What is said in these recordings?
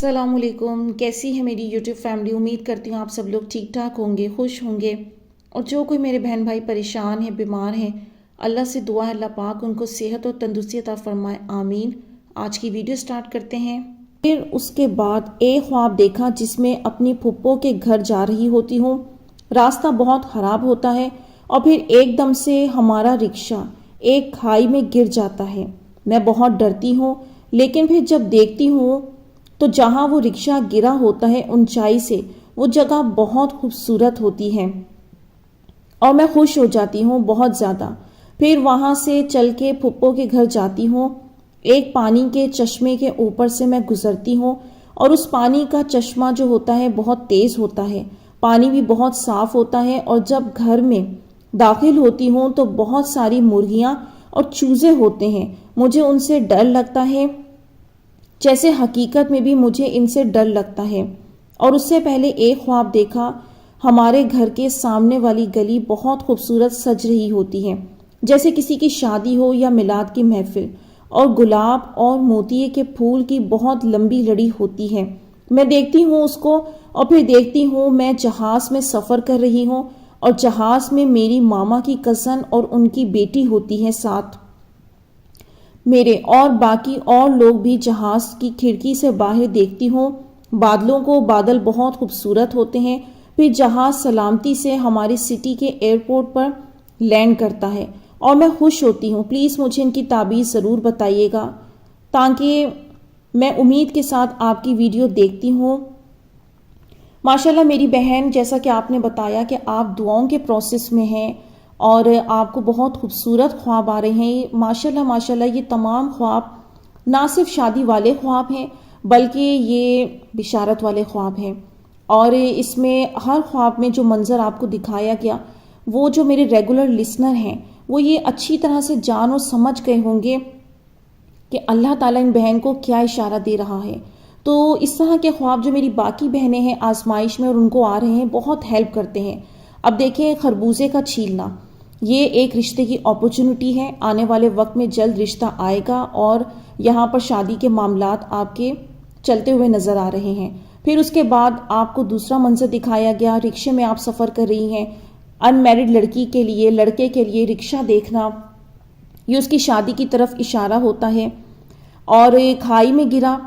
السلام علیکم، کیسی ہے میری یوٹیوب فیملی؟ امید کرتی ہوں آپ سب لوگ ٹھیک ٹھاک ہوں گے، خوش ہوں گے، اور جو کوئی میرے بہن بھائی پریشان ہیں، بیمار ہیں، اللہ سے دعا ہے اللہ پاک ان کو صحت اور تندرستی عطا فرمائے، آمین۔ آج کی ویڈیو سٹارٹ کرتے ہیں۔ پھر اس کے بعد ایک خواب دیکھا جس میں اپنی پھپھو کے گھر جا رہی ہوتی ہوں، راستہ بہت خراب ہوتا ہے اور پھر ایک دم سے ہمارا رکشہ ایک کھائی میں گر جاتا ہے۔ میں بہت ڈرتی ہوں، لیکن پھر جب دیکھتی ہوں تو جہاں وہ رکشہ گرا ہوتا ہے اونچائی سے وہ جگہ بہت خوبصورت ہوتی ہے اور میں خوش ہو جاتی ہوں بہت زیادہ۔ پھر وہاں سے چل کے پھپھو کے گھر جاتی ہوں، ایک پانی کے چشمے کے اوپر سے میں گزرتی ہوں اور اس پانی کا چشمہ جو ہوتا ہے بہت تیز ہوتا ہے، پانی بھی بہت صاف ہوتا ہے، اور جب گھر میں داخل ہوتی ہوں تو بہت ساری مرغیاں اور چوزے ہوتے ہیں، مجھے ان سے ڈر لگتا ہے جیسے حقیقت میں بھی مجھے ان سے ڈر لگتا ہے۔ اور اس سے پہلے ایک خواب دیکھا، ہمارے گھر کے سامنے والی گلی بہت خوبصورت سج رہی ہوتی ہے، جیسے کسی کی شادی ہو یا میلاد کی محفل، اور گلاب اور موتیے کے پھول کی بہت لمبی لڑی ہوتی ہے۔ میں دیکھتی ہوں اس کو اور پھر دیکھتی ہوں میں جہاز میں سفر کر رہی ہوں اور جہاز میں میری ماما کی کزن اور ان کی بیٹی ہوتی ہے ساتھ میرے، اور باقی اور لوگ بھی جہاز کی کھڑکی سے باہر دیکھتی ہوں بادلوں کو، بادل بہت خوبصورت ہوتے ہیں۔ پھر جہاز سلامتی سے ہماری سٹی کے ایئرپورٹ پر لینڈ کرتا ہے اور میں خوش ہوتی ہوں۔ پلیز مجھے ان کی تعبیر ضرور بتائیے گا تاکہ میں امید کے ساتھ آپ کی ویڈیو دیکھتی ہوں۔ ماشاءاللہ میری بہن، جیسا کہ آپ نے بتایا کہ آپ دعاؤں کے پروسیس میں ہیں اور آپ کو بہت خوبصورت خواب آ رہے ہیں، ماشاءاللہ ماشاءاللہ یہ تمام خواب نہ صرف شادی والے خواب ہیں بلکہ یہ بشارت والے خواب ہیں، اور اس میں ہر خواب میں جو منظر آپ کو دکھایا گیا وہ جو میرے ریگولر لسنر ہیں وہ یہ اچھی طرح سے جان اور سمجھ گئے ہوں گے کہ اللہ تعالیٰ ان بہن کو کیا اشارہ دے رہا ہے۔ تو اس طرح کے خواب جو میری باقی بہنیں ہیں آزمائش میں اور ان کو آ رہے ہیں بہت ہیلپ کرتے ہیں۔ اب دیکھیں، خربوزے کا چھیلنا یہ ایک رشتے کی اپرچونٹی ہے، آنے والے وقت میں جلد رشتہ آئے گا اور یہاں پر شادی کے معاملات آپ کے چلتے ہوئے نظر آ رہے ہیں۔ پھر اس کے بعد آپ کو دوسرا منظر دکھایا گیا، رکشے میں آپ سفر کر رہی ہیں، ان میرڈ لڑکی کے لیے، لڑکے کے لیے رکشہ دیکھنا یہ اس کی شادی کی طرف اشارہ ہوتا ہے۔ اور کھائی میں گرا،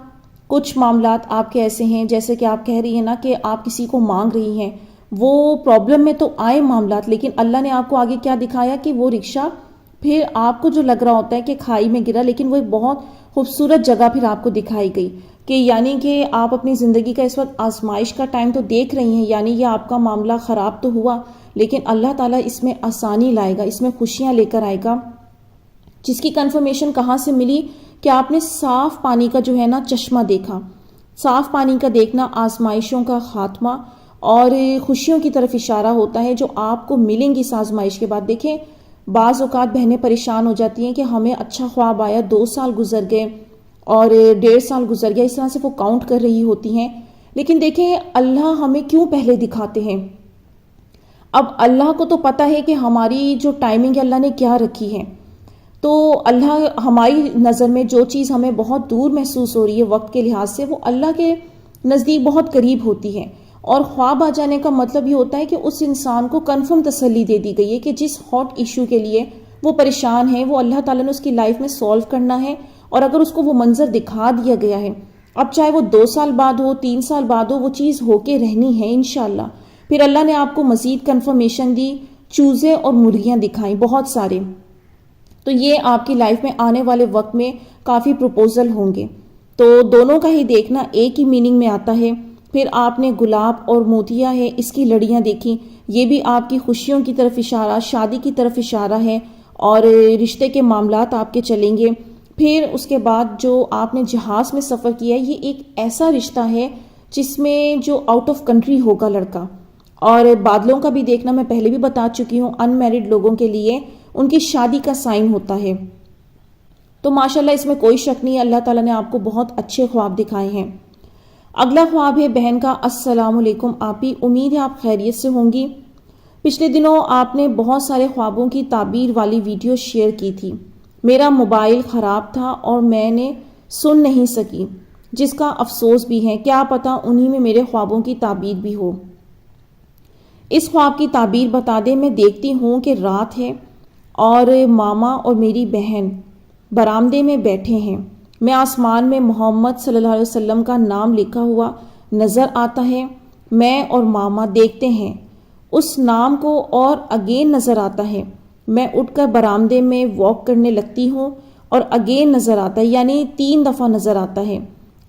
کچھ معاملات آپ کے ایسے ہیں جیسے کہ آپ کہہ رہی ہیں نا کہ آپ کسی کو مانگ رہی ہیں، وہ پرابلم میں تو آئے معاملات، لیکن اللہ نے آپ کو آگے کیا دکھایا کہ وہ رکشہ پھر آپ کو جو لگ رہا ہوتا ہے کہ کھائی میں گرا، لیکن وہ ایک بہت خوبصورت جگہ پھر آپ کو دکھائی گئی کہ یعنی کہ آپ اپنی زندگی کا اس وقت آزمائش کا ٹائم تو دیکھ رہی ہیں، یعنی یہ آپ کا معاملہ خراب تو ہوا لیکن اللہ تعالیٰ اس میں آسانی لائے گا، اس میں خوشیاں لے کر آئے گا، جس کی کنفرمیشن کہاں سے ملی کہ آپ نے صاف پانی کا جو ہے نا چشمہ دیکھا۔ صاف پانی کا دیکھنا آزمائشوں کا خاتمہ اور خوشیوں کی طرف اشارہ ہوتا ہے جو آپ کو ملیں گی اس آزمائش کے بعد۔ دیکھیں، بعض اوقات بہنیں پریشان ہو جاتی ہیں کہ ہمیں اچھا خواب آیا، 2 سال گزر گئے اور 1.5 سال گزر گیا، اس طرح سے وہ کاؤنٹ کر رہی ہوتی ہیں، لیکن دیکھیں اللہ ہمیں کیوں پہلے دکھاتے ہیں؟ اب اللہ کو تو پتہ ہے کہ ہماری جو ٹائمنگ ہے اللہ نے کیا رکھی ہے، تو اللہ ہماری نظر میں جو چیز ہمیں بہت دور محسوس ہو رہی ہے وقت کے لحاظ سے، وہ اللہ کے نزدیک بہت قریب ہوتی ہے۔ اور خواب آ جانے کا مطلب یہ ہوتا ہے کہ اس انسان کو کنفرم تسلی دے دی گئی ہے کہ جس ہاٹ ایشو کے لیے وہ پریشان ہے وہ اللہ تعالیٰ نے اس کی لائف میں سولو کرنا ہے، اور اگر اس کو وہ منظر دکھا دیا گیا ہے، اب چاہے وہ 2 سال بعد ہو، 3 سال بعد ہو، وہ چیز ہو کے رہنی ہے انشاءاللہ۔ پھر اللہ نے آپ کو مزید کنفرمیشن دی، چوزے اور مرغیاں دکھائیں بہت سارے، تو یہ آپ کی لائف میں آنے والے وقت میں کافی پروپوزل ہوں گے، تو دونوں کا ہی دیکھنا ایک ہی میننگ میں آتا ہے۔ پھر آپ نے گلاب اور موتیا ہے اس کی لڑیاں دیکھی، یہ بھی آپ کی خوشیوں کی طرف اشارہ، شادی کی طرف اشارہ ہے اور رشتے کے معاملات آپ کے چلیں گے۔ پھر اس کے بعد جو آپ نے جہاز میں سفر کیا، یہ ایک ایسا رشتہ ہے جس میں جو آؤٹ آف کنٹری ہوگا لڑکا، اور بادلوں کا بھی دیکھنا میں پہلے بھی بتا چکی ہوں، ان میرڈ لوگوں کے لیے ان کی شادی کا سائن ہوتا ہے، تو ماشاءاللہ اس میں کوئی شک نہیں، اللہ تعالیٰ نے آپ کو بہت اچھے خواب دکھائے ہیں۔ اگلا خواب ہے بہن کا، السلام علیکم آپی، امید ہے آپ خیریت سے ہوں گی۔ پچھلے دنوں آپ نے بہت سارے خوابوں کی تعبیر والی ویڈیو شیئر کی تھی، میرا موبائل خراب تھا اور میں نے سن نہیں سکی، جس کا افسوس بھی ہے، کیا پتہ انہی میں میرے خوابوں کی تعبیر بھی ہو۔ اس خواب کی تعبیر بتا دیں، میں دیکھتی ہوں کہ رات ہے اور ماما اور میری بہن برآمدے میں بیٹھے ہیں۔ میں آسمان میں محمد صلی اللہ علیہ وسلم کا نام لکھا ہوا نظر آتا ہے۔ میں اور ماما دیکھتے ہیں اس نام کو اور اگین نظر آتا ہے۔ میں اٹھ کر برآمدے میں واک کرنے لگتی ہوں اور اگین نظر آتا ہے، یعنی 3 دفعہ نظر آتا ہے۔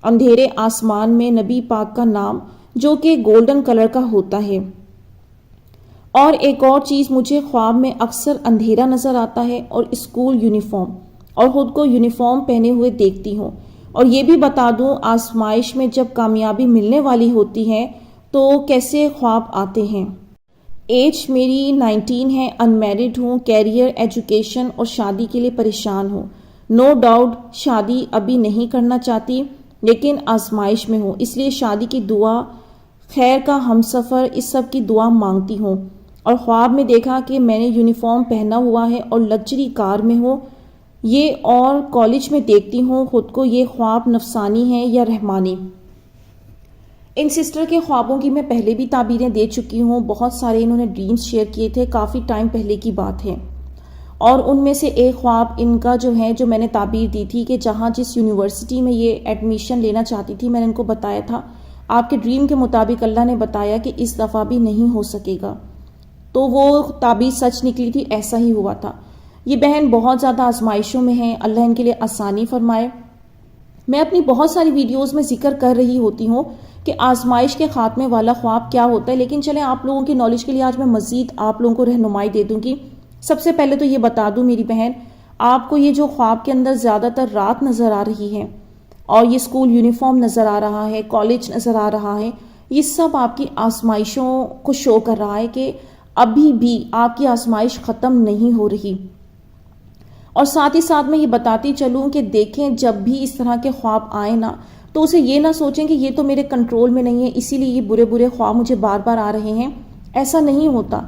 اندھیرے آسمان میں نبی پاک کا نام جو کہ گولڈن کلر کا ہوتا ہے۔ اور ایک اور چیز، مجھے خواب میں اکثر اندھیرا نظر آتا ہے اور اسکول یونیفارم، اور خود کو یونیفارم پہنے ہوئے دیکھتی ہوں۔ اور یہ بھی بتا دوں، آزمائش میں جب کامیابی ملنے والی ہوتی ہے تو کیسے خواب آتے ہیں۔ ایج میری 19 ہے، انمیرڈ ہوں، کیریئر، ایجوکیشن اور شادی کے لیے پریشان ہوں۔ نو ڈاؤٹ شادی ابھی نہیں کرنا چاہتی، لیکن آزمائش میں ہوں، اس لیے شادی کی دعا، خیر کا ہمسفر، اس سب کی دعا مانگتی ہوں۔ اور خواب میں دیکھا کہ میں نے یونیفارم پہنا ہوا ہے اور لگژری کار میں ہوں یہ، اور کالج میں دیکھتی ہوں خود کو۔ یہ خواب نفسانی ہے یا رحمانی؟ ان سسٹر کے خوابوں کی میں پہلے بھی تعبیریں دے چکی ہوں، بہت سارے انہوں نے ڈریمز شیئر کیے تھے، کافی ٹائم پہلے کی بات ہے۔ اور ان میں سے ایک خواب ان کا جو ہے، جو میں نے تعبیر دی تھی کہ جہاں جس یونیورسٹی میں یہ ایڈمیشن لینا چاہتی تھی، میں نے ان کو بتایا تھا آپ کے ڈریم کے مطابق اللہ نے بتایا کہ اس دفعہ بھی نہیں ہو سکے گا، تو وہ تعبیر سچ نکلی تھی، ایسا ہی ہوا تھا۔ یہ بہن بہت زیادہ آزمائشوں میں ہیں، اللہ ان کے لیے آسانی فرمائے۔ میں اپنی بہت ساری ویڈیوز میں ذکر کر رہی ہوتی ہوں کہ آزمائش کے خاتمے والا خواب کیا ہوتا ہے، لیکن چلیں آپ لوگوں کی نالج کے لیے آج میں مزید آپ لوگوں کو رہنمائی دے دوں گی۔ سب سے پہلے تو یہ بتا دوں میری بہن، آپ کو یہ جو خواب کے اندر زیادہ تر رات نظر آ رہی ہے اور یہ اسکول یونیفارم نظر آ رہا ہے، کالج نظر آ رہا ہے، یہ سب آپ کی آزمائشوں کو شو کر رہا ہے کہ ابھی بھی آپ کی آزمائش ختم نہیں ہو رہی۔ اور ساتھ ہی ساتھ میں یہ بتاتی چلوں کہ دیکھیں جب بھی اس طرح کے خواب آئیں نا، تو اسے یہ نہ سوچیں کہ یہ تو میرے کنٹرول میں نہیں ہے، اسی لیے یہ برے برے خواب مجھے بار بار آ رہے ہیں۔ ایسا نہیں ہوتا،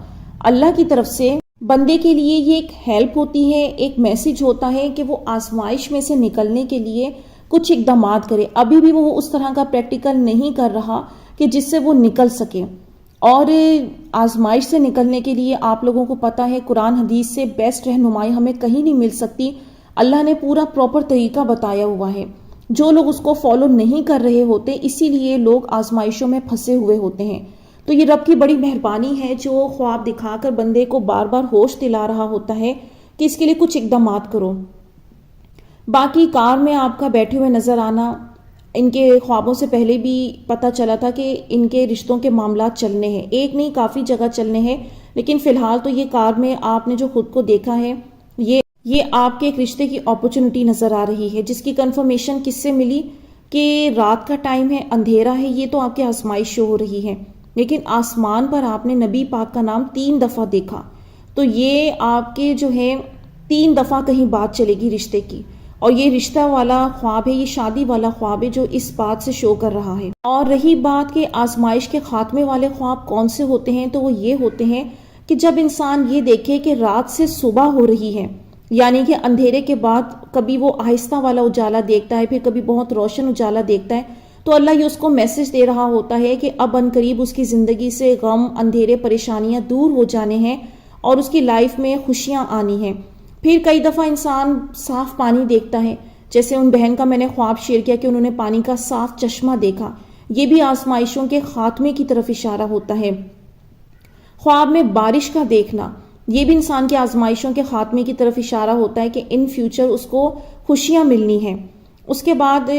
اللہ کی طرف سے بندے کے لیے یہ ایک ہیلپ ہوتی ہے، ایک میسج ہوتا ہے کہ وہ آزمائش میں سے نکلنے کے لیے کچھ اقدامات کرے۔ ابھی بھی وہ اس طرح کا پریکٹیکل نہیں کر رہا کہ جس سے وہ نکل سکے۔ اور آزمائش سے نکلنے کے لیے آپ لوگوں کو پتہ ہے قرآن حدیث سے بیسٹ رہنمائی ہمیں کہیں نہیں مل سکتی۔ اللہ نے پورا پراپر طریقہ بتایا ہوا ہے، جو لوگ اس کو فالو نہیں کر رہے ہوتے اسی لیے لوگ آزمائشوں میں پھنسے ہوئے ہوتے ہیں۔ تو یہ رب کی بڑی مہربانی ہے جو خواب دکھا کر بندے کو بار بار ہوش دلا رہا ہوتا ہے کہ اس کے لیے کچھ اقدامات کرو۔ باقی کار میں آپ کا بیٹھے ہوئے نظر آنا، ان کے خوابوں سے پہلے بھی پتہ چلا تھا کہ ان کے رشتوں کے معاملات چلنے ہیں، ایک نہیں کافی جگہ چلنے ہیں، لیکن فی الحال تو یہ کار میں آپ نے جو خود کو دیکھا ہے، یہ آپ کے ایک رشتے کی اپرچونٹی نظر آ رہی ہے، جس کی کنفرمیشن کس سے ملی کہ رات کا ٹائم ہے، اندھیرا ہے، یہ تو آپ کے آزمائش شو ہو رہی ہے، لیکن آسمان پر آپ نے نبی پاک کا نام 3 دفعہ دیکھا، تو یہ آپ کے جو ہے 3 دفعہ کہیں بات چلے گی رشتے کی، اور یہ رشتہ والا خواب ہے، یہ شادی والا خواب ہے جو اس بات سے شو کر رہا ہے۔ اور رہی بات کہ آزمائش کے خاتمے والے خواب کون سے ہوتے ہیں، تو وہ یہ ہوتے ہیں کہ جب انسان یہ دیکھے کہ رات سے صبح ہو رہی ہے، یعنی کہ اندھیرے کے بعد کبھی وہ آہستہ والا اجالا دیکھتا ہے، پھر کبھی بہت روشن اجالا دیکھتا ہے، تو اللہ یہ اس کو میسج دے رہا ہوتا ہے کہ اب عنقریب اس کی زندگی سے غم، اندھیرے، پریشانیاں دور ہو جانے ہیں اور اس کی لائف میں خوشیاں آنی ہیں۔ پھر کئی دفعہ انسان صاف پانی دیکھتا ہے، جیسے ان بہن کا میں نے خواب شیئر کیا کہ انہوں نے پانی کا صاف چشمہ دیکھا، یہ بھی آزمائشوں کے خاتمے کی طرف اشارہ ہوتا ہے۔ خواب میں بارش کا دیکھنا، یہ بھی انسان کی آزمائشوں کے خاتمے کی طرف اشارہ ہوتا ہے کہ ان فیوچر اس کو خوشیاں ملنی ہیں۔ اس کے بعد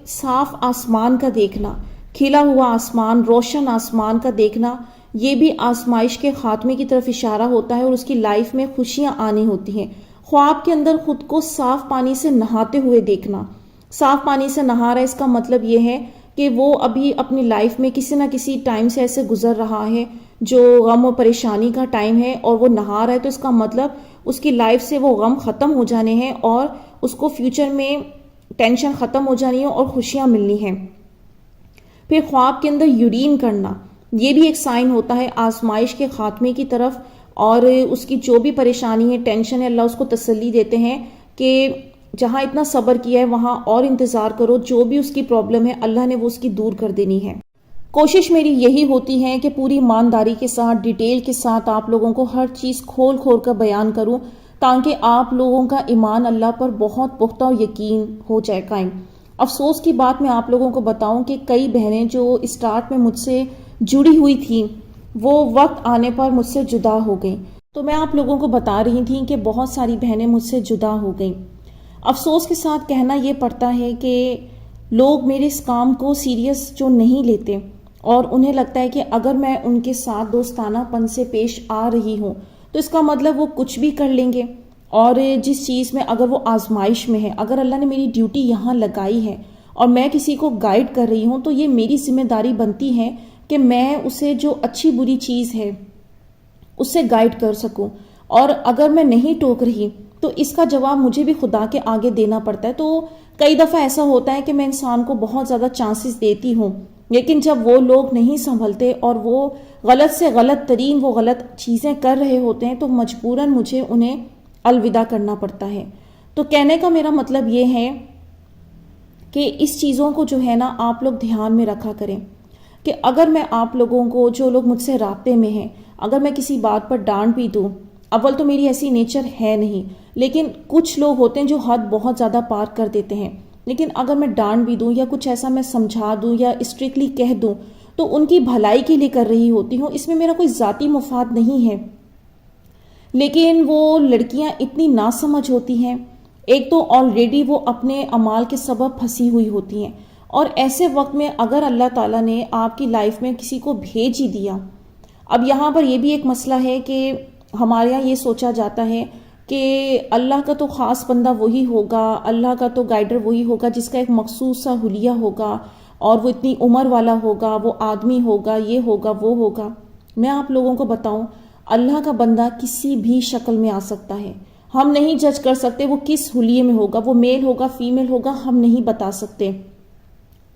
صاف آسمان کا دیکھنا، کھلا ہوا آسمان، روشن آسمان کا دیکھنا، یہ بھی آزمائش کے خاتمے کی طرف اشارہ ہوتا ہے اور اس کی لائف میں خوشیاں آنی ہوتی ہیں۔ خواب کے اندر خود کو صاف پانی سے نہاتے ہوئے دیکھنا، صاف پانی سے نہا رہا ہے، اس کا مطلب یہ ہے کہ وہ ابھی اپنی لائف میں کسی نہ کسی ٹائم سے ایسے گزر رہا ہے جو غم و پریشانی کا ٹائم ہے، اور وہ نہا رہا ہے تو اس کا مطلب اس کی لائف سے وہ غم ختم ہو جانے ہیں اور اس کو فیوچر میں ٹینشن ختم ہو جانی ہے اور خوشیاں ملنی ہیں۔ پھر خواب کے اندر یورین کرنا، یہ بھی ایک سائن ہوتا ہے آزمائش کے خاتمے کی طرف، اور اس کی جو بھی پریشانی ہے، ٹینشن ہے، اللہ اس کو تسلی دیتے ہیں کہ جہاں اتنا صبر کیا ہے وہاں اور انتظار کرو، جو بھی اس کی پرابلم ہے اللہ نے وہ اس کی دور کر دینی ہے۔ کوشش میری یہی ہوتی ہے کہ پوری ایمانداری کے ساتھ، ڈیٹیل کے ساتھ آپ لوگوں کو ہر چیز کھول کھول کر بیان کروں، تاکہ آپ لوگوں کا ایمان اللہ پر بہت پختہ و یقین ہو جائے قائم۔ افسوس کی بات میں آپ لوگوں کو بتاؤں کہ کئی بہنیں جو اسٹارٹ میں مجھ سے جڑی ہوئی تھیں وہ وقت آنے پر مجھ سے جدا ہو گئیں۔ تو میں آپ لوگوں کو بتا رہی تھی کہ بہت ساری بہنیں مجھ سے جدا ہو گئیں۔ افسوس کے ساتھ کہنا یہ پڑتا ہے کہ لوگ میرے اس کام کو سیریس جو نہیں لیتے، اور انہیں لگتا ہے کہ اگر میں ان کے ساتھ دوستانہ پن سے پیش آ رہی ہوں تو اس کا مطلب وہ کچھ بھی کر لیں گے، اور جس چیز میں اگر وہ آزمائش میں ہے، اگر اللہ نے میری ڈیوٹی یہاں لگائی ہے اور میں کسی کو گائیڈ کر رہی ہوں تو یہ میری ذمہ داری بنتی ہے کہ میں اسے جو اچھی بری چیز ہے اس سے گائیڈ کر سکوں، اور اگر میں نہیں ٹوک رہی تو اس کا جواب مجھے بھی خدا کے آگے دینا پڑتا ہے۔ تو کئی دفعہ ایسا ہوتا ہے کہ میں انسان کو بہت زیادہ چانسز دیتی ہوں، لیکن جب وہ لوگ نہیں سنبھلتے اور وہ غلط سے غلط ترین وہ غلط چیزیں کر رہے ہوتے ہیں تو مجبوراً مجھے انہیں الوداع کرنا پڑتا ہے۔ تو کہنے کا میرا مطلب یہ ہے کہ اس چیزوں کو جو ہے نا آپ لوگ دھیان میں رکھا کریں کہ اگر میں آپ لوگوں کو، جو لوگ مجھ سے رابطے میں ہیں، اگر میں کسی بات پر ڈانٹ بھی دوں، اول تو میری ایسی نیچر ہے نہیں، لیکن کچھ لوگ ہوتے ہیں جو حد بہت زیادہ پار کر دیتے ہیں، لیکن اگر میں ڈانٹ بھی دوں یا کچھ ایسا میں سمجھا دوں یا اسٹرکٹلی کہہ دوں تو ان کی بھلائی کے لیے کر رہی ہوتی ہوں، اس میں میرا کوئی ذاتی مفاد نہیں ہے۔ لیکن وہ لڑکیاں اتنی ناسمجھ ہوتی ہیں، ایک تو آلریڈی وہ اپنے اعمال کے سبب پھنسی ہوئی ہوتی ہیں، اور ایسے وقت میں اگر اللہ تعالیٰ نے آپ کی لائف میں کسی کو بھیج ہی دیا، اب یہاں پر یہ بھی ایک مسئلہ ہے کہ ہمارے یہاں یہ سوچا جاتا ہے کہ اللہ کا تو خاص بندہ وہی ہوگا، اللہ کا تو گائیڈر وہی ہوگا جس کا ایک مخصوص سا حلیہ ہوگا اور وہ اتنی عمر والا ہوگا، وہ آدمی ہوگا، یہ ہوگا وہ ہوگا۔ میں آپ لوگوں کو بتاؤں، اللہ کا بندہ کسی بھی شکل میں آ سکتا ہے، ہم نہیں جج کر سکتے وہ کس حلیے میں ہوگا، وہ میل ہوگا فیمیل ہوگا، ہم نہیں بتا سکتے۔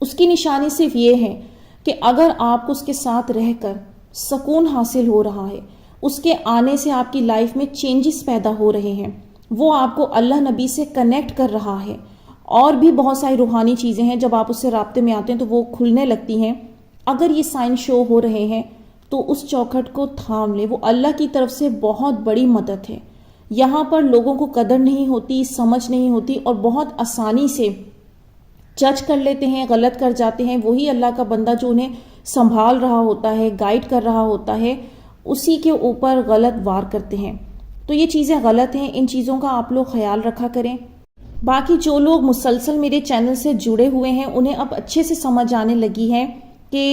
اس کی نشانی صرف یہ ہے کہ اگر آپ کو اس کے ساتھ رہ کر سکون حاصل ہو رہا ہے، اس کے آنے سے آپ کی لائف میں چینجز پیدا ہو رہے ہیں، وہ آپ کو اللہ نبی سے کنیکٹ کر رہا ہے، اور بھی بہت ساری روحانی چیزیں ہیں جب آپ اس سے رابطے میں آتے ہیں تو وہ کھلنے لگتی ہیں، اگر یہ سائن شو ہو رہے ہیں تو اس چوکھٹ کو تھام لے، وہ اللہ کی طرف سے بہت بڑی مدد ہے۔ یہاں پر لوگوں کو قدر نہیں ہوتی، سمجھ نہیں ہوتی، اور بہت آسانی سے جج کر لیتے ہیں، غلط کر جاتے ہیں۔ وہی اللہ کا بندہ جو انہیں سنبھال رہا ہوتا ہے، گائیڈ کر رہا ہوتا ہے، اسی کے اوپر غلط وار کرتے ہیں۔ تو یہ چیزیں غلط ہیں، ان چیزوں کا آپ لوگ خیال رکھا کریں۔ باقی جو لوگ مسلسل میرے چینل سے جڑے ہوئے ہیں انہیں اب اچھے سے سمجھ آنے لگی ہے کہ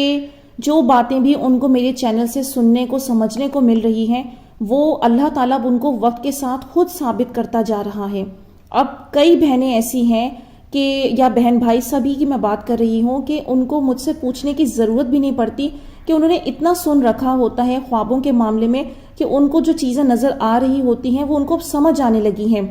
جو باتیں بھی ان کو میرے چینل سے سننے کو، سمجھنے کو مل رہی ہیں، وہ اللہ تعالیٰ ان کو وقت کے ساتھ خود ثابت کرتا جا رہا ہے۔ اب کئی بہنیں ایسی ہیں کہ، یا بہن بھائی سبھی کی میں بات کر رہی ہوں، کہ ان کو مجھ سے پوچھنے کی ضرورت بھی نہیں پڑتی کہ انہوں نے اتنا سن رکھا ہوتا ہے خوابوں کے معاملے میں کہ ان کو جو چیزیں نظر آ رہی ہوتی ہیں وہ ان کو سمجھ آنے لگی ہیں۔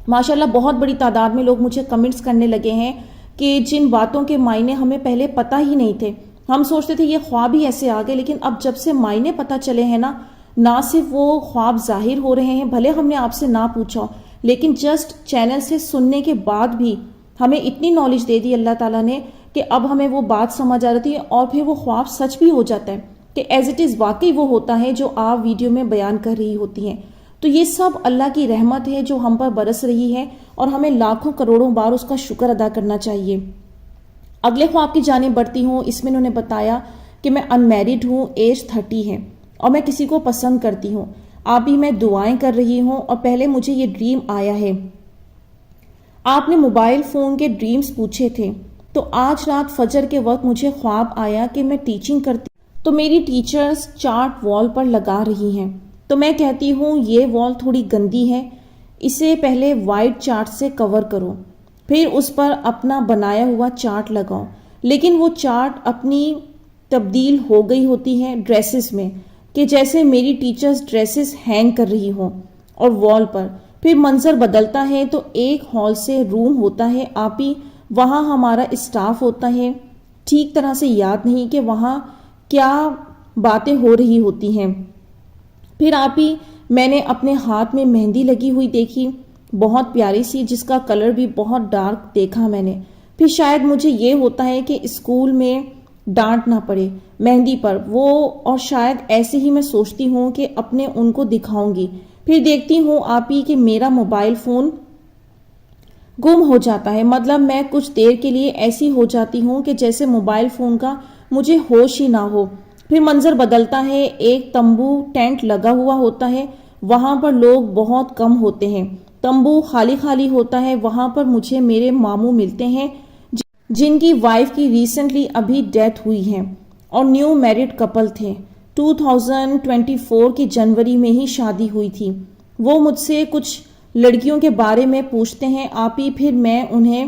ماشاءاللہ بہت بڑی تعداد میں لوگ مجھے کمنٹس کرنے لگے ہیں کہ جن باتوں کے معنی ہمیں پہلے پتہ ہی نہیں تھے، ہم سوچتے تھے یہ خواب ہی ایسے آ گئے، لیکن اب جب سے معنی پتہ چلے ہیں نا، نہ صرف وہ خواب ظاہر ہو رہے ہیں، بھلے ہم نے آپ سے نہ پوچھا، لیکن جسٹ چینل سے سننے کے بعد بھی ہمیں اتنی نالج دے دی اللہ تعالیٰ نے کہ اب ہمیں وہ بات سمجھ آ رہی ہے، اور پھر وہ خواب سچ بھی ہو جاتا ہے کہ ایز اٹ از واقعی وہ ہوتا ہے جو آپ ویڈیو میں بیان کر رہی ہوتی ہیں۔ تو یہ سب اللہ کی رحمت ہے جو ہم پر برس رہی ہے، اور ہمیں لاکھوں کروڑوں بار اس کا شکر ادا کرنا چاہیے۔ اگلے خواب کی جانب بڑھتی ہوں۔ اس میں انہوں نے بتایا کہ میں ان میرڈ ہوں، ایج 30 ہے، اور میں کسی کو پسند کرتی ہوں۔ آپ ہی میں دعائیں کر رہی ہوں، اور پہلے مجھے یہ ڈریم آیا ہے۔ آپ نے موبائل فون کے ڈریمز پوچھے تھے، تو آج رات فجر کے وقت مجھے خواب آیا کہ میں ٹیچنگ کرتی، تو میری ٹیچرز چارٹ وال پر لگا رہی ہیں، تو میں کہتی ہوں یہ وال تھوڑی گندی ہے، اسے پہلے وائٹ چارٹ سے کور کرو، پھر اس پر اپنا بنایا ہوا چارٹ لگاؤ۔ لیکن وہ چارٹ اپنی تبدیل ہو گئی ہوتی ہیں ڈریسز میں، کہ جیسے میری ٹیچرز ڈریسز ہینگ کر رہی ہوں اور وال پر، پھر منظر بدلتا ہے تو ایک ہال سے روم ہوتا ہے، آپ ہی وہاں ہمارا اسٹاف ہوتا ہے، ٹھیک طرح سے یاد نہیں کہ وہاں کیا باتیں ہو رہی ہوتی ہیں۔ پھر آپ ہی میں نے اپنے ہاتھ میں مہندی لگی ہوئی دیکھی، بہت پیاری سی، جس کا کلر بھی بہت ڈارک دیکھا میں نے۔ پھر شاید مجھے یہ ہوتا ہے کہ اسکول میں ڈانٹ نہ پڑے مہندی پر وہ، اور شاید ایسے ہی میں سوچتی ہوں کہ اپنے ان کو دکھاؤں گی۔ پھر دیکھتی ہوں آپ ہی کہ میرا موبائل فون گم ہو جاتا ہے، مطلب میں کچھ دیر کے لیے ایسی ہو جاتی ہوں کہ جیسے موبائل فون کا مجھے ہوش ہی نہ ہو۔ پھر منظر بدلتا ہے، ایک تمبو ٹینٹ لگا ہوا ہوتا ہے، وہاں پر لوگ بہت کم ہوتے ہیں، تمبو خالی خالی ہوتا ہے۔ وہاں پر مجھے میرے ماموں ملتے ہیں جن کی وائف کی ریسنٹلی ابھی ڈیتھ ہوئی ہے اور نیو میرڈ کپل تھے۔ 2024 کی جنوری میں ہی شادی ہوئی تھی۔ وہ مجھ سے کچھ لڑکیوں کے بارے میں پوچھتے ہیں آپ ہی، پھر میں انہیں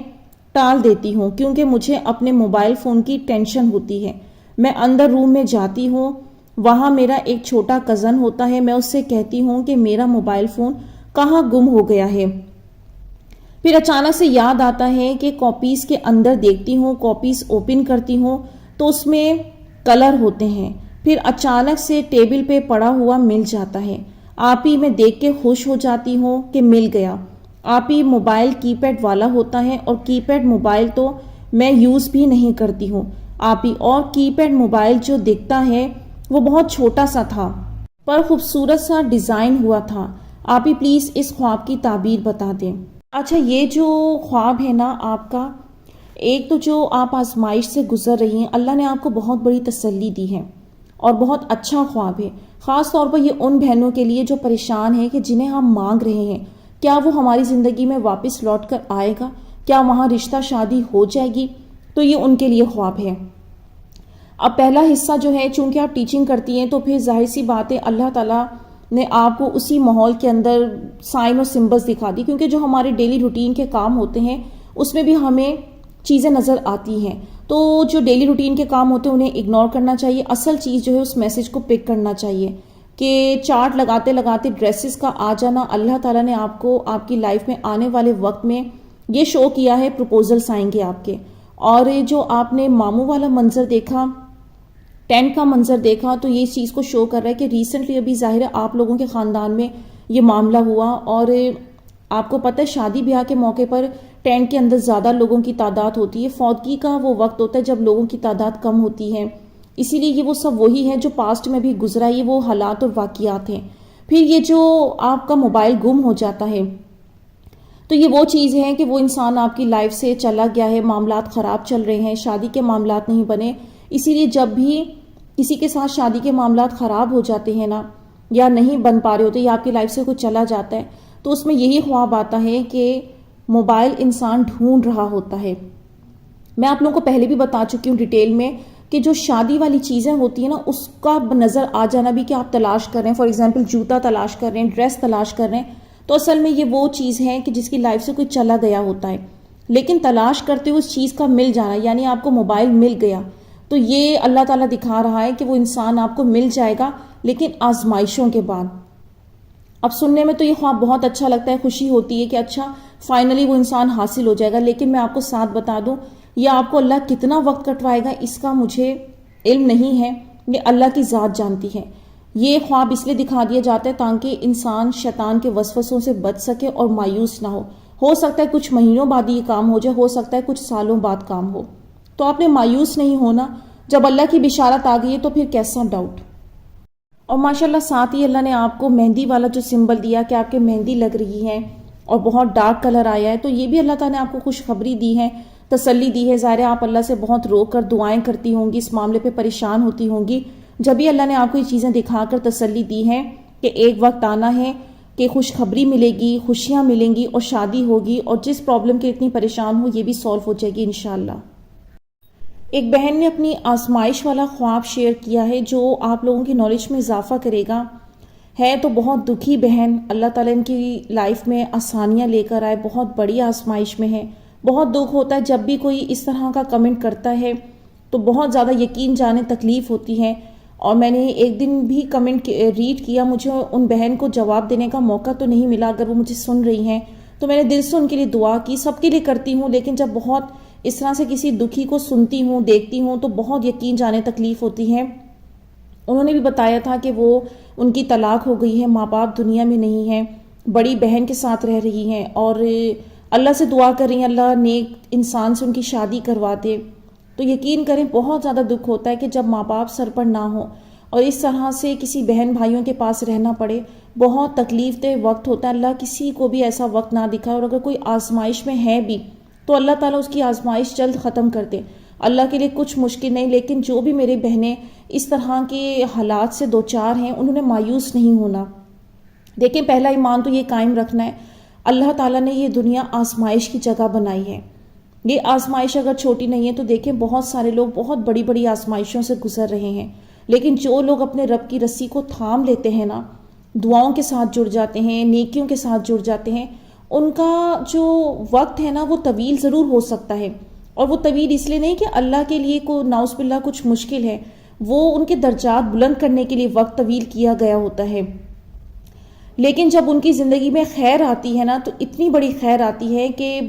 ٹال دیتی ہوں کیونکہ مجھے اپنے موبائل فون کی ٹینشن ہوتی ہے۔ میں اندر روم میں جاتی ہوں، وہاں میرا ایک چھوٹا کزن ہوتا ہے، میں اس سے کہتی ہوں کہ میرا موبائل فون کہاں گم ہو گیا ہے۔ پھر اچانک سے یاد آتا ہے کہ کاپیز کے اندر دیکھتی ہوں، کاپیز اوپن کرتی ہوں تو اس میں کلر ہوتے ہیں۔ پھر اچانک سے ٹیبل پہ پڑا ہوا مل جاتا ہے، آپ ہی میں دیکھ کے خوش ہو جاتی ہوں کہ مل گیا۔ آپ ہی موبائل کی پیڈ والا ہوتا ہے اور کی پیڈ موبائل تو میں یوز بھی نہیں کرتی ہوں آپ ہی، اور کی پیڈ موبائل جو دکھتا ہے وہ بہت چھوٹا سا تھا پر خوبصورت سا ڈیزائن ہوا تھا۔ آپ ہی پلیز اس خواب کی تعبیر بتا دیں۔ اچھا، یہ جو خواب ہے نا آپ کا، ایک تو جو آپ آزمائش سے گزر رہی ہیں، اللہ نے آپ کو بہت بڑی تسلی دی ہے اور بہت اچھا خواب ہے، خاص طور پر یہ ان بہنوں کے لیے جو پریشان ہیں کہ جنہیں ہم مانگ رہے ہیں کیا وہ ہماری زندگی میں واپس لوٹ کر آئے گا، کیا وہاں رشتہ شادی ہو جائے گی، تو یہ ان کے لیے خواب ہے۔ اب پہلا حصہ جو ہے، چونکہ آپ ٹیچنگ کرتی ہیں تو پھر ظاہر سی بات ہے اللہ تعالیٰ نے آپ کو اسی ماحول کے اندر سائن اور سمبلز دکھا دی، کیونکہ جو ہمارے ڈیلی روٹین کے کام ہوتے ہیں اس میں بھی ہمیں چیزیں نظر آتی ہیں، تو جو ڈیلی روٹین کے کام ہوتے ہیں انہیں اگنور کرنا چاہیے، اصل چیز جو ہے اس میسج کو پک کرنا چاہیے کہ چارٹ لگاتے لگاتے ڈریسز کا آ جانا، اللہ تعالیٰ نے آپ کو آپ کی لائف میں آنے والے وقت میں یہ شو کیا ہے، پروپوزلس آئیں گے آپ کے۔ اور جو آپ نے ماموں والا منظر دیکھا، ٹینٹ کا منظر دیکھا، تو یہ چیز کو شو کر رہا ہے کہ ریسنٹلی ابھی ظاہر ہے آپ لوگوں کے خاندان میں یہ معاملہ ہوا، اور آپ کو پتہ ہے شادی بیاہ کے موقع پر ٹینٹ کے اندر زیادہ لوگوں کی تعداد ہوتی ہے، فوتگی کا وہ وقت ہوتا ہے جب لوگوں کی تعداد کم ہوتی ہے، اسی لیے یہ وہ سب وہی ہے جو پاسٹ میں بھی گزرا، یہ وہ حالات اور واقعات ہیں۔ پھر یہ جو آپ کا موبائل گم ہو جاتا ہے تو یہ وہ چیز ہے کہ وہ انسان آپ کی لائف سے چلا گیا ہے، معاملات خراب چل رہے ہیں، شادی کے معاملات نہیں بنے، اسی لیے جب بھی کسی کے ساتھ شادی کے معاملات خراب ہو جاتے ہیں نا، یا نہیں بن پا رہے ہوتے، یا آپ کی لائف سے کوئی چلا جاتا ہے، تو اس میں یہی خواب آتا ہے کہ موبائل انسان ڈھونڈ رہا ہوتا ہے۔ میں آپ لوگوں کو پہلے بھی بتا چکی ہوں ڈیٹیل میں کہ جو شادی والی چیزیں ہوتی ہیں نا، اس کا نظر آ جانا بھی کہ آپ تلاش کر رہے ہیں، فار ایگزامپل جوتا تلاش کر رہے ہیں، ڈریس تلاش کر رہے ہیں، تو اصل میں یہ وہ چیز ہے کہ جس کی لائف سے کوئی چلا گیا ہوتا ہے، لیکن تلاش کرتے ہوئے اس چیز کا مل جانا، یعنی آپ کو موبائل مل گیا، تو یہ اللہ تعالیٰ دکھا رہا ہے کہ وہ انسان آپ کو مل جائے گا لیکن آزمائشوں کے بعد۔ اب سننے میں تو یہ خواب بہت اچھا لگتا ہے، خوشی ہوتی ہے کہ اچھا فائنلی وہ انسان حاصل ہو جائے گا، لیکن میں آپ کو ساتھ بتا دوں یہ آپ کو اللہ کتنا وقت کٹوائے گا اس کا مجھے علم نہیں ہے، یہ اللہ کی ذات جانتی ہے۔ یہ خواب اس لیے دکھا دیا جاتا ہے تاکہ انسان شیطان کے وسوسوں سے بچ سکے اور مایوس نہ ہو سکتا ہے کچھ مہینوں بعد یہ کام ہو جائے، ہو سکتا ہے کچھ سالوں بعد کام ہو، تو آپ نے مایوس نہیں ہونا، جب اللہ کی بشارت آ گئی ہے تو پھر کیسا ڈاؤٹ۔ اور ماشاءاللہ ساتھ ہی اللہ نے آپ کو مہندی والا جو سمبل دیا کہ آپ کے مہندی لگ رہی ہے اور بہت ڈارک کلر آیا ہے، تو یہ بھی اللہ تعالیٰ نے آپ کو خوشخبری دی ہے، تسلی دی ہے۔ ظاہر ہے آپ اللہ سے بہت رو کر دعائیں کرتی ہوں گی، اس معاملے پہ پریشان ہوتی ہوں گی، جب بھی اللہ نے آپ کو یہ چیزیں دکھا کر تسلی دی ہے کہ ایک وقت آنا ہے کہ خوشخبری ملے گی، خوشیاں ملیں گی اور شادی ہوگی، اور جس پرابلم کے اتنی پریشان ہو یہ بھی سولو ہو جائے گی انشاءاللہ۔ ایک بہن نے اپنی آزمائش والا خواب شیئر کیا ہے جو آپ لوگوں کی نالج میں اضافہ کرے گا۔ ہے تو بہت دکھی بہن، اللہ تعالیٰ ان کی لائف میں آسانیاں لے کر آئے، بہت بڑی آزمائش میں ہے، بہت دکھ ہوتا ہے جب بھی کوئی اس طرح کا کمنٹ کرتا ہے تو بہت زیادہ یقین جانے تکلیف ہوتی ہے۔ اور میں نے ایک دن بھی کمنٹ ریڈ کیا، مجھے ان بہن کو جواب دینے کا موقع تو نہیں ملا، اگر وہ مجھے سن رہی ہیں تو میں نے دل سے ان کے لیے دعا کی، سب کے لیے کرتی ہوں، لیکن جب بہت اس طرح سے کسی دکھی کو سنتی ہوں، دیکھتی ہوں تو بہت یقین جانے تکلیف ہوتی ہے۔ انہوں نے بھی بتایا تھا کہ وہ ان کی طلاق ہو گئی ہے، ماں باپ دنیا میں نہیں ہے، بڑی بہن کے ساتھ رہ رہی ہیں اور اللہ سے دعا کر رہی ہیں اللہ نیک انسان سے ان کی شادی کروا دے، تو یقین کریں بہت زیادہ دکھ ہوتا ہے کہ جب ماں باپ سر پر نہ ہو اور اس طرح سے کسی بہن بھائیوں کے پاس رہنا پڑے، بہت تکلیف دہ وقت ہوتا ہے۔ اللہ کسی کو بھی ایسا وقت نہ دکھائے، اور اگر کوئی آزمائش میں ہے بھی تو اللہ تعالیٰ اس کی آزمائش جلد ختم کر دے۔ اللہ کے لیے کچھ مشکل نہیں، لیکن جو بھی میری بہنیں اس طرح کے حالات سے دوچار ہیں انہوں نے مایوس نہیں ہونا۔ دیکھیں پہلا ایمان تو یہ قائم رکھنا ہے، اللہ تعالیٰ نے یہ دنیا آزمائش کی جگہ بنائی ہے۔ یہ آزمائش اگر چھوٹی نہیں ہے تو دیکھیں بہت سارے لوگ بہت بڑی بڑی آزمائشوں سے گزر رہے ہیں، لیکن جو لوگ اپنے رب کی رسی کو تھام لیتے ہیں نا، دعاؤں کے ساتھ جڑ جاتے ہیں، نیکیوں کے ساتھ جڑ جاتے ہیں، ان کا جو وقت ہے نا وہ طویل ضرور ہو سکتا ہے، اور وہ طویل اس لیے نہیں کہ اللہ کے لیے کو نعوذ باللہ کچھ مشکل ہے، وہ ان کے درجات بلند کرنے کے لیے وقت طویل کیا گیا ہوتا ہے۔ لیکن جب ان کی زندگی میں خیر آتی ہے نا تو اتنی بڑی خیر آتی ہے کہ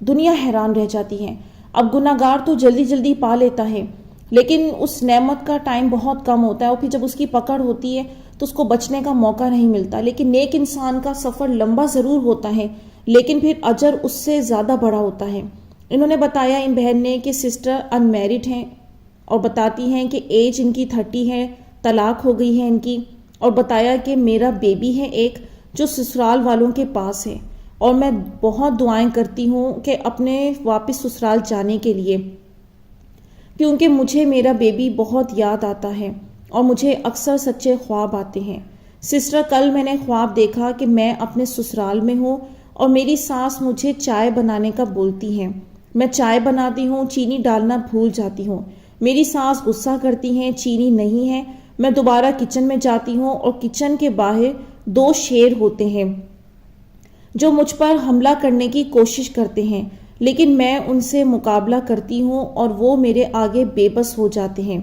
دنیا حیران رہ جاتی ہے۔ اب گناہ گار تو جلدی جلدی پا لیتا ہے، لیکن اس نعمت کا ٹائم بہت کم ہوتا ہے، اور پھر جب اس کی پکڑ ہوتی ہے تو اس کو بچنے کا موقع نہیں ملتا۔ لیکن نیک انسان کا سفر لمبا ضرور ہوتا ہے، لیکن پھر اجر اس سے زیادہ بڑا ہوتا ہے۔ انہوں نے بتایا ان بہن نے کہ سسٹر ان میرڈ ہیں، اور بتاتی ہیں کہ ایج ان کی 30 ہے، طلاق ہو گئی ہے ان کی، اور بتایا کہ میرا بیبی ہے ایک جو سسرال والوں کے پاس ہے، اور میں بہت دعائیں کرتی ہوں کہ اپنے واپس سسرال جانے کے لیے، کیونکہ مجھے میرا بیبی بہت یاد آتا ہے اور مجھے اکثر سچے خواب آتے ہیں۔ سسٹر کل میں نے خواب دیکھا کہ میں اپنے سسرال میں ہوں اور میری ساس مجھے چائے بنانے کا بولتی ہیں، میں چائے بناتی ہوں، چینی ڈالنا بھول جاتی ہوں، میری ساس غصہ کرتی ہیں، چینی نہیں ہے، میں دوبارہ کچن میں جاتی ہوں اور کچن کے باہر 2 شیر ہوتے ہیں جو مجھ پر حملہ کرنے کی کوشش کرتے ہیں، لیکن میں ان سے مقابلہ کرتی ہوں اور وہ میرے آگے بے بس ہو جاتے ہیں۔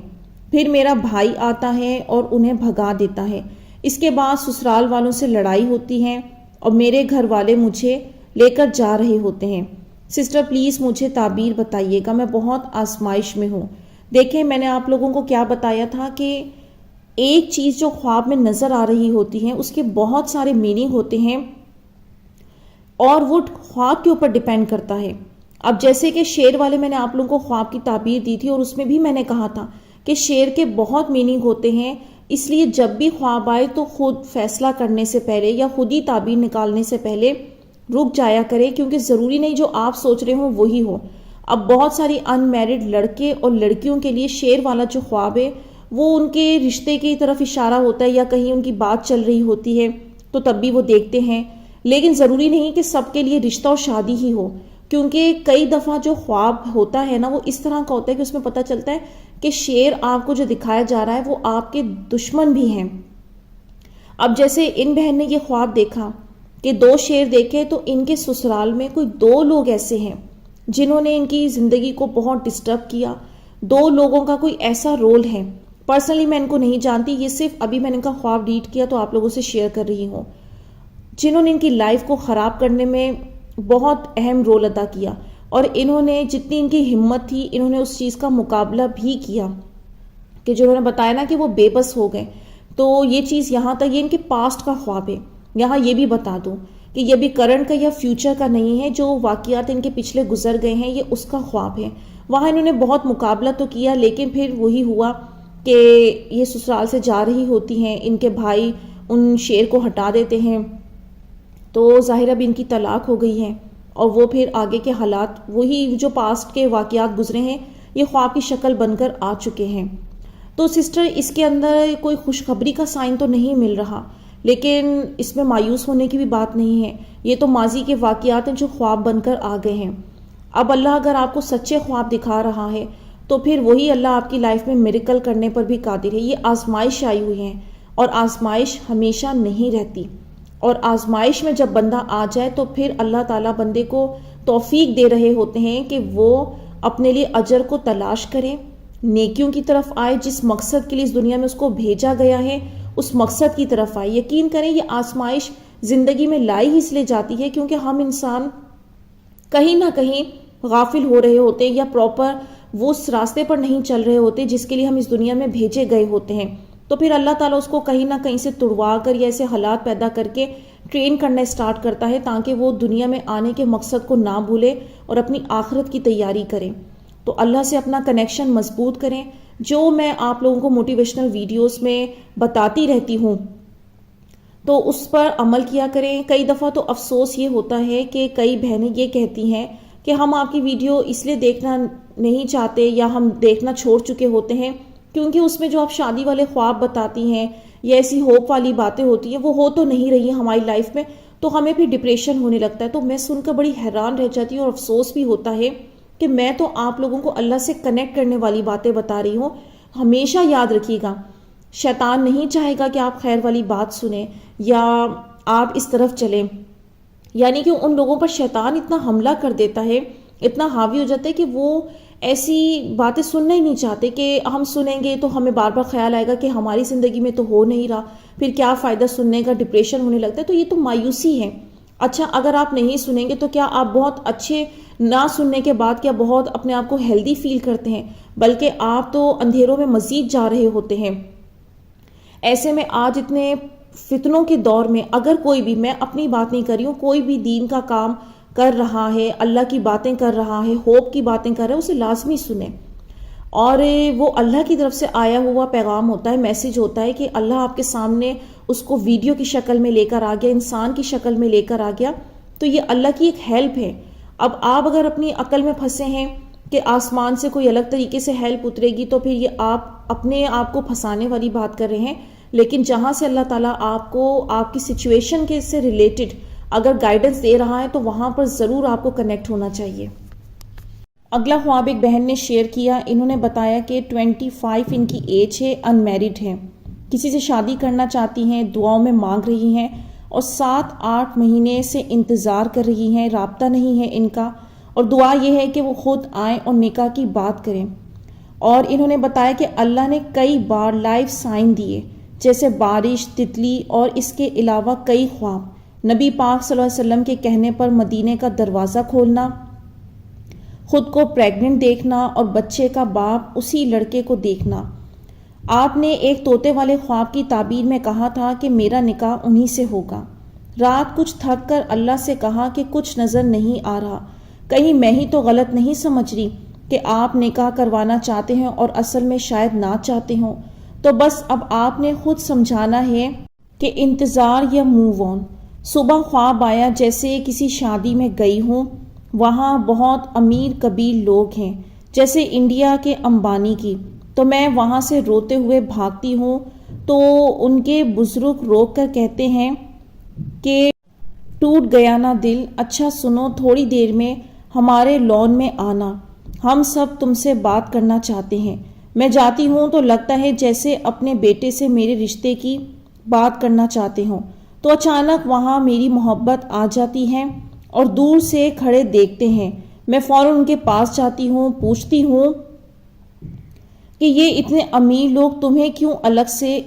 پھر میرا بھائی آتا ہے اور انہیں بھگا دیتا ہے۔ اس کے بعد سسرال والوں سے لڑائی ہوتی ہے اور میرے گھر والے مجھے لے کر جا رہے ہوتے ہیں۔ سسٹر پلیز مجھے تعبیر بتائیے گا، میں بہت آزمائش میں ہوں۔ دیکھیں میں نے آپ لوگوں کو کیا بتایا تھا کہ ایک چیز جو خواب میں نظر آ رہی ہوتی ہے اس کے بہت سارے میننگ ہوتے ہیں، اور وہ خواب کے اوپر ڈیپینڈ کرتا ہے۔ اب جیسے کہ شیر والے میں نے آپ لوگوں کو خواب کی تعبیر دی تھی، اور اس میں بھی میں نے کہا تھا کہ شیر کے بہت میننگ ہوتے ہیں، اس لیے جب بھی خواب آئے تو خود فیصلہ کرنے سے پہلے یا خود ہی تعبیر نکالنے سے پہلے رک جایا کرے، کیونکہ ضروری نہیں جو آپ سوچ رہے ہوں وہی ہو۔ اب بہت ساری ان میرڈ لڑکے اور لڑکیوں کے لیے شیر والا جو خواب ہے وہ ان کے رشتے کی طرف اشارہ ہوتا ہے، یا کہیں ان کی بات چل رہی ہوتی ہے تو تب بھی وہ دیکھتے ہیں، لیکن ضروری نہیں کہ سب کے لیے رشتہ اور شادی ہی ہو، کیونکہ کئی دفعہ جو خواب ہوتا ہے نا وہ اس طرح کا ہوتا ہے کہ اس میں پتہ چلتا ہے کہ شیر آپ کو جو دکھایا جا رہا ہے وہ آپ کے دشمن بھی ہیں۔ اب جیسے ان بہن نے یہ خواب دیکھا کہ 2 شیر دیکھے، تو ان کے سسرال میں کوئی 2 لوگ ایسے ہیں جنہوں نے ان کی زندگی کو بہت ڈسٹرب کیا۔ 2 لوگوں کا کوئی ایسا رول ہے، پرسنلی میں ان کو نہیں جانتی، یہ صرف ابھی میں نے ان کا خواب ریڈ کیا تو آپ لوگوں سے شیئر کر رہی ہوں، جنہوں نے ان کی لائف کو خراب کرنے میں بہت اہم رول ادا کیا، اور انہوں نے جتنی ان کی ہمت تھی انہوں نے اس چیز کا مقابلہ بھی کیا کہ جو انہوں نے بتایا نا کہ وہ بے بس ہو گئے۔ تو یہ چیز یہاں تک، یہ ان کے پاسٹ کا خواب ہے۔ یہاں یہ بھی بتا دوں کہ یہ بھی کرنٹ کا یا فیوچر کا نہیں ہے، جو واقعات ان کے پچھلے گزر گئے ہیں یہ اس کا خواب ہے۔ وہاں انہوں نے بہت مقابلہ تو کیا، لیکن پھر وہی ہوا کہ یہ سسرال سے جا رہی ہوتی ہیں، ان کے بھائی ان شیر کو ہٹا دیتے ہیں، تو ظاہرہ بھی ان کی طلاق ہو گئی ہے، اور وہ پھر آگے کے حالات وہی جو پاسٹ کے واقعات گزرے ہیں یہ خواب کی شکل بن کر آ چکے ہیں۔ تو سسٹر اس کے اندر کوئی خوشخبری کا سائن تو نہیں مل رہا، لیکن اس میں مایوس ہونے کی بھی بات نہیں ہے، یہ تو ماضی کے واقعات ہیں جو خواب بن کر آ گئے ہیں۔ اب اللہ اگر آپ کو سچے خواب دکھا رہا ہے تو پھر وہی اللہ آپ کی لائف میں میریکل کرنے پر بھی قادر ہے۔ یہ آزمائش آئی ہوئی ہیں، اور آزمائش ہمیشہ نہیں رہتی، اور آزمائش میں جب بندہ آ جائے تو پھر اللہ تعالیٰ بندے کو توفیق دے رہے ہوتے ہیں کہ وہ اپنے لیے اجر کو تلاش کرے، نیکیوں کی طرف آئے، جس مقصد کے لیے اس دنیا میں اس کو بھیجا گیا ہے اس مقصد کی طرف آئے۔ یقین کریں یہ آزمائش زندگی میں لائی ہی اس لیے جاتی ہے کیونکہ ہم انسان کہیں نہ کہیں غافل ہو رہے ہوتے ہیں، یا پراپر وہ اس راستے پر نہیں چل رہے ہوتے جس کے لیے ہم اس دنیا میں بھیجے گئے ہوتے ہیں، تو پھر اللہ تعالیٰ اس کو کہیں نہ کہیں سے تڑوا کر یا ایسے حالات پیدا کر کے ٹرین کرنا اسٹارٹ کرتا ہے تاکہ وہ دنیا میں آنے کے مقصد کو نہ بھولے اور اپنی آخرت کی تیاری کریں۔ تو اللہ سے اپنا کنیکشن مضبوط کریں۔ جو میں آپ لوگوں کو موٹیویشنل ویڈیوز میں بتاتی رہتی ہوں تو اس پر عمل کیا کریں۔ کئی دفعہ تو افسوس یہ ہوتا ہے کہ کئی بہنیں یہ کہتی ہیں کہ ہم آپ کی ویڈیو اس لیے دیکھنا نہیں چاہتے یا ہم دیکھنا چھوڑ چکے ہوتے ہیں کیونکہ اس میں جو آپ شادی والے خواب بتاتی ہیں یا ایسی ہوپ والی باتیں ہوتی ہیں وہ ہو تو نہیں رہی ہیں ہماری لائف میں، تو ہمیں بھی ڈپریشن ہونے لگتا ہے۔ تو میں سن کر بڑی حیران رہ جاتی ہوں اور افسوس بھی ہوتا ہے کہ میں تو آپ لوگوں کو اللہ سے کنیکٹ کرنے والی باتیں بتا رہی ہوں۔ ہمیشہ یاد رکھیے گا، شیطان نہیں چاہے گا کہ آپ خیر والی بات سنیں یا آپ اس طرف چلیں، یعنی کہ ان لوگوں پر شیطان اتنا حملہ کر دیتا ہے، اتنا حاوی ہو جاتا ہے کہ وہ ایسی باتیں سننا ہی نہیں چاہتے کہ ہم سنیں گے تو ہمیں بار بار خیال آئے گا کہ ہماری زندگی میں تو ہو نہیں رہا، پھر کیا فائدہ سننے کا، ڈپریشن ہونے لگتا ہے۔ تو یہ تو مایوسی ہے۔ اچھا اگر آپ نہیں سنیں گے تو کیا آپ بہت اچھے نہ سننے کے بعد کیا بہت اپنے آپ کو ہیلدی فیل کرتے ہیں؟ بلکہ آپ تو اندھیروں میں مزید جا رہے ہوتے ہیں۔ ایسے میں آج اتنے فتنوں کے دور میں اگر کوئی بھی، میں اپنی بات نہیں کر رہی ہوں، کوئی بھی دین کا کام کر رہا ہے، اللہ کی باتیں کر رہا ہے، ہوپ کی باتیں کر رہا ہے، اسے لازمی سنیں۔ اور وہ اللہ کی طرف سے آیا ہوا پیغام ہوتا ہے، میسج ہوتا ہے کہ اللہ آپ کے سامنے اس کو ویڈیو کی شکل میں لے کر آ گیا، انسان کی شکل میں لے کر آ گیا، تو یہ اللہ کی ایک ہیلپ ہے۔ اب آپ اگر اپنی عقل میں پھنسے ہیں کہ آسمان سے کوئی الگ طریقے سے ہیلپ اترے گی تو پھر یہ آپ اپنے آپ کو پھنسانے والی بات کر رہے ہیں۔ لیکن جہاں سے اللہ تعالیٰ آپ کو آپ کی سچویشن کے سے ریلیٹڈ اگر گائیڈنس دے رہا ہے تو وہاں پر ضرور آپ کو کنیکٹ ہونا چاہیے۔ اگلا خواب ایک بہن نے شیئر کیا، انہوں نے بتایا کہ 25 ان کی ایج ہے، ان میرڈ ہیں، کسی سے شادی کرنا چاہتی ہیں، دعاؤں میں مانگ رہی ہیں اور 7-8 مہینے سے انتظار کر رہی ہیں، رابطہ نہیں ہے ان کا، اور دعا یہ ہے کہ وہ خود آئیں اور نکاح کی بات کریں۔ اور انہوں نے بتایا کہ اللہ نے کئی بار لائف سائن دیے جیسے بارش، تتلی اور اس کے علاوہ کئی خواب، نبی پاک صلی اللہ علیہ وسلم کے کہنے پر مدینے کا دروازہ کھولنا، خود کو پریگننٹ دیکھنا اور بچے کا باپ اسی لڑکے کو دیکھنا۔ آپ نے ایک طوطے والے خواب کی تعبیر میں کہا تھا کہ میرا نکاح انہی سے ہوگا۔ رات کچھ تھک کر اللہ سے کہا کہ کچھ نظر نہیں آ رہا، کہیں میں ہی تو غلط نہیں سمجھ رہی کہ آپ نکاح کروانا چاہتے ہیں اور اصل میں شاید نہ چاہتے ہوں، تو بس اب آپ نے خود سمجھانا ہے کہ انتظار یا موو آن۔ صبح خواب آیا جیسے کسی شادی میں گئی ہوں، وہاں بہت امیر کبیر لوگ ہیں جیسے انڈیا کے امبانی کی، تو میں وہاں سے روتے ہوئے بھاگتی ہوں تو ان کے بزرگ روک کر کہتے ہیں کہ ٹوٹ گیا نا دل، اچھا سنو تھوڑی دیر میں ہمارے لان میں آنا، ہم سب تم سے بات کرنا چاہتے ہیں۔ میں جاتی ہوں تو لگتا ہے جیسے اپنے بیٹے سے میرے رشتے کی بات کرنا چاہتے ہوں، تو اچانک وہاں میری محبت آ جاتی ہے اور دور سے کھڑے دیکھتے ہیں، میں فوراً ان کے پاس جاتی ہوں، پوچھتی ہوں کہ یہ اتنے امیر لوگ تمہیں کیوں الگ سے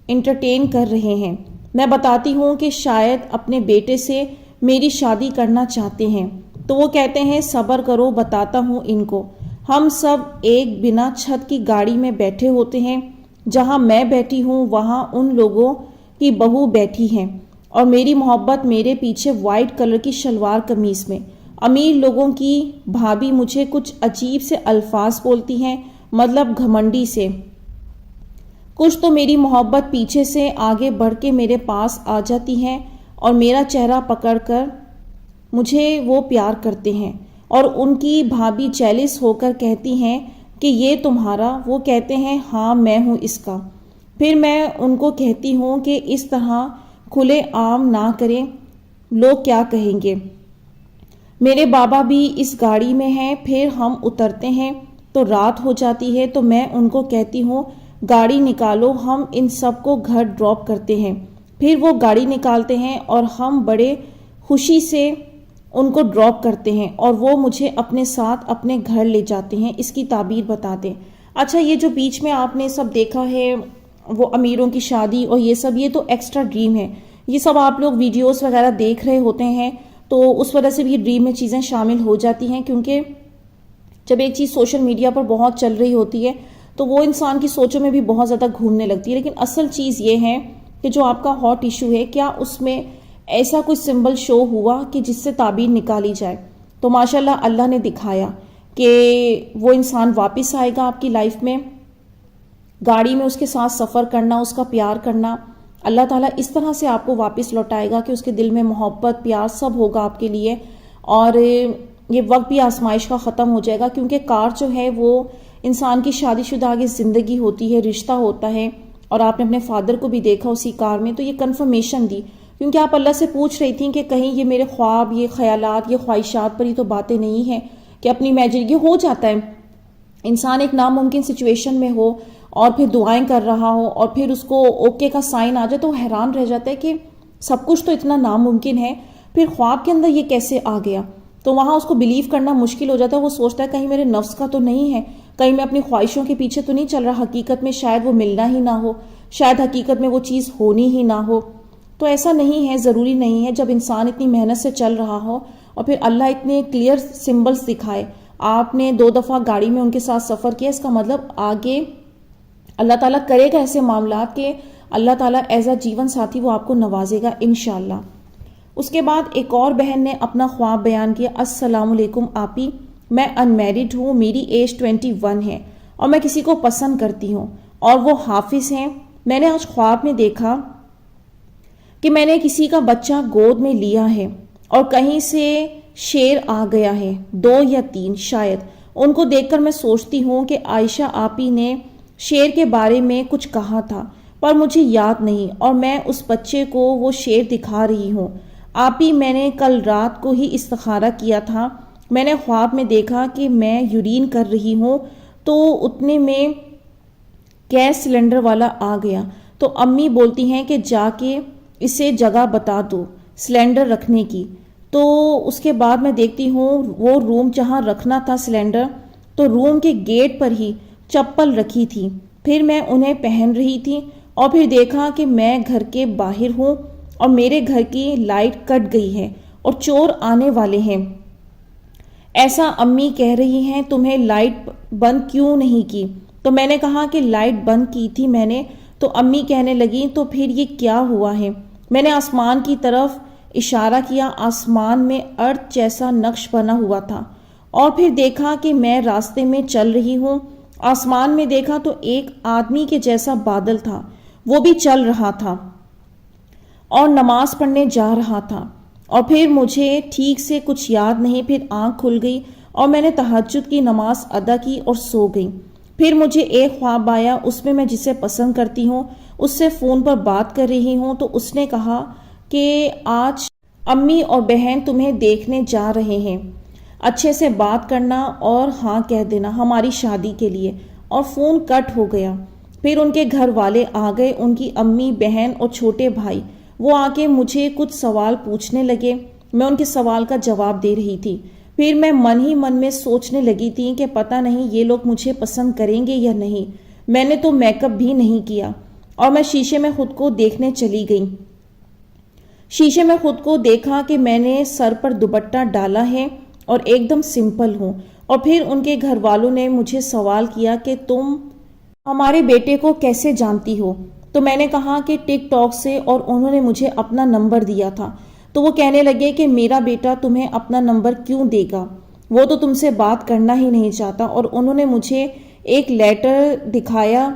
انٹرٹین کر رہے ہیں؟ میں بتاتی ہوں کہ شاید اپنے بیٹے سے میری شادی کرنا چاہتے ہیں، تو وہ کہتے ہیں صبر کرو بتاتا ہوں ان کو۔ ہم سب ایک بنا چھت کی گاڑی میں بیٹھے ہوتے ہیں، جہاں میں بیٹھی ہوں وہاں ان لوگوں کی بہو بیٹھی ہیں اور میری محبت میرے پیچھے وائٹ کلر کی شلوار قمیص میں۔ امیر لوگوں کی بھابھی مجھے کچھ عجیب سے الفاظ بولتی ہیں، مطلب گھمنڈی سے۔ کچھ تو میری محبت پیچھے سے آگے بڑھ کے میرے پاس آ جاتی ہیں اور میرا چہرہ پکڑ کر مجھے وہ پیار کرتے ہیں، اور ان کی بھابھی جیلس ہو کر کہتی ہیں کہ یہ تمہارا؟ وہ کہتے ہیں ہاں میں ہوں اس کا۔ پھر میں ان کو کہتی ہوں کہ اس طرح کھلے عام نہ کریں، لوگ کیا کہیں گے۔ میرے بابا بھی اس گاڑی میں ہیں۔ پھر ہم اترتے ہیں تو رات ہو جاتی ہے، تو میں ان کو کہتی ہوں گاڑی نکالو، ہم ان سب کو گھر ڈراپ کرتے ہیں۔ پھر وہ گاڑی نکالتے ہیں اور ہم بڑے خوشی سے ان کو ڈراپ کرتے ہیں اور وہ مجھے اپنے ساتھ اپنے گھر لے جاتے ہیں۔ اس کی تعبیر بتاتے ہیں۔ اچھا یہ جو بیچ میں آپ نے سب دیکھا ہے وہ امیروں کی شادی اور یہ سب، یہ تو ایکسٹرا ڈریم ہے، یہ سب آپ لوگ ویڈیوز وغیرہ دیکھ رہے ہوتے ہیں تو اس وجہ سے بھی ڈریم میں چیزیں شامل ہو جاتی ہیں، کیونکہ جب ایک چیز سوشل میڈیا پر بہت چل رہی ہوتی ہے تو وہ انسان کی سوچوں میں بھی بہت زیادہ گھومنے لگتی ہے۔ لیکن اصل چیز یہ ہے کہ جو آپ کا ہاٹ ایشو ہے، کیا اس میں ایسا کوئی سمبل شو ہوا کہ جس سے تعبیر نکالی جائے. تو ماشاءاللہ اللہ نے دکھایا کہ وہ انسان واپس آئے گا آپ کی لائف میں. گاڑی میں اس کے ساتھ سفر کرنا، اس کا پیار کرنا، اللہ تعالیٰ اس طرح سے آپ کو واپس لوٹائے گا کہ اس کے دل میں محبت، پیار سب ہوگا آپ کے لیے. اور یہ وقت بھی آزمائش کا ختم ہو جائے گا، کیونکہ کار جو ہے وہ انسان کی شادی شدہ آگے زندگی ہوتی ہے، رشتہ ہوتا ہے. اور آپ نے اپنے فادر کو بھی دیکھا اسی کار میں، تو یہ کنفرمیشن دی، کیونکہ آپ اللہ سے پوچھ رہی تھیں کہ کہیں یہ میرے خواب، یہ خیالات، یہ خواہشات پر ہی تو باتیں نہیں ہیں کہ اپنی امیجن. یہ ہو جاتا ہے انسان ایک ناممکن سچویشن میں ہو اور پھر دعائیں کر رہا ہو اور پھر اس کو اوکے کا سائن آ جائے تو حیران رہ جاتا ہے کہ سب کچھ تو اتنا ناممکن ہے، پھر خواب کے اندر یہ کیسے آ گیا. تو وہاں اس کو بلیو کرنا مشکل ہو جاتا ہے. وہ سوچتا ہے کہیں میرے نفس کا تو نہیں ہے، کہیں میں اپنی خواہشوں کے پیچھے تو نہیں چل رہا، حقیقت میں شاید وہ ملنا ہی نہ ہو، شاید حقیقت میں وہ چیز ہونی ہی نہ ہو. تو ایسا نہیں ہے، ضروری نہیں ہے. جب انسان اتنی محنت سے چل رہا ہو اور پھر اللہ اتنے کلیئر سمبلز دکھائے، آپ نے 2 دفعہ گاڑی میں ان کے ساتھ سفر کیا، اس کا مطلب آگے اللہ تعالیٰ کرے گا ایسے معاملات کہ اللہ تعالیٰ ایز اے جیون ساتھی وہ آپ کو نوازے گا انشاءاللہ. اس کے بعد ایک اور بہن نے اپنا خواب بیان کیا. السلام علیکم آپی، میں انمیرڈ ہوں، میری ایج 21 ہے اور میں کسی کو پسند کرتی ہوں اور وہ حافظ ہیں. میں نے آج خواب میں دیکھا کہ میں نے کسی کا بچہ گود میں لیا ہے اور کہیں سے شیر آ گیا ہے، 2 یا 3 شاید. ان کو دیکھ کر میں سوچتی ہوں کہ عائشہ آپی نے شیر کے بارے میں کچھ کہا تھا پر مجھے یاد نہیں، اور میں اس بچے کو وہ شیر دکھا رہی ہوں. آپی میں نے کل رات کو ہی استخارہ کیا تھا. میں نے خواب میں دیکھا کہ میں یورین کر رہی ہوں تو اتنے میں گیس سلنڈر والا آ گیا. تو امی بولتی ہیں کہ جا کے اسے جگہ بتا دو سلنڈر رکھنے کی. تو اس کے بعد میں دیکھتی ہوں وہ روم جہاں رکھنا تھا سلنڈر، تو روم کے گیٹ پر ہی چپل رکھی تھی. پھر میں انہیں پہن رہی تھی اور پھر دیکھا کہ میں گھر کے باہر ہوں اور میرے گھر کی لائٹ کٹ گئی ہے اور چور آنے والے ہیں. ایسا امی کہہ رہی ہیں تمہیں لائٹ بند کیوں نہیں کی؟ تو میں نے کہا کہ لائٹ بند کی تھی میں نے. تو امی کہنے لگی تو پھر یہ کیا ہوا ہے؟ میں نے آسمان کی طرف اشارہ کیا. آسمان میں ارتھ جیسا نقش بنا ہوا تھا اور پھر دیکھا کہ میں راستے میں چل رہی ہوں. آسمان میں دیکھا تو ایک آدمی کے جیسا بادل تھا، وہ بھی چل رہا تھا اور نماز پڑھنے جا رہا تھا. اور پھر مجھے ٹھیک سے کچھ یاد نہیں. پھر آنکھ کھل گئی اور میں نے تہجد کی نماز ادا کی اور سو گئی. پھر مجھے ایک خواب آیا، اس میں جسے پسند کرتی ہوں اس سے فون پر بات کر رہی ہوں. تو اس نے کہا کہ آج امی اور بہن تمہیں دیکھنے جا رہے ہیں، اچھے سے بات کرنا اور ہاں کہہ دینا ہماری شادی کے لیے. اور فون کٹ ہو گیا. پھر ان کے گھر والے آ گئے، ان کی امی، بہن اور چھوٹے بھائی. وہ آ کے مجھے کچھ سوال پوچھنے لگے. میں ان کے سوال کا جواب دے رہی تھی. پھر میں من ہی من میں سوچنے لگی تھی کہ پتہ نہیں یہ لوگ مجھے پسند کریں گے یا نہیں. میں نے تو میک اپ بھی نہیں کیا اور میں شیشے میں خود کو دیکھنے چلی گئی. شیشے میں خود کو دیکھا کہ میں نے سر پر دوپٹہ ڈالا ہے اور ایک دم سمپل ہوں. اور پھر ان کے گھر والوں نے مجھے سوال کیا کہ تم ہمارے بیٹے کو کیسے جانتی ہو؟ تو میں نے کہا کہ ٹک ٹاک سے، اور انہوں نے مجھے اپنا نمبر دیا تھا. تو وہ کہنے لگے کہ میرا بیٹا تمہیں اپنا نمبر کیوں دے گا، وہ تو تم سے بات کرنا ہی نہیں چاہتا. اور انہوں نے مجھے ایک لیٹر دکھایا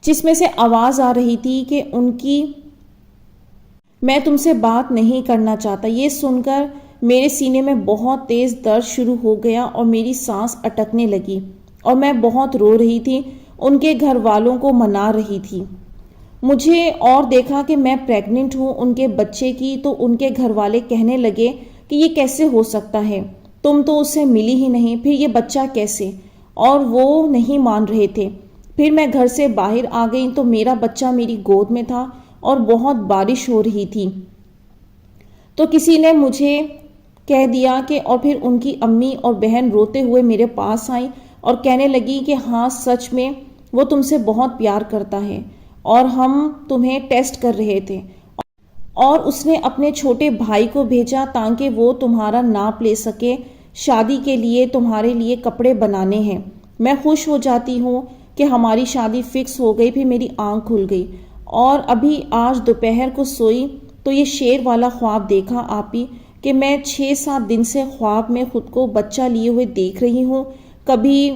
جس میں سے آواز آ رہی تھی کہ ان کی میں تم سے بات نہیں کرنا چاہتا. یہ سن کر میرے سینے میں بہت تیز درد شروع ہو گیا اور میری سانس اٹکنے لگی اور میں بہت رو رہی تھی. ان کے گھر والوں کو منا رہی تھی مجھے، اور دیکھا کہ میں پریگننٹ ہوں ان کے بچے کی. تو ان کے گھر والے کہنے لگے کہ یہ کیسے ہو سکتا ہے، تم تو اس سے ملی ہی نہیں، پھر یہ بچہ کیسے؟ اور وہ نہیں مان رہے تھے. پھر میں گھر سے باہر آ گئی تو میرا بچہ میری گود میں تھا اور بہت بارش ہو رہی تھی. تو کسی نے مجھے کہہ دیا کہ، اور پھر ان کی امی اور بہن روتے ہوئے میرے پاس آئیں اور کہنے لگی کہ ہاں سچ میں وہ تم سے بہت پیار کرتا ہے اور ہم تمہیں ٹیسٹ کر رہے تھے، اور اس نے اپنے چھوٹے بھائی کو بھیجا تاکہ وہ تمہارا ناپ لے سکے، شادی کے لیے تمہارے لیے کپڑے بنانے ہیں. میں خوش ہو جاتی ہوں کہ ہماری شادی فکس ہو گئی. پھر میری آنکھ کھل گئی اور ابھی آج دوپہر کو سوئی تو یہ شیر والا خواب دیکھا آپ ہی کہ میں 6-7 دن سے خواب میں خود کو بچہ لیے ہوئے دیکھ رہی ہوں، کبھی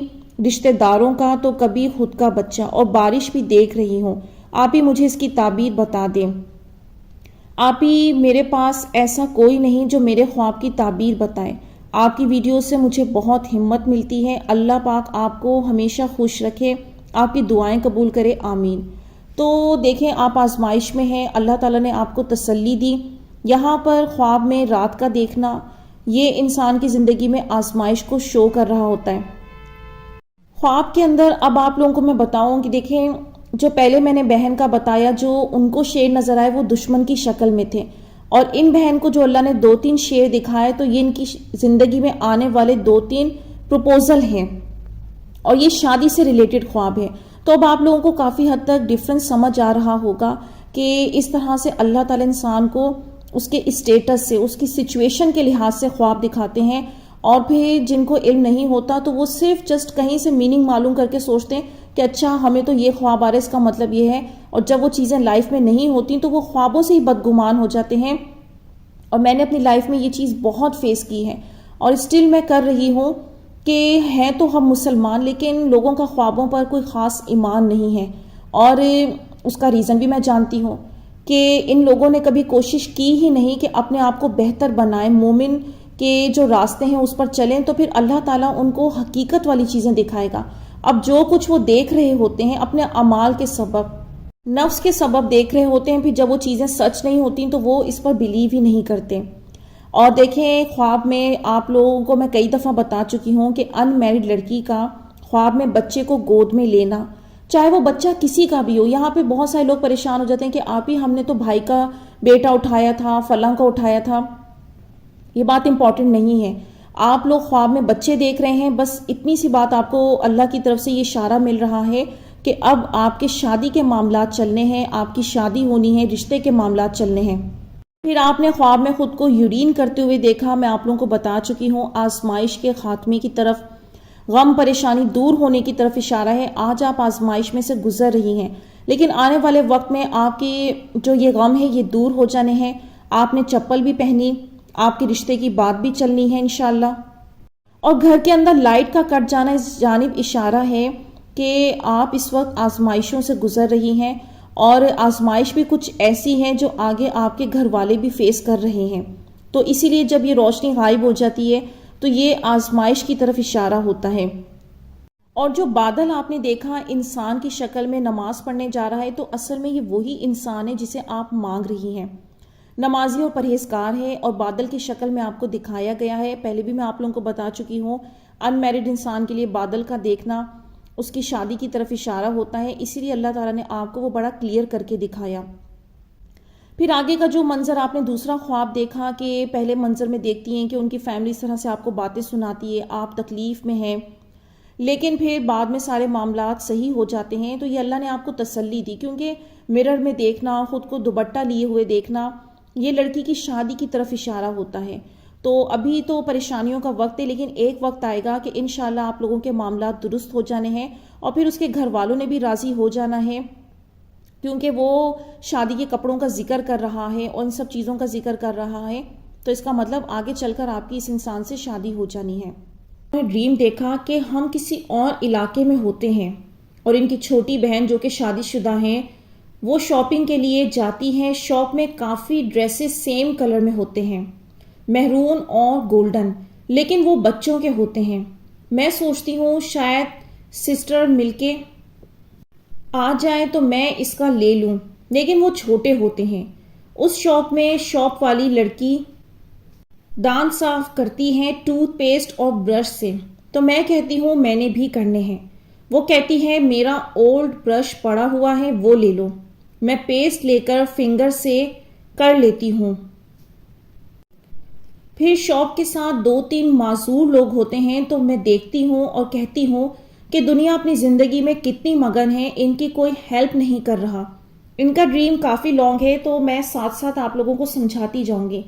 رشتہ داروں کا تو کبھی خود کا بچہ، اور بارش بھی دیکھ رہی ہوں۔ آپ ہی مجھے اس کی تعبیر بتا دیں۔ آپ ہی میرے پاس ایسا کوئی نہیں جو میرے خواب کی تعبیر بتائے۔ آپ کی ویڈیو سے مجھے بہت ہمت ملتی ہے۔ اللہ پاک آپ کو ہمیشہ خوش رکھے، آپ کی دعائیں قبول کرے، آمین۔ تو دیکھیں آپ آزمائش میں ہیں، اللہ تعالیٰ نے آپ کو تسلی دی۔ یہاں پر خواب میں رات کا دیکھنا یہ انسان کی زندگی میں آزمائش کو شو کر رہا ہوتا ہے۔ خواب کے اندر اب آپ لوگوں کو میں بتاؤں کہ دیکھیں جو پہلے میں نے بہن کا بتایا جو ان کو شیر نظر آئے وہ دشمن کی شکل میں تھے، اور ان بہن کو جو اللہ نے 2-3 شیر دکھائے تو یہ ان کی زندگی میں آنے والے 2-3 پروپوزل ہیں، اور یہ شادی سے ریلیٹڈ خواب ہے۔ تو اب آپ لوگوں کو کافی حد تک ڈفرنس سمجھ آ رہا ہوگا کہ اس طرح سے اللہ تعالیٰ انسان کو اس کے اسٹیٹس سے، اس کی سچویشن کے لحاظ سے خواب دکھاتے ہیں، اور پھر جن کو علم نہیں ہوتا تو وہ صرف جسٹ کہیں سے میننگ معلوم کر کے سوچتے ہیں کہ اچھا ہمیں تو یہ خواب آ رہا ہے، اس کا مطلب یہ ہے، اور جب وہ چیزیں لائف میں نہیں ہوتی تو وہ خوابوں سے ہی بدگمان ہو جاتے ہیں۔ اور میں نے اپنی لائف میں یہ چیز بہت فیس کی ہے، اور اسٹل میں کر رہی ہوں کہ ہیں تو ہم مسلمان لیکن لوگوں کا خوابوں پر کوئی خاص ایمان نہیں ہے، اور اس کا ریزن بھی میں جانتی ہوں کہ ان لوگوں نے کبھی کوشش کی ہی نہیں کہ اپنے آپ کو بہتر بنائیں، مومن کے جو راستے ہیں اس پر چلیں، تو پھر اللہ تعالیٰ ان کو حقیقت والی چیزیں دکھائے گا۔ اب جو کچھ وہ دیکھ رہے ہوتے ہیں اپنے اعمال کے سبب، نفس کے سبب دیکھ رہے ہوتے ہیں، پھر جب وہ چیزیں سچ نہیں ہوتی تو وہ اس پر بلیو ہی نہیں کرتے۔ اور دیکھیں خواب میں آپ لوگوں کو میں کئی دفعہ بتا چکی ہوں کہ ان میرڈ لڑکی کا خواب میں بچے کو گود میں لینا، چاہے وہ بچہ کسی کا بھی ہو۔ یہاں پہ بہت سارے لوگ پریشان ہو جاتے ہیں کہ آپ ہی ہم نے تو بھائی کا بیٹا اٹھایا تھا، فلاں کا اٹھایا تھا۔ یہ بات امپورٹنٹ نہیں ہے۔ آپ لوگ خواب میں بچے دیکھ رہے ہیں، بس اتنی سی بات آپ کو اللہ کی طرف سے یہ اشارہ مل رہا ہے کہ اب آپ کے شادی کے معاملات چلنے ہیں، آپ کی شادی ہونی ہے، رشتے کے معاملات چلنے ہیں۔ پھر آپ نے خواب میں خود کو یورین کرتے ہوئے دیکھا، میں آپ لوگوں کو بتا چکی ہوں، آزمائش کے خاتمے کی طرف، غم پریشانی دور ہونے کی طرف اشارہ ہے۔ آج آپ آزمائش میں سے گزر رہی ہیں، لیکن آنے والے وقت میں آپ کی جو یہ غم ہے یہ دور ہو جانے ہیں۔ آپ نے چپل بھی پہنی، آپ کے رشتے کی بات بھی چلنی ہے انشاءاللہ، اور گھر کے اندر لائٹ کا کٹ جانا اس جانب اشارہ ہے کہ آپ اس وقت آزمائشوں سے گزر رہی ہیں، اور آزمائش بھی کچھ ایسی ہیں جو آگے آپ کے گھر والے بھی فیس کر رہے ہیں۔ تو اسی لیے جب یہ روشنی غائب ہو جاتی ہے تو یہ آزمائش کی طرف اشارہ ہوتا ہے۔ اور جو بادل آپ نے دیکھا انسان کی شکل میں نماز پڑھنے جا رہا ہے، تو اصل میں یہ وہی انسان ہے جسے آپ مانگ رہی ہیں، نمازی اور پرہیزگار ہے، اور بادل کی شکل میں آپ کو دکھایا گیا ہے۔ پہلے بھی میں آپ لوگوں کو بتا چکی ہوں، ان میرڈ انسان کے لیے بادل کا دیکھنا اس کی شادی کی طرف اشارہ ہوتا ہے، اسی لیے اللہ تعالیٰ نے آپ کو وہ بڑا کلیئر کر کے دکھایا۔ پھر آگے کا جو منظر آپ نے دوسرا خواب دیکھا کہ پہلے منظر میں دیکھتی ہیں کہ ان کی فیملی اس طرح سے آپ کو باتیں سناتی ہے، آپ تکلیف میں ہیں، لیکن پھر بعد میں سارے معاملات صحیح ہو جاتے ہیں، تو یہ اللہ نے آپ کو تسلی دی، کیونکہ مرر میں دیکھنا، خود کو دوپٹہ لیے ہوئے دیکھنا، یہ لڑکی کی شادی کی طرف اشارہ ہوتا ہے۔ تو ابھی تو پریشانیوں کا وقت ہے، لیکن ایک وقت آئے گا کہ انشاءاللہ آپ لوگوں کے معاملات درست ہو جانے ہیں، اور پھر اس کے گھر والوں نے بھی راضی ہو جانا ہے، کیونکہ وہ شادی کے کپڑوں کا ذکر کر رہا ہے اور ان سب چیزوں کا ذکر کر رہا ہے، تو اس کا مطلب آگے چل کر آپ کی اس انسان سے شادی ہو جانی ہے۔ میں نے ڈریم دیکھا کہ ہم کسی اور علاقے میں ہوتے ہیں، اور ان کی چھوٹی بہن جو کہ شادی شدہ ہیں وہ شاپنگ کے لیے جاتی ہیں۔ شاپ میں کافی ڈریسز سیم کلر میں ہوتے ہیں، میرون اور گولڈن، لیکن وہ بچوں کے ہوتے ہیں۔ میں سوچتی ہوں شاید سسٹر مل کے آ جائے تو میں اس کا لے لوں، لیکن وہ چھوٹے ہوتے ہیں۔ اس شاپ میں شاپ والی لڑکی دانت صاف کرتی ہیں ٹوتھ پیسٹ اور برش سے، تو میں کہتی ہوں میں نے بھی کرنے ہیں۔ وہ کہتی ہے میرا اولڈ برش پڑا ہوا ہے وہ لے لو۔ میں پیسٹ لے کر فنگر سے کر لیتی ہوں۔ پھر شاپ کے ساتھ 2-3 معذور لوگ ہوتے ہیں، تو میں دیکھتی ہوں اور کہتی ہوں کہ دنیا اپنی زندگی میں کتنی مگن ہے، ان کی کوئی ہیلپ نہیں کر رہا۔ ان کا ڈریم کافی لانگ ہے، تو میں ساتھ ساتھ آپ لوگوں کو سمجھاتی جاؤں گی۔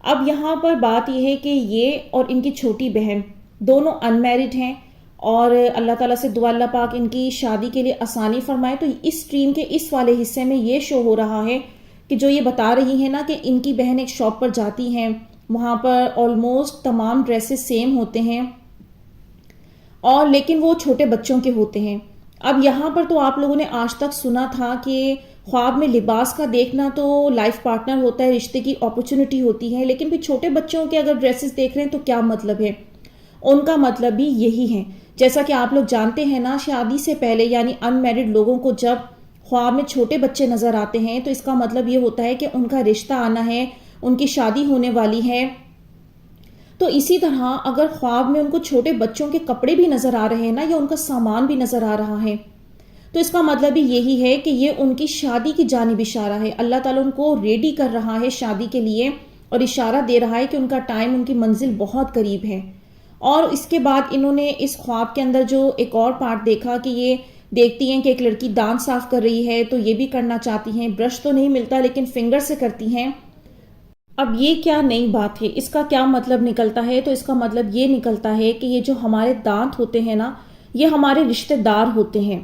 اب یہاں پر بات یہ ہے کہ یہ اور ان کی چھوٹی بہن دونوں ان میرڈ ہیں، اور اللہ تعالیٰ سے دعا اللہ پاک ان کی شادی کے لیے آسانی فرمائے۔ تو اس ڈریم کے اس والے حصے میں یہ شو ہو رہا ہے کہ جو یہ بتا رہی ہیں نا کہ ان کی بہن ایک شاپ پر جاتی ہیں، وہاں پر آلموسٹ تمام ڈریسز سیم ہوتے ہیں اور لیکن وہ چھوٹے بچوں کے ہوتے ہیں۔ اب یہاں پر تو آپ لوگوں نے آج تک سنا تھا کہ خواب میں لباس کا دیکھنا تو لائف پارٹنر ہوتا ہے، رشتے کی اپرچونٹی ہوتی ہے، لیکن پھر چھوٹے بچوں کے اگر ڈریسز دیکھ رہے ہیں تو کیا مطلب ہے؟ ان کا مطلب بھی یہی ہے، جیسا کہ آپ لوگ جانتے ہیں نا، شادی سے پہلے یعنی ان میرڈ لوگوں کو جب خواب میں چھوٹے بچے نظر آتے ہیں تو اس کا مطلب یہ ہوتا ہے کہ ان کا رشتہ آنا ہے، ان کی شادی ہونے والی ہے۔ تو اسی طرح اگر خواب میں ان کو چھوٹے بچوں کے کپڑے بھی نظر آ رہے ہیں نا، یا ان کا سامان بھی نظر آ رہا ہے، تو اس کا مطلب بھی یہی ہے کہ یہ ان کی شادی کی جانب اشارہ ہے۔ اللہ تعالیٰ ان کو ریڈی کر رہا ہے شادی کے لیے اور اشارہ دے رہا ہے کہ ان کا ٹائم، ان کی منزل بہت قریب ہے۔ اور اس کے بعد انہوں نے اس خواب کے اندر جو ایک اور پارٹ دیکھا کہ یہ دیکھتی ہیں کہ ایک لڑکی دانت صاف کر رہی ہے، تو یہ بھی کرنا چاہتی ہیں، برش تو نہیں ملتا لیکن فنگر سے کرتی ہیں۔ اب یہ کیا نئی بات ہے، اس کا کیا مطلب نکلتا ہے؟ تو اس کا مطلب یہ نکلتا ہے کہ یہ جو ہمارے دانت ہوتے ہیں نا، یہ ہمارے رشتہ دار ہوتے ہیں۔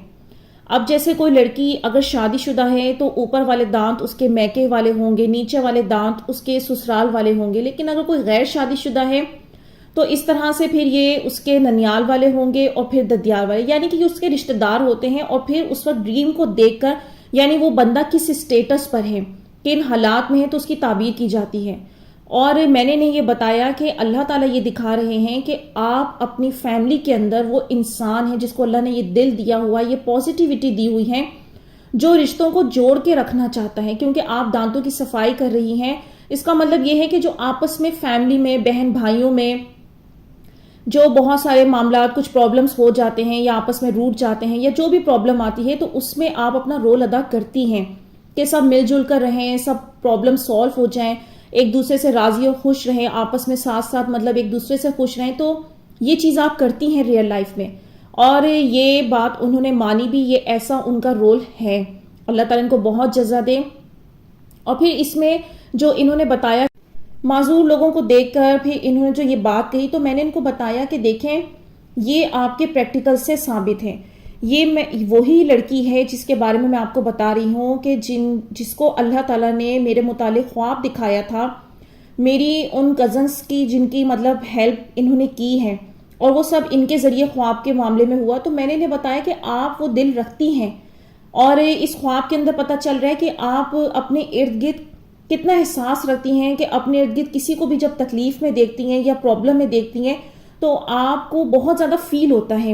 اب جیسے کوئی لڑکی اگر شادی شدہ ہے تو اوپر والے دانت اس کے میکے والے ہوں گے، نیچے والے دانت اس کے سسرال والے ہوں گے، لیکن اگر کوئی غیر شادی شدہ ہے تو اس طرح سے پھر یہ اس کے ننیال والے ہوں گے اور پھر ددیال والے، یعنی کہ یہ اس کے رشتہ دار ہوتے ہیں۔ اور پھر اس وقت ڈریم کو دیکھ کر یعنی وہ بندہ کس اسٹیٹس پر ہے، کن حالات میں ہے، تو اس کی تعبیر کی جاتی ہے۔ اور میں نے یہ بتایا کہ اللہ تعالیٰ یہ دکھا رہے ہیں کہ آپ اپنی فیملی کے اندر وہ انسان ہے جس کو اللہ نے یہ دل دیا ہوا، یہ پازیٹیوٹی دی ہوئی ہے، جو رشتوں کو جوڑ کے رکھنا چاہتا ہے۔ کیونکہ آپ دانتوں کی صفائی کر رہی ہیں، اس کا مطلب یہ ہے کہ جو آپس میں فیملی میں بہن بھائیوں میں جو بہت سارے معاملات، کچھ پرابلمز ہو جاتے ہیں یا آپس میں روٹ جاتے ہیں یا جو بھی پرابلم آتی ہے، تو اس میں آپ اپنا رول ادا کرتی ہیں کہ سب مل جل کر رہیں، سب پرابلم سالو ہو جائیں، ایک دوسرے سے راضی و خوش رہیں، آپس میں ساتھ ساتھ مطلب ایک دوسرے سے خوش رہیں۔ تو یہ چیز آپ کرتی ہیں ریئل لائف میں، اور یہ بات انہوں نے مانی بھی، یہ ایسا ان کا رول ہے۔ اللہ تعالیٰ ان کو بہت جزا دے۔ اور پھر اس میں جو انہوں نے بتایا معذور لوگوں کو دیکھ کر پھر انہوں نے جو یہ بات کہی، تو میں نے ان کو بتایا کہ دیکھیں یہ آپ کے پریکٹیکل سے ثابت ہے، یہ وہی لڑکی ہے جس کے بارے میں آپ کو بتا رہی ہوں کہ جس کو اللہ تعالیٰ نے میرے متعلق خواب دکھایا تھا، میری ان کزنس کی جن کی مطلب ہیلپ انہوں نے کی ہے، اور وہ سب ان کے ذریعے خواب کے معاملے میں ہوا۔ تو میں نے انہیں بتایا کہ آپ وہ دل رکھتی ہیں، اور اس خواب کے اندر پتہ چل رہا ہے کہ آپ اپنے ارد گرد کتنا احساس رکھتی ہیں کہ اپنے ارد گرد کسی کو بھی جب تکلیف میں دیکھتی ہیں یا پرابلم میں دیکھتی ہیں تو آپ کو بہت زیادہ فیل ہوتا ہے۔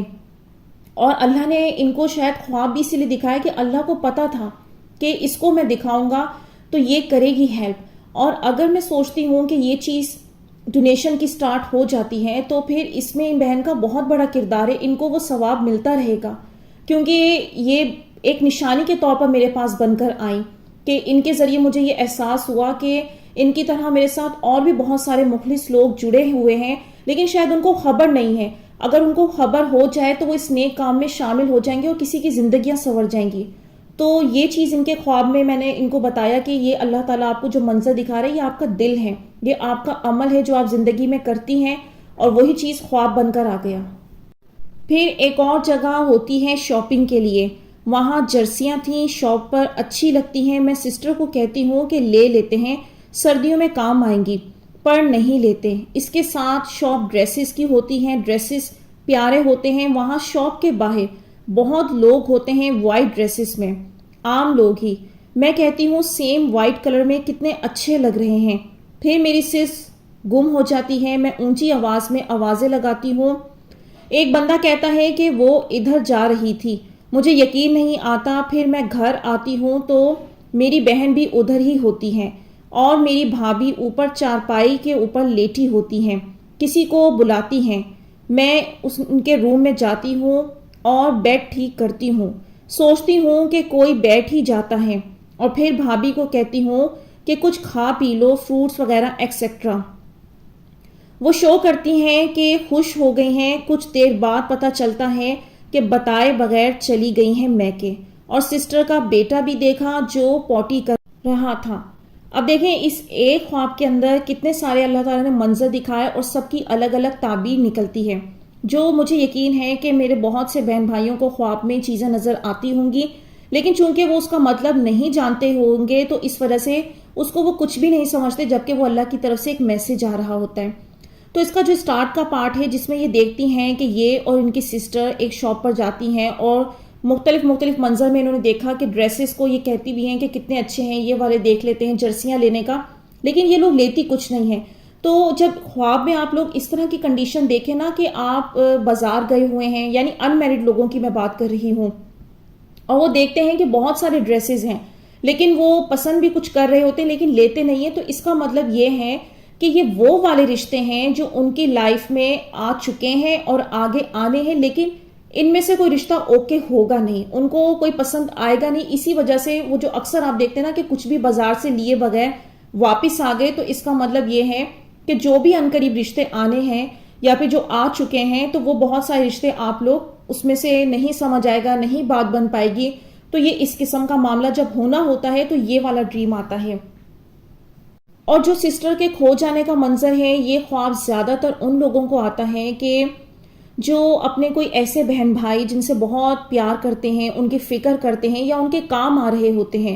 اور اللہ نے ان کو شاید خواب بھی اسی لیے دکھایا کہ اللہ کو پتا تھا کہ اس کو میں دکھاؤں گا تو یہ کرے گی ہیلپ۔ اور اگر میں سوچتی ہوں کہ یہ چیز ڈونیشن کی سٹارٹ ہو جاتی ہے تو پھر اس میں ان بہن کا بہت بڑا کردار ہے، ان کو وہ ثواب ملتا رہے گا، کیونکہ یہ ایک نشانی کے طور پر میرے پاس بن کر آئیں کہ ان کے ذریعے مجھے یہ احساس ہوا کہ ان کی طرح میرے ساتھ اور بھی بہت سارے مخلص لوگ جڑے ہوئے ہیں، لیکن شاید ان کو خبر نہیں ہے۔ اگر ان کو خبر ہو جائے تو وہ اس نیک کام میں شامل ہو جائیں گے اور کسی کی زندگیاں سنور جائیں گی۔ تو یہ چیز ان کے خواب میں نے ان کو بتایا کہ یہ اللہ تعالیٰ آپ کو جو منظر دکھا رہا ہے یہ آپ کا دل ہے، یہ آپ کا عمل ہے جو آپ زندگی میں کرتی ہیں، اور وہی چیز خواب بن کر آ گیا۔ پھر ایک اور جگہ ہوتی ہے شاپنگ کے لیے، وہاں جرسیاں تھیں، شاپ پر اچھی لگتی ہیں، میں سسٹر کو کہتی ہوں کہ لے لیتے ہیں، سردیوں میں کام آئیں گی، پر نہیں لیتے۔ اس کے ساتھ شاپ ڈریسز کی ہوتی ہیں، ڈریسز پیارے ہوتے ہیں۔ وہاں شاپ کے باہر بہت لوگ ہوتے ہیں وائٹ ڈریسز میں، عام لوگ ہی، میں کہتی ہوں سیم وائٹ کلر میں کتنے اچھے لگ رہے ہیں۔ پھر میری سس گم ہو جاتی ہے، میں اونچی آواز میں آوازیں لگاتی ہوں۔ ایک بندہ کہتا ہے کہ وہ ادھر جا رہی تھی، مجھے یقین نہیں آتا۔ پھر میں گھر آتی ہوں تو میری بہن بھی ادھر ہی ہوتی ہیں اور میری بھابھی اوپر چارپائی کے اوپر لیٹی ہوتی ہیں، کسی کو بلاتی ہیں۔ میں ان کے روم میں جاتی ہوں اور بیڈ ٹھیک کرتی ہوں، سوچتی ہوں کہ کوئی بیٹھ ہی جاتا ہے، اور پھر بھابھی کو کہتی ہوں کہ کچھ کھا پی لو، فروٹس وغیرہ ایکسیٹرا۔ وہ شو کرتی ہیں کہ خوش ہو گئی ہیں۔ کچھ دیر بعد پتہ چلتا ہے کہ بتائے بغیر چلی گئی ہیں میکے، اور سسٹر کا بیٹا بھی دیکھا جو پوٹی کر رہا تھا۔ اب دیکھیں اس ایک خواب کے اندر کتنے سارے اللہ تعالیٰ نے منظر دکھائے اور سب کی الگ الگ تعبیر نکلتی ہے، جو مجھے یقین ہے کہ میرے بہت سے بہن بھائیوں کو خواب میں چیزیں نظر آتی ہوں گی لیکن چونکہ وہ اس کا مطلب نہیں جانتے ہوں گے تو اس وجہ سے اس کو وہ کچھ بھی نہیں سمجھتے، جبکہ وہ اللہ کی طرف سے ایک میسج آ رہا ہوتا ہے۔ تو اس کا جو سٹارٹ کا پارٹ ہے جس میں یہ دیکھتی ہیں کہ یہ اور ان کی سسٹر ایک شاپ پر جاتی ہیں اور مختلف منظر میں انہوں نے دیکھا کہ ڈریسز کو یہ کہتی بھی ہیں کہ کتنے اچھے ہیں، یہ والے دیکھ لیتے ہیں جرسیاں لینے کا، لیکن یہ لوگ لیتی کچھ نہیں ہیں۔ تو جب خواب میں آپ لوگ اس طرح کی کنڈیشن دیکھیں نا کہ آپ بازار گئے ہوئے ہیں، یعنی ان میرڈ لوگوں کی میں بات کر رہی ہوں، اور وہ دیکھتے ہیں کہ بہت سارے ڈریسز ہیں لیکن وہ پسند بھی کچھ کر رہے ہوتے ہیں لیکن لیتے نہیں ہیں، تو اس کا مطلب یہ ہے کہ یہ وہ والے رشتے ہیں جو ان کی لائف میں آ چکے ہیں اور آگے آنے ہیں، لیکن ان میں سے کوئی رشتہ اوکے ہوگا نہیں، ان کو کوئی پسند آئے گا نہیں۔ اسی وجہ سے وہ جو اکثر آپ دیکھتے ہیں نا کہ کچھ بھی بازار سے لیے بغیر واپس آ گئے، تو اس کا مطلب یہ ہے کہ جو بھی عنقریب رشتے آنے ہیں یا پھر جو آ چکے ہیں تو وہ بہت سارے رشتے آپ لوگ اس میں سے نہیں سمجھ آئے گا، نہیں بات بن پائے گی۔ تو یہ اس قسم کا معاملہ جب ہونا ہوتا ہے تو یہ والا ڈریم آتا ہے۔ اور جو سسٹر کے کھو جانے کا منظر ہے، یہ خواب زیادہ تر ان لوگوں کو آتا ہے کہ جو اپنے کوئی ایسے بہن بھائی جن سے بہت پیار کرتے ہیں، ان کی فکر کرتے ہیں یا ان کے کام آ رہے ہوتے ہیں،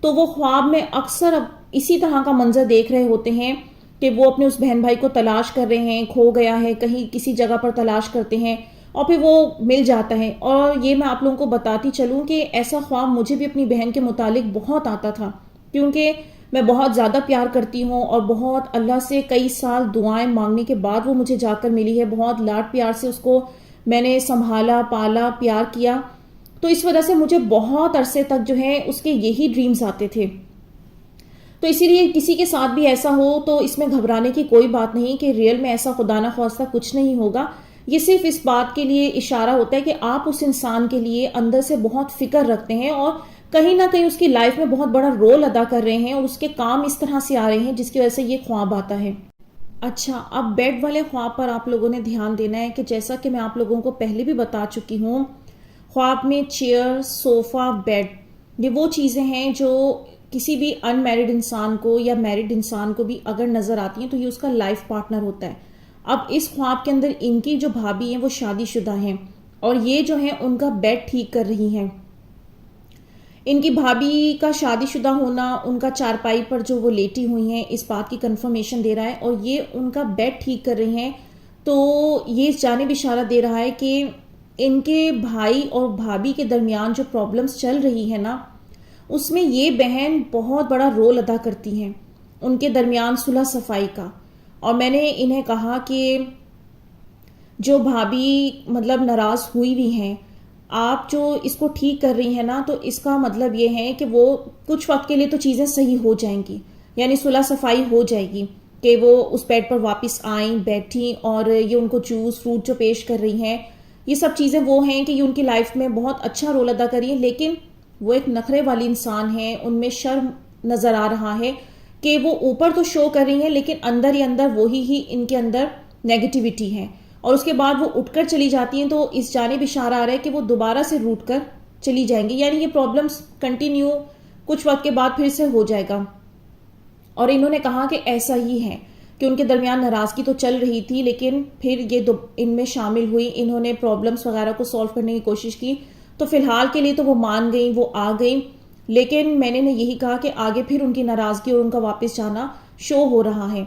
تو وہ خواب میں اکثر اب اسی طرح کا منظر دیکھ رہے ہوتے ہیں کہ وہ اپنے اس بہن بھائی کو تلاش کر رہے ہیں، کھو گیا ہے، کہیں کسی جگہ پر تلاش کرتے ہیں اور پھر وہ مل جاتا ہے۔ اور یہ میں آپ لوگوں کو بتاتی چلوں کہ ایسا خواب مجھے بھی اپنی بہن کے متعلق بہت آتا تھا، کیونکہ میں بہت زیادہ پیار کرتی ہوں اور بہت اللہ سے کئی سال دعائیں مانگنے کے بعد وہ مجھے جا کر ملی ہے، بہت لاڈ پیار سے اس کو میں نے سنبھالا، پالا، پیار کیا، تو اس وجہ سے مجھے بہت عرصے تک جو ہے اس کے یہی ڈریمز آتے تھے۔ تو اسی لیے کسی کے ساتھ بھی ایسا ہو تو اس میں گھبرانے کی کوئی بات نہیں کہ ریئل میں ایسا خدا نہ خواستہ کچھ نہیں ہوگا، یہ صرف اس بات کے لیے اشارہ ہوتا ہے کہ آپ اس انسان کے لیے اندر سے بہت فکر رکھتے ہیں اور کہیں نہ کہیں اس کی لائف میں بہت بڑا رول ادا کر رہے ہیں اور اس کے کام اس طرح سے آ رہے ہیں جس کی وجہ سے یہ خواب آتا ہے۔ اچھا، اب بیڈ والے خواب پر آپ لوگوں نے دھیان دینا ہے کہ جیسا کہ میں آپ لوگوں کو پہلے بھی بتا چکی ہوں، خواب میں چیئر، صوفہ، بیڈ، یہ وہ چیزیں ہیں جو کسی بھی ان میرڈ انسان کو یا میرڈ انسان کو بھی اگر نظر آتی ہیں تو یہ اس کا لائف پارٹنر ہوتا ہے۔ اب اس خواب کے اندر ان کی جو بھابھی ہیں وہ شادی شدہ ہیں اور یہ جو ہیں ان کا بیڈ ٹھیک کر رہی ہیں۔ ان کی بھابھی کا شادی شدہ ہونا، ان کا چارپائی پر جو وہ لیٹی ہوئی ہیں، اس بات کی کنفرمیشن دے رہا ہے، اور یہ ان کا بیڈ ٹھیک کر رہی ہیں تو یہ اس جانب اشارہ دے رہا ہے کہ ان کے بھائی اور بھابھی کے درمیان جو پرابلمز چل رہی ہے نا، اس میں یہ بہن بہت بڑا رول ادا کرتی ہیں ان کے درمیان صلح صفائی کا۔ اور میں نے انہیں کہا کہ جو بھابھی مطلب ناراض ہوئی بھی ہیں، آپ جو اس کو ٹھیک کر رہی ہیں نا، تو اس کا مطلب یہ ہے کہ وہ کچھ وقت کے لیے تو چیزیں صحیح ہو جائیں گی، یعنی صلح صفائی ہو جائے گی کہ وہ اس بیڈ پر واپس آئیں، بیٹھیں، اور یہ ان کو جوس فروٹ جو پیش کر رہی ہیں، یہ سب چیزیں وہ ہیں کہ یہ ان کی لائف میں بہت اچھا رول ادا کر رہی ہیں، لیکن وہ ایک نخرے والی انسان ہے، ان میں شرم نظر آ رہا ہے کہ وہ اوپر تو شو کر رہی ہیں لیکن اندر ہی اندر وہی ہی ان کے اندر نیگیٹیوٹی ہے، اور اس کے بعد وہ اٹھ کر چلی جاتی ہیں، تو اس جانب اشارہ آ رہا ہے کہ وہ دوبارہ سے روٹ کر چلی جائیں گی، یعنی یہ پرابلمز کنٹینیو کچھ وقت کے بعد پھر سے ہو جائے گا۔ اور انہوں نے کہا کہ ایسا ہی ہے کہ ان کے درمیان ناراضگی تو چل رہی تھی لیکن پھر یہ ان میں شامل ہوئی، انہوں نے پرابلمز وغیرہ کو سولو کرنے کی کوشش کی، تو فی الحال کے لیے تو وہ مان گئیں، وہ آ گئیں، لیکن میں نے یہی کہا کہ آگے پھر ان کی ناراضگی اور ان کا واپس جانا شو ہو رہا ہے۔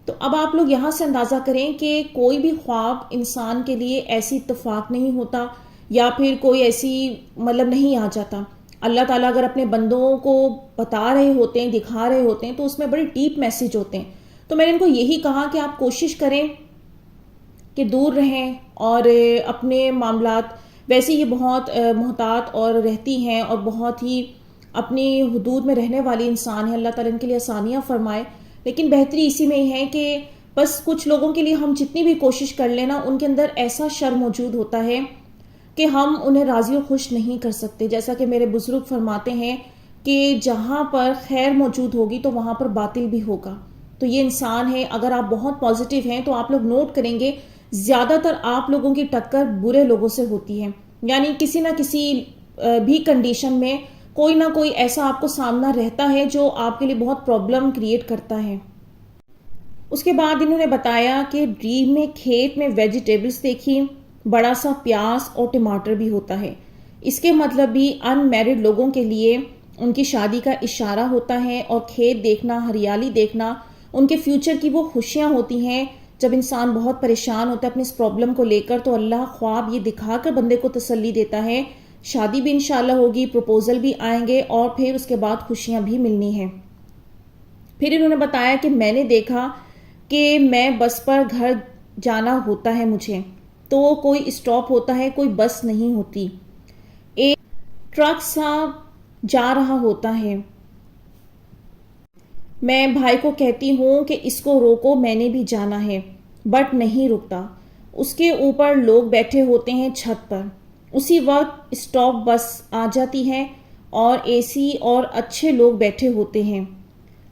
تو اب آپ لوگ یہاں سے اندازہ کریں کہ کوئی بھی خواب انسان کے لیے ایسی اتفاق نہیں ہوتا یا پھر کوئی ایسی مطلب نہیں آ جاتا۔ اللہ تعالیٰ اگر اپنے بندوں کو بتا رہے ہوتے ہیں، دکھا رہے ہوتے ہیں، تو اس میں بڑے ڈیپ میسج ہوتے ہیں۔ تو میں نے ان کو یہی کہا کہ آپ کوشش کریں کہ دور رہیں اور اپنے معاملات، ویسے یہ بہت محتاط اور رہتی ہیں اور بہت ہی اپنی حدود میں رہنے والی انسان ہے، اللہ تعالیٰ ان کے لیے آسانیاں فرمائے، لیکن بہتری اسی میں ہی ہے کہ بس کچھ لوگوں کے لیے ہم جتنی بھی کوشش کر لینا، ان کے اندر ایسا شر موجود ہوتا ہے کہ ہم انہیں راضی و خوش نہیں کر سکتے، جیسا کہ میرے بزرگ فرماتے ہیں کہ جہاں پر خیر موجود ہوگی تو وہاں پر باطل بھی ہوگا۔ تو یہ انسان ہے، اگر آپ بہت پازیٹیو ہیں تو آپ لوگ نوٹ کریں گے زیادہ تر آپ لوگوں کی ٹکر برے لوگوں سے ہوتی ہے، یعنی کسی نہ کسی بھی کنڈیشن میں کوئی نہ کوئی ایسا آپ کو سامنا رہتا ہے جو آپ کے لیے بہت پرابلم کریٹ کرتا ہے۔ اس کے بعد انہوں نے بتایا کہ ڈریم میں کھیت میں ویجیٹیبلز دیکھی، بڑا سا پیاز اور ٹماٹر بھی ہوتا ہے۔ اس کے مطلب بھی ان میرڈ لوگوں کے لیے ان کی شادی کا اشارہ ہوتا ہے، اور کھیت دیکھنا، ہریالی دیکھنا ان کے فیوچر کی وہ خوشیاں ہوتی ہیں۔ جب انسان بہت پریشان ہوتا ہے اپنی اس پرابلم کو لے کر، تو اللہ خواب یہ دکھا کر بندے کو تسلی دیتا ہے، شادی بھی انشاءاللہ ہوگی، پروپوزل بھی آئیں گے، اور پھر اس کے بعد خوشیاں بھی ملنی ہیں۔ پھر انہوں نے بتایا کہ میں نے دیکھا کہ میں بس پر گھر جانا ہوتا ہے مجھے، تو کوئی اسٹاپ ہوتا ہے، کوئی بس نہیں ہوتی، ایک ٹرک سا جا رہا ہوتا ہے۔ میں بھائی کو کہتی ہوں کہ اس کو روکو، میں نے بھی جانا ہے، بٹ نہیں رکتا۔ اس کے اوپر لوگ بیٹھے ہوتے ہیں چھت پر، اسی وقت اسٹاپ بس آ جاتی ہے اور اے سی اور اچھے لوگ بیٹھے ہوتے ہیں،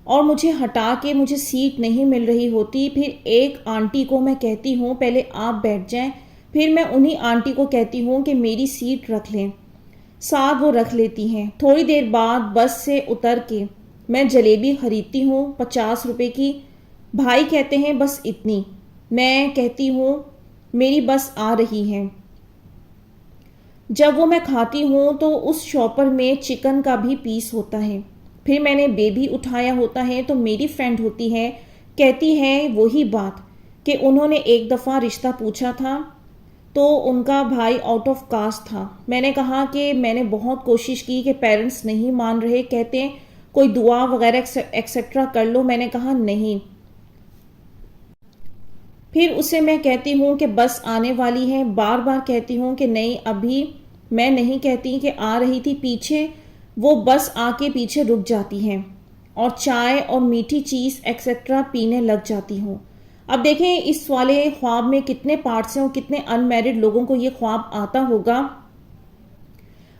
اور مجھے ہٹا کے مجھے سیٹ نہیں مل رہی ہوتی۔ پھر ایک آنٹی کو میں کہتی ہوں پہلے آپ بیٹھ جائیں، پھر میں انہی آنٹی کو کہتی ہوں کہ میری سیٹ رکھ لیں، ساتھ وہ رکھ لیتی ہیں۔ تھوڑی دیر بعد بس سے اتر کے میں جلیبی خریدتی ہوں 50 روپے کی، بھائی کہتے ہیں بس اتنی، میں کہتی ہوں میری بس آ رہی ہے۔ جب وہ میں کھاتی ہوں تو اس شاپر میں چکن کا بھی پیس ہوتا ہے۔ پھر میں نے بیبی اٹھایا ہوتا ہے تو میری فرینڈ ہوتی ہے، کہتی ہے وہی بات کہ انہوں نے ایک دفعہ رشتہ پوچھا تھا تو ان کا بھائی آؤٹ آف کاسٹ تھا۔ میں نے کہا کہ میں نے بہت کوشش کی کہ پیرنٹس نہیں مان رہے، کہتے ہیں کوئی دعا وغیرہ ایکسیٹرا کر لو، میں نے کہا نہیں۔ پھر اسے میں کہتی ہوں کہ بس آنے والی ہے، بار بار کہتی ہوں کہ نہیں ابھی میں نہیں کہتی کہ آ رہی تھی، پیچھے وہ بس آ کے پیچھے رک جاتی ہے اور چائے اور میٹھی چیز ایکسیٹرا پینے لگ جاتی ہوں۔ اب دیکھیں اس والے خواب میں کتنے پارٹس ہیں اور کتنے ان میرڈ لوگوں کو یہ خواب آتا ہوگا،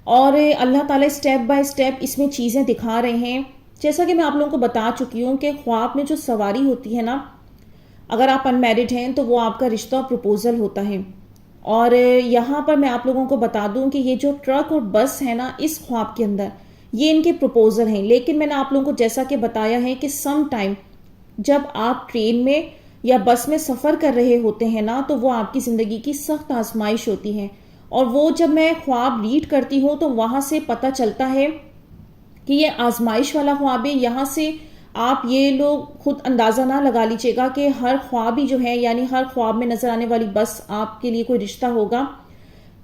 اور اللہ تعالیٰ اسٹیپ بائی اسٹیپ اس میں چیزیں دکھا رہے ہیں۔ جیسا کہ میں آپ لوگوں کو بتا چکی ہوں کہ خواب میں جو سواری ہوتی ہے نا، اگر آپ ان میرڈ ہیں تو وہ آپ کا رشتہ پروپوزل ہوتا ہے۔ اور یہاں پر میں آپ لوگوں کو بتا دوں کہ یہ جو ٹرک اور بس ہے نا اس خواب کے اندر، یہ ان کے پروپوزل ہیں، لیکن میں نے آپ لوگوں کو جیسا کہ بتایا ہے کہ سم ٹائم جب آپ ٹرین میں یا بس میں سفر کر رہے ہوتے ہیں نا، تو وہ آپ کی زندگی کی سخت آزمائش ہوتی ہے، اور وہ جب میں خواب ریڈ کرتی ہوں تو وہاں سے پتہ چلتا ہے کہ یہ آزمائش والا خواب ہے۔ یہاں سے آپ یہ لوگ خود اندازہ نہ لگا لیجیے گا کہ ہر خواب ہی جو ہے، یعنی ہر خواب میں نظر آنے والی بس آپ کے لیے کوئی رشتہ ہوگا۔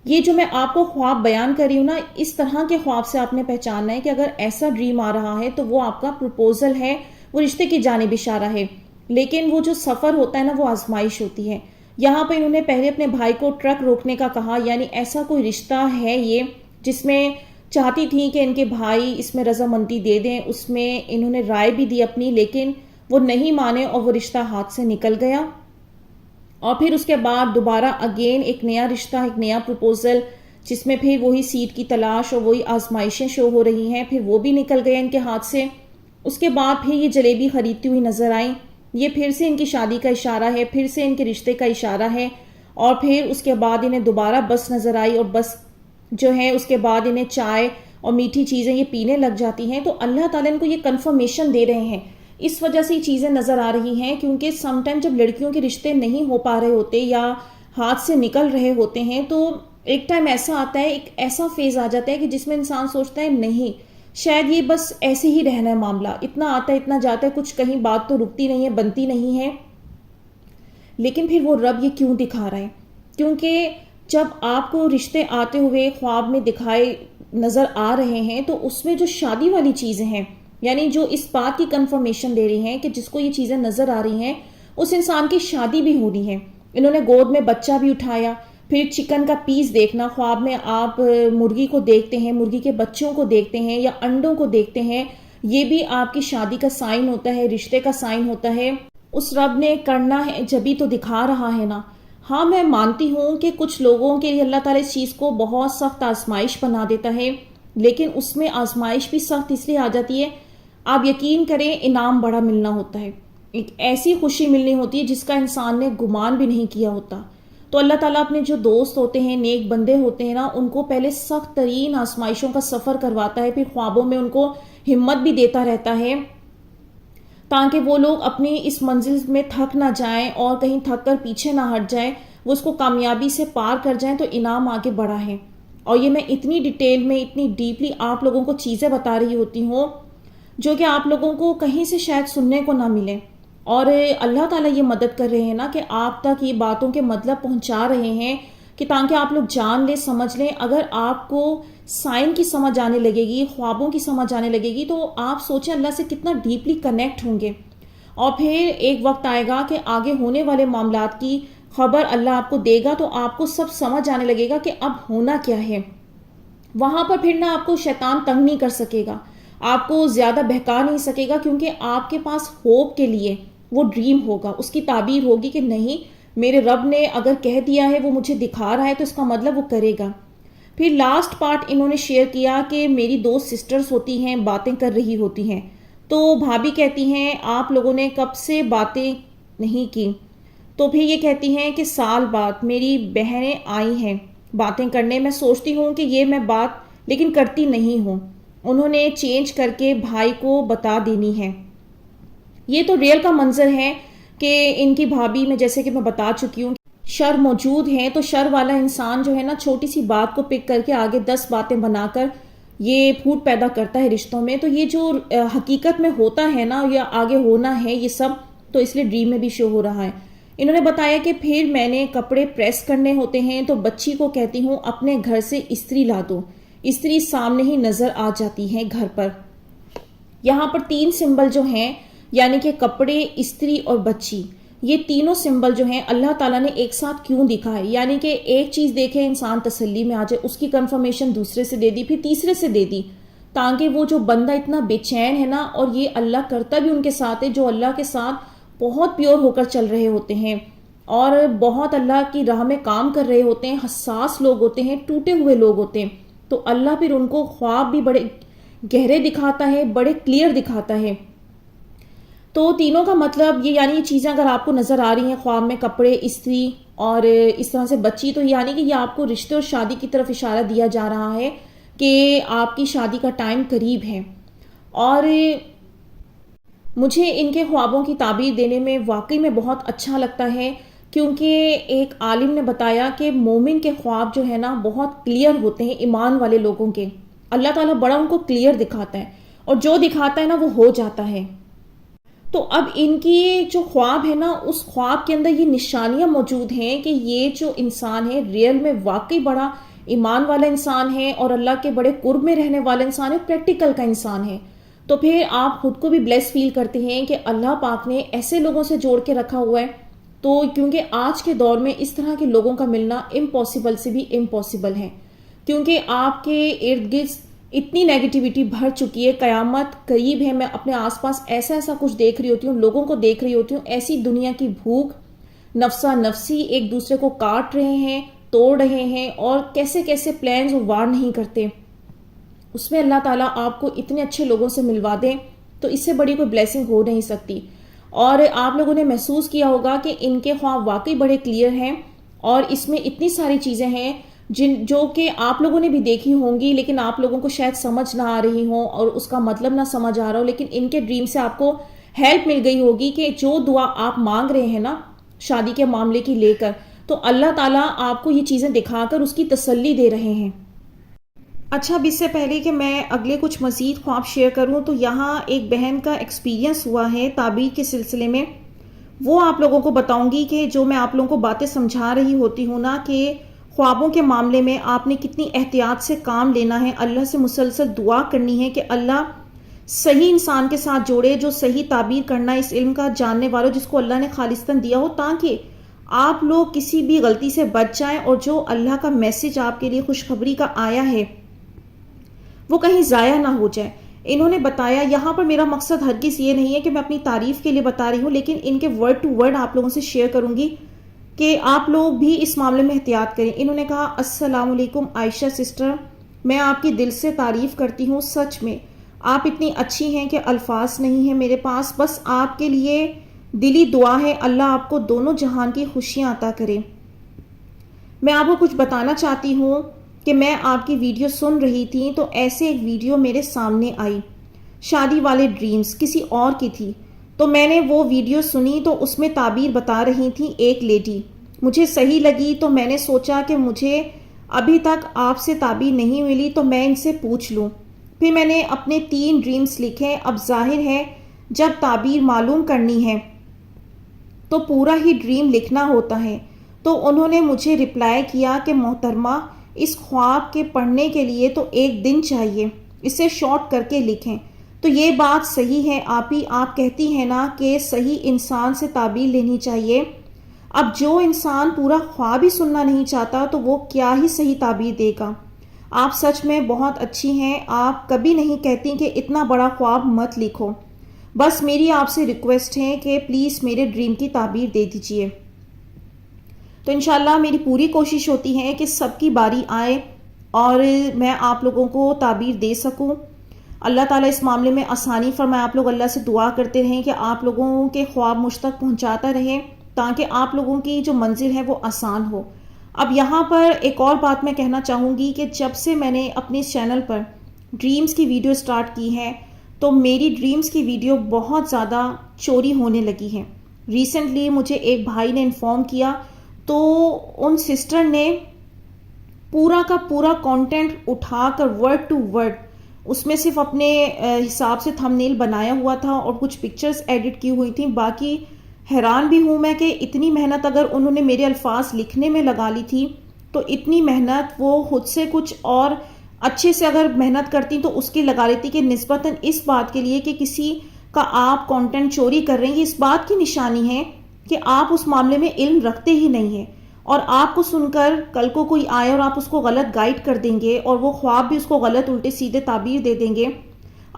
یہ جو میں آپ کو خواب بیان کر رہی ہوں نا، اس طرح کے خواب سے آپ نے پہچاننا ہے کہ اگر ایسا ڈریم آ رہا ہے تو وہ آپ کا پروپوزل ہے، وہ رشتے کی جانب اشارہ ہے، لیکن وہ جو سفر ہوتا ہے نا وہ آزمائش ہوتی ہے۔ یہاں پہ انہوں نے پہلے اپنے بھائی کو ٹرک روکنے کا کہا، یعنی ایسا کوئی رشتہ ہے یہ جس میں چاہتی تھیں کہ ان کے بھائی اس میں رضامندی دے دیں، اس میں انہوں نے رائے بھی دی اپنی، لیکن وہ نہیں مانے اور وہ رشتہ ہاتھ سے نکل گیا۔ اور پھر اس کے بعد دوبارہ اگین ایک نیا رشتہ، ایک نیا پروپوزل، جس میں پھر وہی سیٹ کی تلاش اور وہی آزمائشیں شو ہو رہی ہیں، پھر وہ بھی نکل گئے ان کے ہاتھ سے۔ اس کے بعد پھر یہ جلیبی خریدتی ہوئی نظر آئیں، یہ پھر سے ان کی شادی کا اشارہ ہے، پھر سے ان کے رشتے کا اشارہ ہے۔ اور پھر اس کے بعد انہیں دوبارہ بس نظر آئی، اور بس جو ہے اس کے بعد انہیں چائے اور میٹھی چیزیں یہ پینے لگ جاتی ہیں۔ تو اللہ تعالیٰ ان کو یہ کنفرمیشن دے رہے ہیں، اس وجہ سے یہ چیزیں نظر آ رہی ہیں، کیونکہ سم ٹائم جب لڑکیوں کے رشتے نہیں ہو پا رہے ہوتے یا ہاتھ سے نکل رہے ہوتے ہیں، تو ایک ٹائم ایسا آتا ہے، ایک ایسا فیز آ جاتا ہے کہ جس میں انسان سوچتا ہے نہیں شاید یہ بس ایسے ہی رہنا ہے، معاملہ اتنا آتا ہے اتنا جاتا ہے، کچھ کہیں بات تو رکتی نہیں ہے، بنتی نہیں ہے۔ لیکن پھر وہ رب یہ کیوں دکھا رہا ہے؟ کیونکہ جب آپ کو رشتے آتے ہوئے خواب میں دکھائے نظر آ رہے ہیں تو اس میں جو شادی والی چیزیں ہیں، یعنی جو اس بات کی کنفرمیشن دے رہی ہیں کہ جس کو یہ چیزیں نظر آ رہی ہیں اس انسان کی شادی بھی ہونی ہے۔ انہوں نے گود میں بچہ بھی اٹھایا، پھر چکن کا پیس دیکھنا، خواب میں آپ مرغی کو دیکھتے ہیں، مرغی کے بچوں کو دیکھتے ہیں یا انڈوں کو دیکھتے ہیں، یہ بھی آپ کی شادی کا سائن ہوتا ہے، رشتے کا سائن ہوتا ہے۔ اس رب نے کرنا ہے جبھی تو دکھا رہا ہے نا۔ ہاں میں مانتی ہوں کہ کچھ لوگوں کے لیے اللہ تعالیٰ اس چیز کو بہت سخت آزمائش بنا دیتا ہے، لیکن اس میں آزمائش بھی سخت اس لیے آ جاتی ہے، آپ یقین کریں انعام بڑا ملنا ہوتا ہے، ایک ایسی خوشی ملنی ہوتی ہے جس کا انسان نے گمان بھی نہیں کیا ہوتا۔ تو اللہ تعالیٰ اپنے جو دوست ہوتے ہیں، نیک بندے ہوتے ہیں نا، ان کو پہلے سخت ترین آزمائشوں کا سفر کرواتا ہے، پھر خوابوں میں ان کو ہمت بھی دیتا رہتا ہے تاکہ وہ لوگ اپنی اس منزل میں تھک نہ جائیں اور کہیں تھک کر پیچھے نہ ہٹ جائیں، وہ اس کو کامیابی سے پار کر جائیں، تو انعام آگے بڑھا ہے۔ اور یہ میں اتنی ڈیٹیل میں اتنی ڈیپلی آپ لوگوں کو چیزیں بتا رہی ہوتی ہوں جو کہ آپ لوگوں کو کہیں سے شاید سننے کو نہ ملے. اور اللہ تعالیٰ یہ مدد کر رہے ہیں نا کہ آپ تک یہ باتوں کے مطلب پہنچا رہے ہیں کہ تاکہ آپ لوگ جان لیں, سمجھ لیں. اگر آپ کو سائن کی سمجھ آنے لگے گی, خوابوں کی سمجھ آنے لگے گی, تو آپ سوچیں اللہ سے کتنا ڈیپلی کنیکٹ ہوں گے. اور پھر ایک وقت آئے گا کہ آگے ہونے والے معاملات کی خبر اللہ آپ کو دے گا تو آپ کو سب سمجھ آنے لگے گا کہ اب ہونا کیا ہے. وہاں پر پھر نہ آپ کو شیطان تنگ نہیں کر سکے گا, آپ کو زیادہ بہکا نہیں سکے گا, کیونکہ آپ کے پاس ہوپ کے لیے وہ ڈریم ہوگا, اس کی تعبیر ہوگی کہ نہیں میرے رب نے اگر کہہ دیا ہے, وہ مجھے دکھا رہا ہے, تو اس کا مطلب وہ کرے گا. پھر لاسٹ پارٹ انہوں نے شیئر کیا کہ میری 2 سسٹرز ہوتی ہیں, باتیں کر رہی ہوتی ہیں. تو بھابھی کہتی ہیں آپ لوگوں نے کب سے باتیں نہیں کی؟ تو پھر یہ کہتی ہیں کہ سال بعد میری بہنیں آئی ہیں باتیں کرنے. میں سوچتی ہوں کہ یہ میں بات لیکن کرتی نہیں ہوں, انہوں نے چینج کر کے بھائی کو بتا دینی ہے. یہ تو ریئل کا منظر ہے کہ ان کی بھابھی میں جیسے کہ میں بتا چکی ہوں شر موجود ہیں, تو شر والا انسان جو ہے نا چھوٹی سی بات کو پک کر کے آگے 10 باتیں بنا کر یہ پھوٹ پیدا کرتا ہے رشتوں میں. تو یہ جو حقیقت میں ہوتا ہے نا یا آگے ہونا ہے یہ سب, تو اس لیے ڈریم میں بھی شو ہو رہا ہے. انہوں نے بتایا کہ پھر میں نے کپڑے پریس کرنے ہوتے ہیں تو بچی کو کہتی ہوں اپنے گھر سے استری لا دو, استری سامنے ہی نظر آ جاتی ہے گھر پر. یہاں پر 3 سمبل جو ہیں یعنی کہ کپڑے, استری اور بچی, یہ تینوں سمبل جو ہیں اللہ تعالیٰ نے ایک ساتھ کیوں دکھا ہے؟ یعنی کہ ایک چیز دیکھے انسان تسلی میں آ جائے, اس کی کنفرمیشن دوسرے سے دے دی, پھر تیسرے سے دے دی, تاکہ وہ جو بندہ اتنا بے چین ہے نا, اور یہ اللہ کرتا بھی ان کے ساتھ ہے جو اللہ کے ساتھ بہت پیور ہو کر چل رہے ہوتے ہیں اور بہت اللہ کی راہ میں کام کر رہے ہوتے ہیں, حساس لوگ ہوتے ہیں, ٹوٹے ہوئے لوگ ہوتے ہیں, تو اللہ پھر ان کو خواب بھی بڑے گہرے دکھاتا ہے, بڑے کلیئر دکھاتا ہے. تو تینوں کا مطلب یہ یعنی یہ چیزیں اگر آپ کو نظر آ رہی ہیں خواب میں, کپڑے, استری اور اس طرح سے بچی, تو یعنی کہ یہ آپ کو رشتے اور شادی کی طرف اشارہ دیا جا رہا ہے کہ آپ کی شادی کا ٹائم قریب ہے. اور مجھے ان کے خوابوں کی تعبیر دینے میں واقعی میں بہت اچھا لگتا ہے, کیونکہ ایک عالم نے بتایا کہ مومن کے خواب جو ہے نا بہت کلیئر ہوتے ہیں, ایمان والے لوگوں کے. اللہ تعالیٰ بڑا ان کو کلیئر دکھاتا ہے, اور جو دکھاتا ہے نا وہ ہو جاتا ہے. تو اب ان کی جو خواب ہے نا, اس خواب کے اندر یہ نشانیاں موجود ہیں کہ یہ جو انسان ہے ریئل میں واقعی بڑا ایمان والا انسان ہے اور اللہ کے بڑے قرب میں رہنے والا انسان ہے, پریکٹیکل کا انسان ہے. تو پھر آپ خود کو بھی بلیس فیل کرتے ہیں کہ اللہ پاک نے ایسے لوگوں سے جوڑ کے رکھا ہوا ہے. تو کیونکہ آج کے دور میں اس طرح کے لوگوں کا ملنا امپاسبل سے بھی امپاسبل ہے, کیونکہ آپ کے ارد گرد اتنی نیگیٹیوٹی بھر چکی ہے, قیامت قریب ہے. میں اپنے آس پاس ایسا کچھ دیکھ رہی ہوتی ہوں, لوگوں کو دیکھ رہی ہوتی ہوں, ایسی دنیا کی بھوک, نفسا نفسی, ایک دوسرے کو کاٹ رہے ہیں, توڑ رہے ہیں, اور کیسے کیسے پلانز وہ وار نہیں کرتے. اس میں اللہ تعالیٰ آپ کو اتنے اچھے لوگوں سے ملوا دیں تو اس سے بڑی کوئی بلیسنگ ہو نہیں سکتی. اور آپ لوگوں نے محسوس کیا ہوگا کہ ان کے خواب واقعی بڑے کلیئر ہیں, اور اس میں اتنی ساری چیزیں ہیں جو کہ آپ لوگوں نے بھی دیکھی ہوں گی, لیکن آپ لوگوں کو شاید سمجھ نہ آ رہی ہوں اور اس کا مطلب نہ سمجھ آ رہا ہو. لیکن ان کے ڈریم سے آپ کو ہیلپ مل گئی ہوگی کہ جو دعا آپ مانگ رہے ہیں نا شادی کے معاملے کی لے کر, تو اللہ تعالیٰ آپ کو یہ چیزیں دکھا کر اس کی تسلی دے رہے ہیں. اچھا, اب اس سے پہلے کہ میں اگلے کچھ مزید خواب شیئر کروں, تو یہاں ایک بہن کا ایکسپیرینس ہوا ہے تعبیر کے سلسلے میں, وہ آپ لوگوں کو بتاؤں گی کہ جو میں آپ لوگوں کو باتیں سمجھا رہی ہوتی ہوں نا کہ خوابوں کے معاملے میں آپ نے کتنی احتیاط سے کام لینا ہے, اللہ سے مسلسل دعا کرنی ہے کہ اللہ صحیح انسان کے ساتھ جوڑے جو صحیح تعبیر کرنا اس علم کا جاننے والوں, جس کو اللہ نے خالصتاً دیا ہو, تاکہ آپ لوگ کسی بھی غلطی سے بچ جائیں اور جو اللہ کا میسج آپ کے لیے خوشخبری کا آیا ہے وہ کہیں ضائع نہ ہو جائے. انہوں نے بتایا, یہاں پر میرا مقصد ہرگز یہ نہیں ہے کہ میں اپنی تعریف کے لیے بتا رہی ہوں, لیکن ان کے ورڈ ٹو ورڈ آپ لوگوں سے شیئر کروں گی کہ آپ لوگ بھی اس معاملے میں احتیاط کریں. انہوں نے کہا, السلام علیکم عائشہ سسٹر, میں آپ کی دل سے تعریف کرتی ہوں, سچ میں آپ اتنی اچھی ہیں کہ الفاظ نہیں ہیں میرے پاس, بس آپ کے لیے دلی دعا ہے, اللہ آپ کو دونوں جہان کی خوشیاں عطا کرے. میں آپ کو کچھ بتانا چاہتی ہوں کہ میں آپ کی ویڈیو سن رہی تھی تو ایسے ایک ویڈیو میرے سامنے آئی, شادی والے ڈریمز کسی اور کی تھی, تو میں نے وہ ویڈیو سنی تو اس میں تعبیر بتا رہی تھی ایک لیڈی, مجھے صحیح لگی تو میں نے سوچا کہ مجھے ابھی تک آپ سے تعبیر نہیں ملی تو میں ان سے پوچھ لوں۔ پھر میں نے اپنے 3 ڈریمز لکھے۔ اب ظاہر ہے جب تعبیر معلوم کرنی ہے تو پورا ہی ڈریم لکھنا ہوتا ہے۔ تو انہوں نے مجھے رپلائی کیا کہ محترمہ، اس خواب کے پڑھنے کے لیے تو 1 دن چاہیے، اسے شارٹ کر کے لکھیں۔ تو یہ بات صحیح ہے آپی، آپ کہتی ہیں نا کہ صحیح انسان سے تعبیر لینی چاہیے۔ اب جو انسان پورا خواب ہی سننا نہیں چاہتا تو وہ کیا ہی صحیح تعبیر دے گا۔ آپ سچ میں بہت اچھی ہیں، آپ کبھی نہیں کہتی کہ اتنا بڑا خواب مت لکھو۔ بس میری آپ سے ریکویسٹ ہے کہ پلیز میرے ڈریم کی تعبیر دے دیجئے۔ تو انشاءاللہ میری پوری کوشش ہوتی ہے کہ سب کی باری آئے اور میں آپ لوگوں کو تعبیر دے سکوں۔ اللہ تعالیٰ اس معاملے میں آسانی فرمائے۔ آپ لوگ اللہ سے دعا کرتے رہیں کہ آپ لوگوں کے خواب مجھ تک پہنچاتا رہے تاکہ آپ لوگوں کی جو منزل ہے وہ آسان ہو۔ اب یہاں پر ایک اور بات میں کہنا چاہوں گی کہ جب سے میں نے اپنے چینل پر ڈریمز کی ویڈیو سٹارٹ کی ہے تو میری ڈریمز کی ویڈیو بہت زیادہ چوری ہونے لگی ہے۔ ریسنٹلی مجھے ایک بھائی نے انفارم کیا تو ان سسٹر نے پورا کا پورا کانٹینٹ اٹھا کر ورڈ ٹو ورڈ اس میں صرف اپنے حساب سے تھمب نیل بنایا ہوا تھا اور کچھ پکچرز ایڈٹ کی ہوئی تھیں۔ باقی حیران بھی ہوں میں کہ اتنی محنت اگر انہوں نے میرے الفاظ لکھنے میں لگا لی تھی تو اتنی محنت وہ خود سے کچھ اور اچھے سے اگر محنت کرتی تو اس کی لگا لیتی کہ نسبتاً اس بات کے لیے کہ کسی کا آپ کانٹینٹ چوری کر رہے ہیں، یہ اس بات کی نشانی ہے کہ آپ اس معاملے میں علم رکھتے ہی نہیں ہیں، اور آپ کو سن کر کل کو کوئی آئے اور آپ اس کو غلط گائیڈ کر دیں گے اور وہ خواب بھی اس کو غلط الٹے سیدھے تعبیر دے دیں گے۔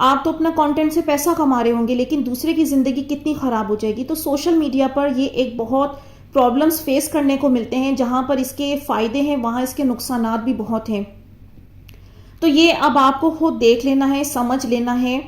آپ تو اپنا کانٹینٹ سے پیسہ کما رہے ہوں گے لیکن دوسرے کی زندگی کتنی خراب ہو جائے گی۔ تو سوشل میڈیا پر یہ ایک بہت پرابلمز فیس کرنے کو ملتے ہیں، جہاں پر اس کے فائدے ہیں وہاں اس کے نقصانات بھی بہت ہیں۔ تو یہ اب آپ کو خود دیکھ لینا ہے، سمجھ لینا ہے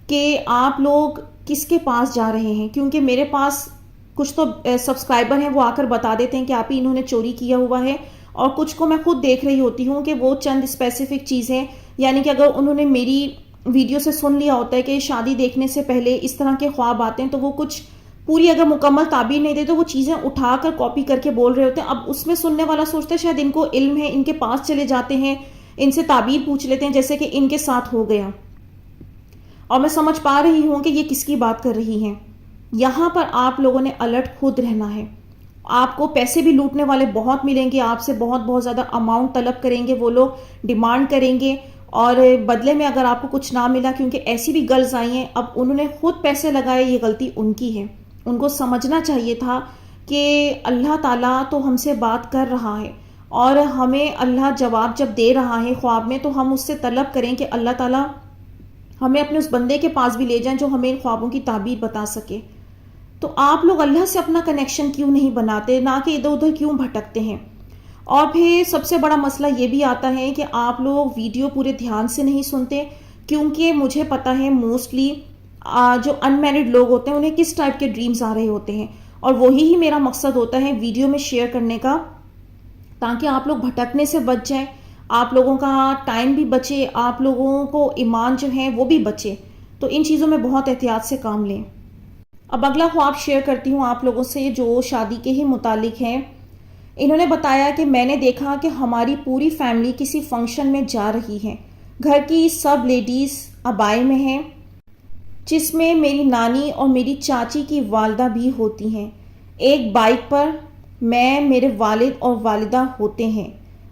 کہ آپ لوگ کس کے پاس جا رہے ہیں، کیونکہ میرے پاس کچھ تو سبسکرائبر ہیں وہ آ کر بتا دیتے ہیں کہ آپ ہی انہوں نے چوری کیا ہوا ہے، اور کچھ کو میں خود دیکھ رہی ہوتی ہوں کہ وہ چند اسپیسیفک چیزیں، یعنی کہ اگر انہوں نے میری ویڈیو سے سن لیا ہوتا ہے کہ شادی دیکھنے سے پہلے اس طرح کے خواب آتے ہیں، تو وہ کچھ پوری اگر مکمل تعبیر نہیں دے تو وہ چیزیں اٹھا کر کاپی کر کے بول رہے ہوتے ہیں۔ اب اس میں سننے والا سوچتا ہے شاید ان کو علم ہے، ان کے پاس چلے جاتے ہیں، ان سے تعبیر پوچھ لیتے ہیں جیسے کہ ان کے ساتھ ہو گیا، اور میں سمجھ پا رہی ہوں کہ یہ کس کی بات کر رہی ہیں۔ یہاں پر آپ لوگوں نے الرٹ خود رہنا ہے۔ آپ کو پیسے بھی لوٹنے والے بہت ملیں گے، آپ سے بہت بہت زیادہ اماؤنٹ طلب کریں گے، وہ لوگ ڈیمانڈ کریں گے، اور بدلے میں اگر آپ کو کچھ نہ ملا، کیونکہ ایسی بھی گرلز آئی ہیں، اب انہوں نے خود پیسے لگائے، یہ غلطی ان کی ہے۔ ان کو سمجھنا چاہیے تھا کہ اللہ تعالیٰ تو ہم سے بات کر رہا ہے، اور ہمیں اللہ جواب جب دے رہا ہے خواب میں تو ہم اس سے طلب کریں کہ اللہ تعالیٰ ہمیں اپنے اس بندے کے پاس بھی لے جائیں جو ہمیں ان خوابوں کی تعبیر بتا سکے۔ تو آپ لوگ اللہ سے اپنا کنیکشن کیوں نہیں بناتے، نہ کہ ادھر ادھر کیوں بھٹکتے ہیں؟ اور پھر سب سے بڑا مسئلہ یہ بھی آتا ہے کہ آپ لوگ ویڈیو پورے دھیان سے نہیں سنتے، کیونکہ مجھے پتا ہے موسٹلی جو ان میرڈ لوگ ہوتے ہیں انہیں کس ٹائپ کے ڈریمز آ رہے ہوتے ہیں، اور وہی میرا مقصد ہوتا ہے ویڈیو میں شیئر کرنے کا، تاکہ آپ لوگ بھٹکنے سے بچ جائیں، آپ لوگوں کا ٹائم بھی بچے، آپ لوگوں کو ایمان جو ہے وہ بھی بچے۔ تو ان چیزوں میں بہت احتیاط سے کام لیں۔ اب اگلا خواب شیئر کرتی ہوں آپ لوگوں سے جو شادی کے ہی متعلق ہے۔ انہوں نے بتایا کہ میں نے دیکھا کہ ہماری پوری فیملی کسی فنکشن میں جا رہی ہے، گھر کی سب لیڈیز عبائے میں ہیں، جس میں میری نانی اور میری چاچی کی والدہ بھی ہوتی ہیں۔ ایک بائک پر میں، میرے والد اور والدہ ہوتے ہیں۔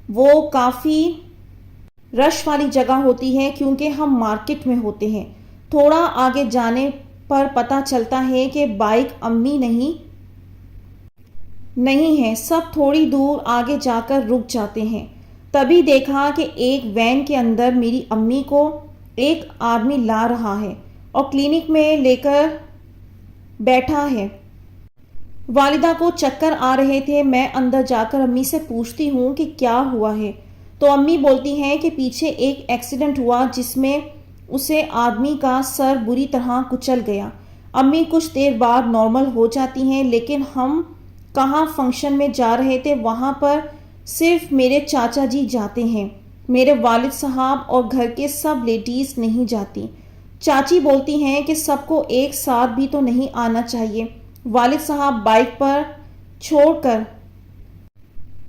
وہ کافی رش والی جگہ ہوتی ہے کیونکہ ہم مارکیٹ میں ہوتے ہیں۔ تھوڑا آگے جانے پر پتہ چلتا ہے کہ بائک امی نہیں ہے، سب تھوڑی دور آگے جا کر رک جاتے ہیں۔ تبھی دیکھا کہ ایک وین کے اندر میری امی کو ایک آدمی لا رہا ہے اور کلینک میں لے کر بیٹھا ہے۔ والدہ کو چکر آ رہے تھے۔ میں اندر جا کر امی سے پوچھتی ہوں کہ کیا ہوا ہے، تو امی بولتی ہیں کہ پیچھے ایک ایکسیڈنٹ ہوا جس میں اسے آدمی کا سر بری طرح کچل گیا۔ امی کچھ دیر بعد نارمل ہو جاتی ہیں، لیکن ہم کہاں فنکشن میں جا رہے تھے وہاں پر صرف میرے چاچا جی جاتے ہیں، میرے والد صاحب اور گھر کے سب لیڈیز نہیں جاتی۔ چاچی بولتی ہیں کہ سب کو ایک ساتھ بھی تو نہیں آنا چاہیے۔ والد صاحب بائک پر چھوڑ کر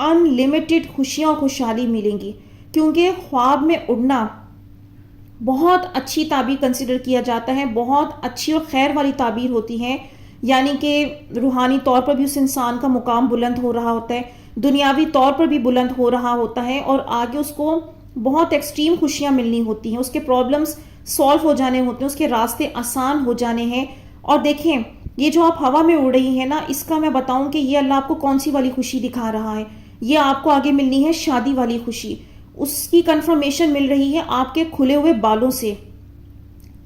ان لمیٹڈ خوشیاں اور خوشحالی ملیں گی، کیونکہ خواب میں اڑنا بہت اچھی تعبیر کنسیڈر کیا جاتا ہے، بہت اچھی اور خیر والی تعبیر ہوتی ہے، یعنی کہ روحانی طور پر بھی اس انسان کا مقام بلند ہو رہا ہوتا ہے، دنیاوی طور پر بھی بلند ہو رہا ہوتا ہے، اور آگے اس کو بہت ایکسٹریم خوشیاں ملنی ہوتی ہیں، اس کے پرابلمز سالو ہو جانے ہوتے ہیں، اس کے راستے آسان ہو جانے ہیں۔ اور دیکھیں یہ جو آپ ہوا میں اڑ رہی ہیں نا، اس کا میں بتاؤں کہ یہ اللہ آپ کو کون سی والی خوشی دکھا رہا ہے، یہ آپ کو آگے ملنی ہے شادی والی خوشی۔ اس کی کنفرمیشن مل رہی ہے آپ کے کھلے ہوئے بالوں سے۔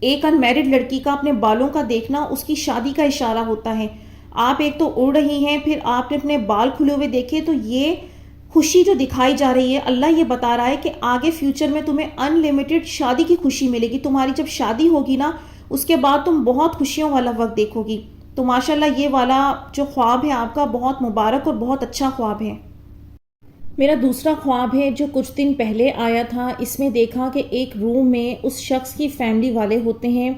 ایک ان میرڈ لڑکی کا اپنے بالوں کا دیکھنا اس کی شادی کا اشارہ ہوتا ہے۔ آپ ایک تو اڑ رہی ہیں، پھر آپ نے اپنے بال کھلے ہوئے دیکھے، تو یہ خوشی جو دکھائی جا رہی ہے، اللہ یہ بتا رہا ہے کہ آگے فیوچر میں تمہیں ان لمیٹڈ شادی کی خوشی ملے گی۔ تمہاری جب شادی ہوگی نا، اس کے بعد تم بہت خوشیوں والا وقت دیکھو گی۔ تو ماشاءاللہ یہ والا جو خواب ہے آپ کا بہت مبارک اور بہت اچھا خواب ہے۔ میرا دوسرا خواب ہے جو کچھ دن پہلے آیا تھا۔ اس میں دیکھا کہ ایک روم میں اس شخص کی فیملی والے ہوتے ہیں،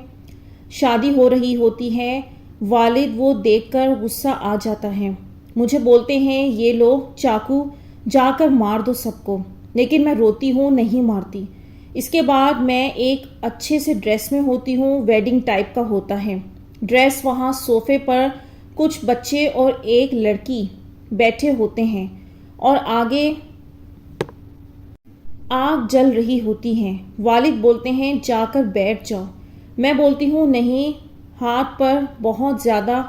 شادی ہو رہی ہوتی ہے، والد وہ دیکھ کر غصہ آ جاتا ہے، مجھے بولتے ہیں یہ لو چاقو جا کر مار دو سب کو، لیکن میں روتی ہوں، نہیں مارتی۔ اس کے بعد میں ایک اچھے سے ڈریس میں ہوتی ہوں، ویڈنگ ٹائپ کا ہوتا ہے ڈریس، وہاں صوفے پر کچھ بچے اور ایک لڑکی بیٹھے ہوتے ہیں اور آگے آگ جل رہی ہوتی ہیں۔ والد بولتے ہیں جا کر بیٹھ جاؤ، میں بولتی ہوں نہیں، ہاتھ پر بہت زیادہ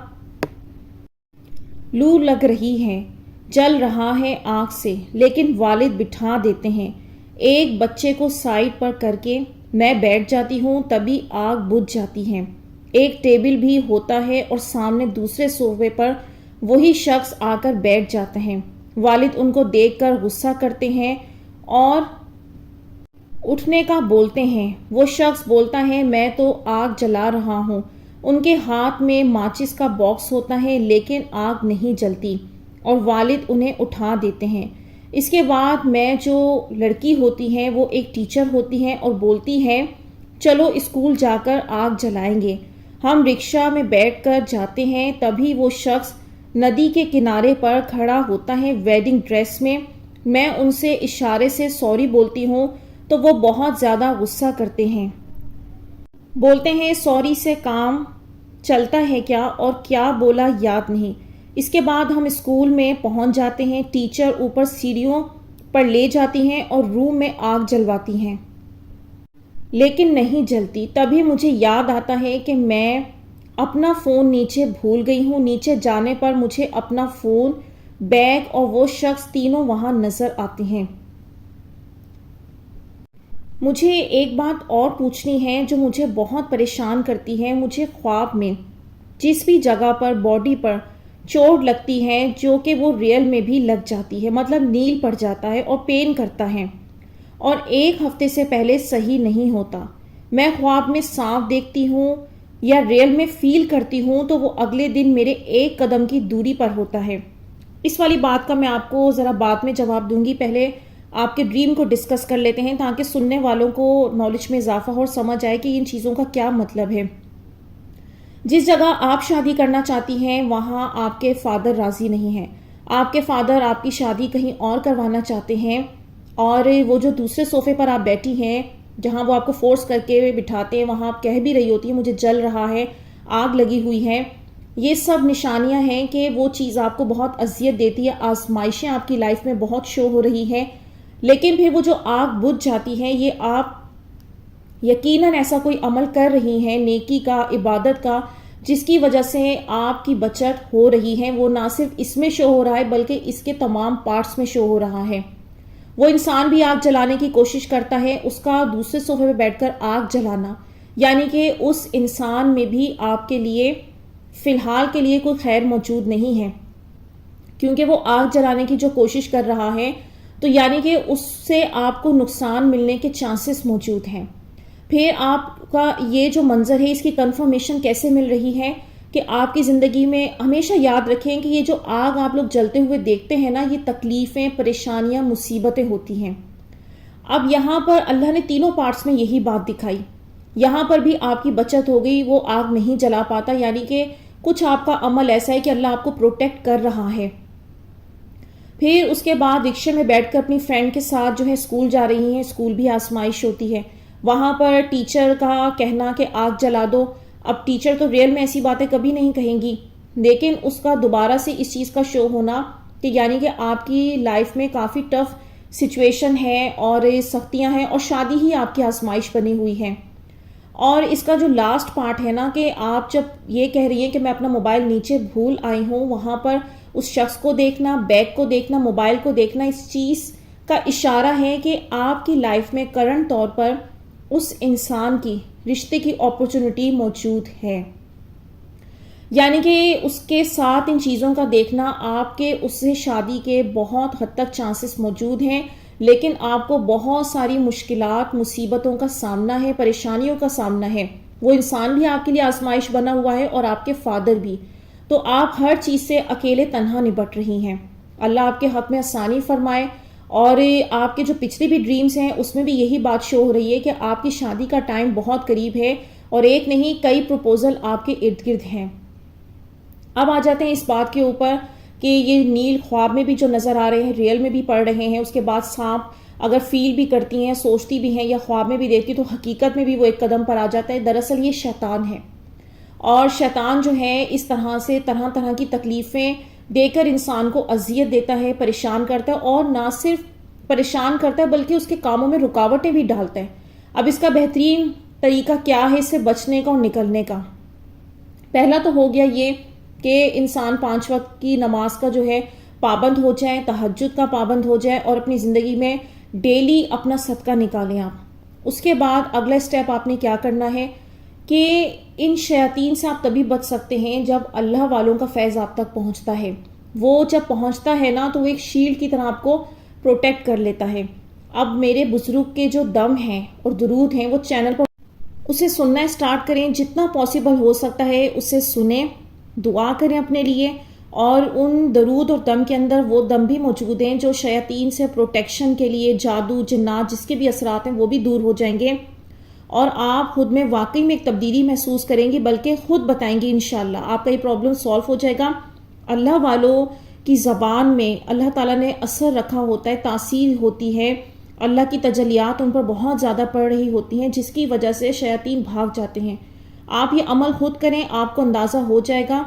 لو لگ رہی ہے، جل رہا ہے آگ سے، لیکن والد بٹھا دیتے ہیں۔ ایک بچے کو سائڈ پر کر کے میں بیٹھ جاتی ہوں، تبھی آگ بجھ جاتی ہے۔ ایک ٹیبل بھی ہوتا ہے اور سامنے دوسرے صوفے پر وہی شخص آ کر بیٹھ جاتا ہے۔ والد ان کو دیکھ کر غصہ کرتے ہیں اور اٹھنے کا بولتے ہیں۔ وہ شخص بولتا ہے میں تو آگ جلا رہا ہوں۔ ان کے ہاتھ میں ماچس کا باکس ہوتا ہے لیکن آگ نہیں جلتی اور والد انہیں اٹھا دیتے ہیں۔ اس کے بعد میں جو لڑکی ہوتی ہے وہ ایک ٹیچر ہوتی ہے اور بولتی ہے چلو اسکول جا کر آگ جلائیں گے۔ ہم رکشہ میں بیٹھ کر جاتے ہیں، تبھی وہ شخص ندی کے کنارے پر کھڑا ہوتا ہے ویڈنگ ڈریس میں۔ میں ان سے اشارے سے سوری بولتی ہوں تو وہ بہت زیادہ غصہ کرتے ہیں، بولتے ہیں سوری سے کام چلتا ہے کیا، اور کیا بولا یاد نہیں۔ اس کے بعد ہم اسکول میں پہنچ جاتے ہیں، ٹیچر اوپر سیڑھیوں پر لے جاتی ہیں اور روم میں آگ جلواتی ہیں لیکن نہیں جلتی۔ تبھی مجھے یاد آتا ہے کہ میں اپنا فون نیچے بھول گئی ہوں۔ نیچے جانے پر مجھے اپنا فون، بیگ اور وہ شخص تینوں وہاں نظر آتے ہیں۔ مجھے ایک بات اور پوچھنی ہے جو مجھے بہت پریشان کرتی ہے۔ مجھے خواب میں جس بھی جگہ پر باڈی پر چوٹ لگتی ہے، جو کہ وہ ریئل میں بھی لگ جاتی ہے، مطلب نیل پڑ جاتا ہے اور پین کرتا ہے، اور ایک ہفتے سے پہلے صحیح نہیں ہوتا۔ میں خواب میں سانپ دیکھتی ہوں یا ریئل میں فیل کرتی ہوں تو وہ اگلے دن میرے ایک قدم کی دوری پر ہوتا ہے۔ اس والی بات کا میں آپ کو ذرا بعد میں جواب دوں گی، پہلے آپ کے ڈریم کو ڈسکس کر لیتے ہیں تاکہ سننے والوں کو نالج میں اضافہ ہو اور سمجھ آئے کہ ان چیزوں کا کیا مطلب ہے۔ جس جگہ آپ شادی کرنا چاہتی ہیں وہاں آپ کے فادر راضی نہیں ہیں، آپ کے فادر آپ کی شادی کہیں اور کروانا چاہتے ہیں، اور وہ جو دوسرے صوفے پر آپ بیٹھی ہیں جہاں وہ آپ کو فورس کر کے بٹھاتے ہیں، وہاں آپ کہہ بھی رہی ہوتی ہیں مجھے جل رہا ہے، آگ لگی ہوئی ہے۔ یہ سب نشانیاں ہیں کہ وہ چیز آپ کو بہت اذیت دیتی ہے، آزمائشیں آپ کی لائف میں بہت شو ہو رہی ہیں، لیکن پھر وہ جو آگ بجھ جاتی ہے، یہ آپ یقیناً ایسا کوئی عمل کر رہی ہیں نیکی کا، عبادت کا، جس کی وجہ سے آپ کی بچت ہو رہی ہے۔ وہ نہ صرف اس میں شو ہو رہا ہے بلکہ اس کے تمام پارٹس میں شو ہو رہا ہے۔ وہ انسان بھی آگ جلانے کی کوشش کرتا ہے، اس کا دوسرے صوفے پہ بیٹھ کر آگ جلانا، یعنی کہ اس انسان میں بھی آپ کے لیے فی الحال کے لیے کوئی خیر موجود نہیں ہے، کیونکہ وہ آگ جلانے کی جو کوشش کر رہا ہے تو یعنی کہ اس سے آپ کو نقصان ملنے کے چانسز موجود ہیں۔ پھر آپ کا یہ جو منظر ہے اس کی کنفرمیشن کیسے مل رہی ہے کہ آپ کی زندگی میں ہمیشہ یاد رکھیں کہ یہ جو آگ آپ لوگ جلتے ہوئے دیکھتے ہیں نا، یہ تکلیفیں، پریشانیاں، مصیبتیں ہوتی ہیں۔ اب یہاں پر اللہ نے تینوں پارٹس میں یہی بات دکھائی، یہاں پر بھی آپ کی بچت ہو گئی، وہ آگ نہیں جلا پاتا، یعنی کہ کچھ آپ کا عمل ایسا ہے کہ اللہ آپ کو پروٹیکٹ کر رہا ہے۔ پھر اس کے بعد رکشے میں بیٹھ کر اپنی فرینڈ کے ساتھ جو ہے اسکول جا رہی ہیں. اسکول بھی آزمائش ہوتی ہے. وہاں پر ٹیچر کا کہنا کہ آگ جلا دو. اب ٹیچر تو ریئل میں ایسی باتیں کبھی نہیں کہیں گی، لیکن اس کا دوبارہ سے اس چیز کا شو ہونا کہ یعنی کہ آپ کی لائف میں کافی ٹف سچویشن ہے اور سختیاں ہیں اور شادی ہی آپ کی آزمائش بنی ہوئی ہے. اور اس کا جو لاسٹ پارٹ ہے نا کہ آپ جب یہ کہہ رہی ہیں کہ میں اپنا موبائل نیچے بھول آئی ہوں، وہاں پر اس شخص کو دیکھنا، بیگ کو دیکھنا، موبائل کو دیکھنا، اس چیز کا اشارہ ہے کہ آپ کی لائف میں کرنٹ طور پر اس انسان کی رشتے کی اپرچونٹی موجود ہے. یعنی کہ اس کے ساتھ ان چیزوں کا دیکھنا، آپ کے اس سے شادی کے بہت حد تک چانسز موجود ہیں، لیکن آپ کو بہت ساری مشکلات، مصیبتوں کا سامنا ہے، پریشانیوں کا سامنا ہے. وہ انسان بھی آپ کے لیے آزمائش بنا ہوا ہے اور آپ کے فادر بھی. تو آپ ہر چیز سے اکیلے تنہا نبٹ رہی ہیں. اللہ آپ کے حق میں آسانی فرمائے. اور آپ کے جو پچھلی بھی ڈریمز ہیں اس میں بھی یہی بات شو ہو رہی ہے کہ آپ کی شادی کا ٹائم بہت قریب ہے اور ایک نہیں کئی پروپوزل آپ کے ارد گرد ہیں. اب آ جاتے ہیں اس بات کے اوپر کہ یہ نیل خواب میں بھی جو نظر آ رہے ہیں، ریئل میں بھی پڑ رہے ہیں. اس کے بعد سانپ اگر فیل بھی کرتی ہیں، سوچتی بھی ہیں یا خواب میں بھی دیکھتی تو حقیقت میں بھی وہ ایک قدم پر آ جاتا ہے. دراصل یہ شیطان ہے، اور شیطان جو ہے اس طرح سے طرح طرح کی تکلیفیں دے کر انسان کو اذیت دیتا ہے، پریشان کرتا ہے، اور نہ صرف پریشان کرتا ہے بلکہ اس کے کاموں میں رکاوٹیں بھی ڈالتا ہے. اب اس کا بہترین طریقہ کیا ہے اس سے بچنے کا اور نکلنے کا؟ پہلا تو ہو گیا یہ کہ انسان 5 وقت کی نماز کا جو ہے پابند ہو جائے، تہجد کا پابند ہو جائے اور اپنی زندگی میں ڈیلی اپنا صدقہ نکالیں آپ. اس کے بعد اگلا اسٹیپ آپ نے کیا کرنا ہے کہ ان شیاطین سے آپ تبھی بچ سکتے ہیں جب اللہ والوں کا فیض آپ تک پہنچتا ہے. وہ جب پہنچتا ہے نا تو وہ ایک شیلڈ کی طرح آپ کو پروٹیکٹ کر لیتا ہے. اب میرے بزرگ کے جو دم ہیں اور درود ہیں وہ چینل پر اسے سننا اسٹارٹ کریں، جتنا پاسبل ہو سکتا ہے اسے سنیں، دعا کریں اپنے لیے. اور ان درود اور دم کے اندر وہ دم بھی موجود ہیں جو شیاطین سے پروٹیکشن کے لیے، جادو، جنات، جس کے بھی اثرات ہیں وہ بھی دور ہو جائیں گے. اور آپ خود میں واقعی میں ایک تبدیلی محسوس کریں گی، بلکہ خود بتائیں گی انشاءاللہ آپ کا یہ پرابلم سالو ہو جائے گا. اللہ والوں کی زبان میں اللہ تعالیٰ نے اثر رکھا ہوتا ہے، تاثیر ہوتی ہے، اللہ کی تجلیات ان پر بہت زیادہ پڑ رہی ہوتی ہیں، جس کی وجہ سے شیاطین بھاگ جاتے ہیں. آپ یہ عمل خود کریں، آپ کو اندازہ ہو جائے گا.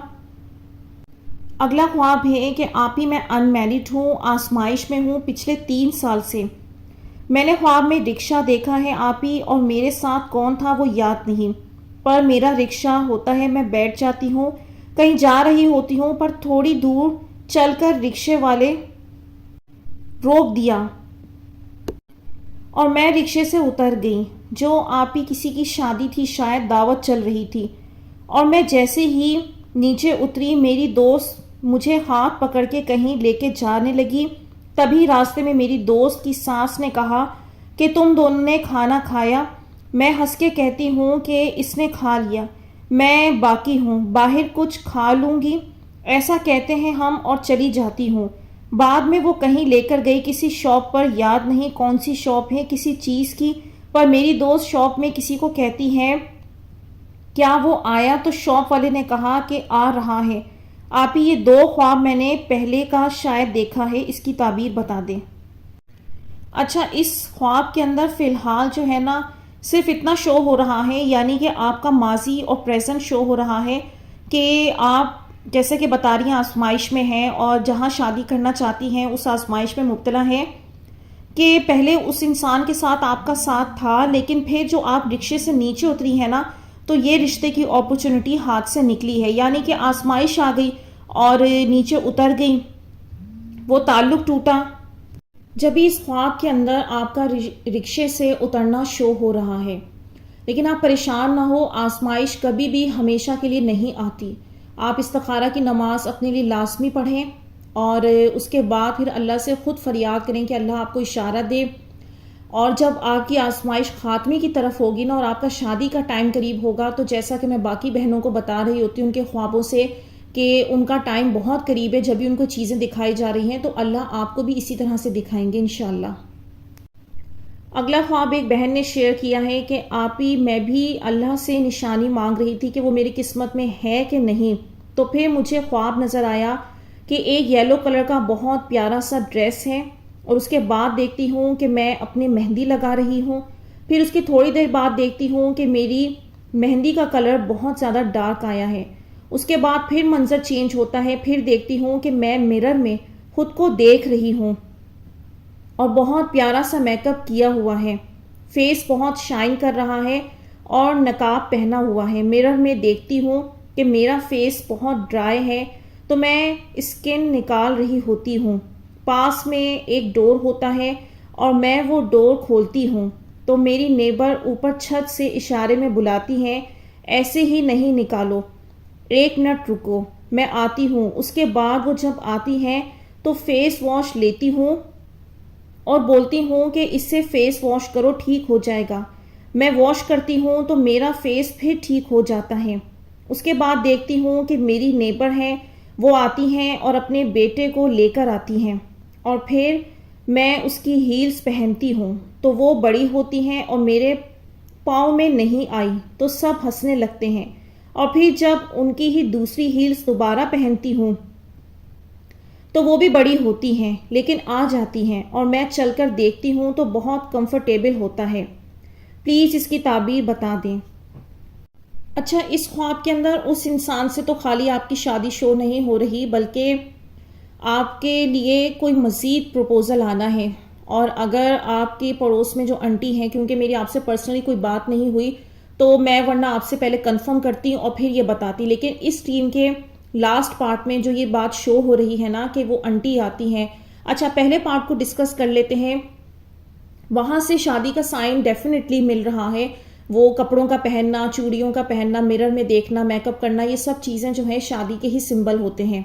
اگلا خواب ہے کہ آپ ہی میں ان میرڈ ہوں، آزمائش میں ہوں پچھلے 3 سال سے. میں نے خواب میں رکشہ دیکھا ہے آپ ہی، اور میرے ساتھ کون تھا وہ یاد نہیں، پر میرا رکشہ ہوتا ہے، میں بیٹھ جاتی ہوں، کہیں جا رہی ہوتی ہوں، پر تھوڑی دور چل کر رکشے والے روک دیا اور میں رکشے سے اتر گئی. جو آپ ہی کسی کی شادی تھی، شاید دعوت چل رہی تھی، اور میں جیسے ہی نیچے اتری میری دوست مجھے ہاتھ پکڑ کے کہیں لے کے جانے لگی. تبھی راستے میں میری دوست کی ساس نے کہا کہ تم دونوں نے کھانا کھایا؟ میں ہنس کے کہتی ہوں کہ اس نے کھا لیا، میں باقی ہوں، باہر کچھ کھا لوں گی. ایسا کہتے ہیں ہم اور چلی جاتی ہوں. بعد میں وہ کہیں لے کر گئی کسی شاپ پر، یاد نہیں کون سی شاپ ہے کسی چیز کی، پر میری دوست شاپ میں کسی کو کہتی ہے کیا وہ آیا؟ تو شاپ والے نے کہا کہ آ رہا ہے. آپ ہی یہ 2 خواب میں نے پہلے کا شاید دیکھا ہے، اس کی تعبیر بتا دیں. اچھا، اس خواب کے اندر فی الحال جو ہے نا صرف اتنا شو ہو رہا ہے، یعنی کہ آپ کا ماضی اور پریزنٹ شو ہو رہا ہے کہ آپ جیسے کہ بتا رہی ہیں آزمائش میں ہیں اور جہاں شادی کرنا چاہتی ہیں اس آزمائش میں مبتلا ہیں. کہ پہلے اس انسان کے ساتھ آپ کا ساتھ تھا، لیکن پھر جو آپ رکشے سے نیچے اتری ہیں نا تو یہ رشتے کی اپرچونٹی ہاتھ سے نکلی ہے، یعنی کہ آزمائش آ گئی اور نیچے اتر گئی، وہ تعلق ٹوٹا. جبھی اس خواب کے اندر آپ کا رکشے سے اترنا شو ہو رہا ہے. لیکن آپ پریشان نہ ہو، آزمائش کبھی بھی ہمیشہ کے لیے نہیں آتی. آپ استخارہ کی نماز اپنے لیے لازمی پڑھیں اور اس کے بعد پھر اللہ سے خود فریاد کریں کہ اللہ آپ کو اشارہ دے. اور جب آپ کی آزمائش خاتمے کی طرف ہوگی نا اور آپ کا شادی کا ٹائم قریب ہوگا، تو جیسا کہ میں باقی بہنوں کو بتا رہی ہوتی ہوں ان کے خوابوں سے کہ ان کا ٹائم بہت قریب ہے، جب بھی ان کو چیزیں دکھائی جا رہی ہیں تو اللہ آپ کو بھی اسی طرح سے دکھائیں گے انشاءاللہ. اگلا خواب ایک بہن نے شیئر کیا ہے کہ آپ ہی میں بھی اللہ سے نشانی مانگ رہی تھی کہ وہ میری قسمت میں ہے کہ نہیں. تو پھر مجھے خواب نظر آیا کہ ایک یلو کلر کا بہت پیارا سا ڈریس ہے، اور اس کے بعد دیکھتی ہوں کہ میں اپنی مہندی لگا رہی ہوں. پھر اس کی تھوڑی دیر بعد دیکھتی ہوں کہ میری مہندی کا کلر بہت زیادہ ڈارک آیا ہے. اس کے بعد پھر منظر چینج ہوتا ہے، پھر دیکھتی ہوں کہ میں مرر میں خود کو دیکھ رہی ہوں اور بہت پیارا سا میک اپ کیا ہوا ہے، فیس بہت شائن کر رہا ہے اور نقاب پہنا ہوا ہے. مرر میں دیکھتی ہوں کہ میرا فیس بہت ڈرائی ہے، تو میں اسکن نکال رہی ہوتی ہوں. پاس میں ایک ڈور ہوتا ہے اور میں وہ ڈور کھولتی ہوں تو میری نیبر اوپر چھت سے اشارے میں بلاتی ہیں، ایسے ہی نہیں نکالو، 1 منٹ رکو، میں آتی ہوں. اس کے بعد وہ جب آتی ہیں تو فیس واش لیتی ہوں اور بولتی ہوں کہ اس سے فیس واش کرو، ٹھیک ہو جائے گا. میں واش کرتی ہوں تو میرا فیس پھر ٹھیک ہو جاتا ہے. اس کے بعد دیکھتی ہوں کہ میری نیبر ہیں، وہ آتی ہیں اور اپنے بیٹے کو لے کر آتی ہیں، اور پھر میں اس کی ہیلز پہنتی ہوں تو وہ بڑی ہوتی ہیں اور میرے پاؤں میں نہیں آئی تو سب ہنسنے لگتے ہیں. اور پھر جب ان کی ہی دوسری ہیلز دوبارہ پہنتی ہوں تو وہ بھی بڑی ہوتی ہیں لیکن آ جاتی ہیں، اور میں چل کر دیکھتی ہوں تو بہت کمفرٹیبل ہوتا ہے. پلیز اس کی تعبیر بتا دیں. اچھا، اس خواب کے اندر اس انسان سے تو خالی آپ کی شادی شو نہیں ہو رہی، بلکہ آپ کے لیے کوئی مزید پروپوزل آنا ہے. اور اگر آپ کی پڑوس میں جو انٹی ہیں، کیونکہ میری آپ سے پرسنلی کوئی بات نہیں ہوئی تو میں ورنہ آپ سے پہلے کنفرم کرتی اور پھر یہ بتاتی، لیکن اس ٹیم کے لاسٹ پارٹ میں جو یہ بات شو ہو رہی ہے نا کہ وہ انٹی آتی ہیں. اچھا، پہلے پارٹ کو ڈسکس کر لیتے ہیں. وہاں سے شادی کا سائن ڈیفینیٹلی مل رہا ہے. وہ کپڑوں کا پہننا، چوڑیوں کا پہننا، مرر میں دیکھنا، میک اپ کرنا، یہ سب چیزیں جو ہیں شادی کے ہی سمبل ہوتے ہیں.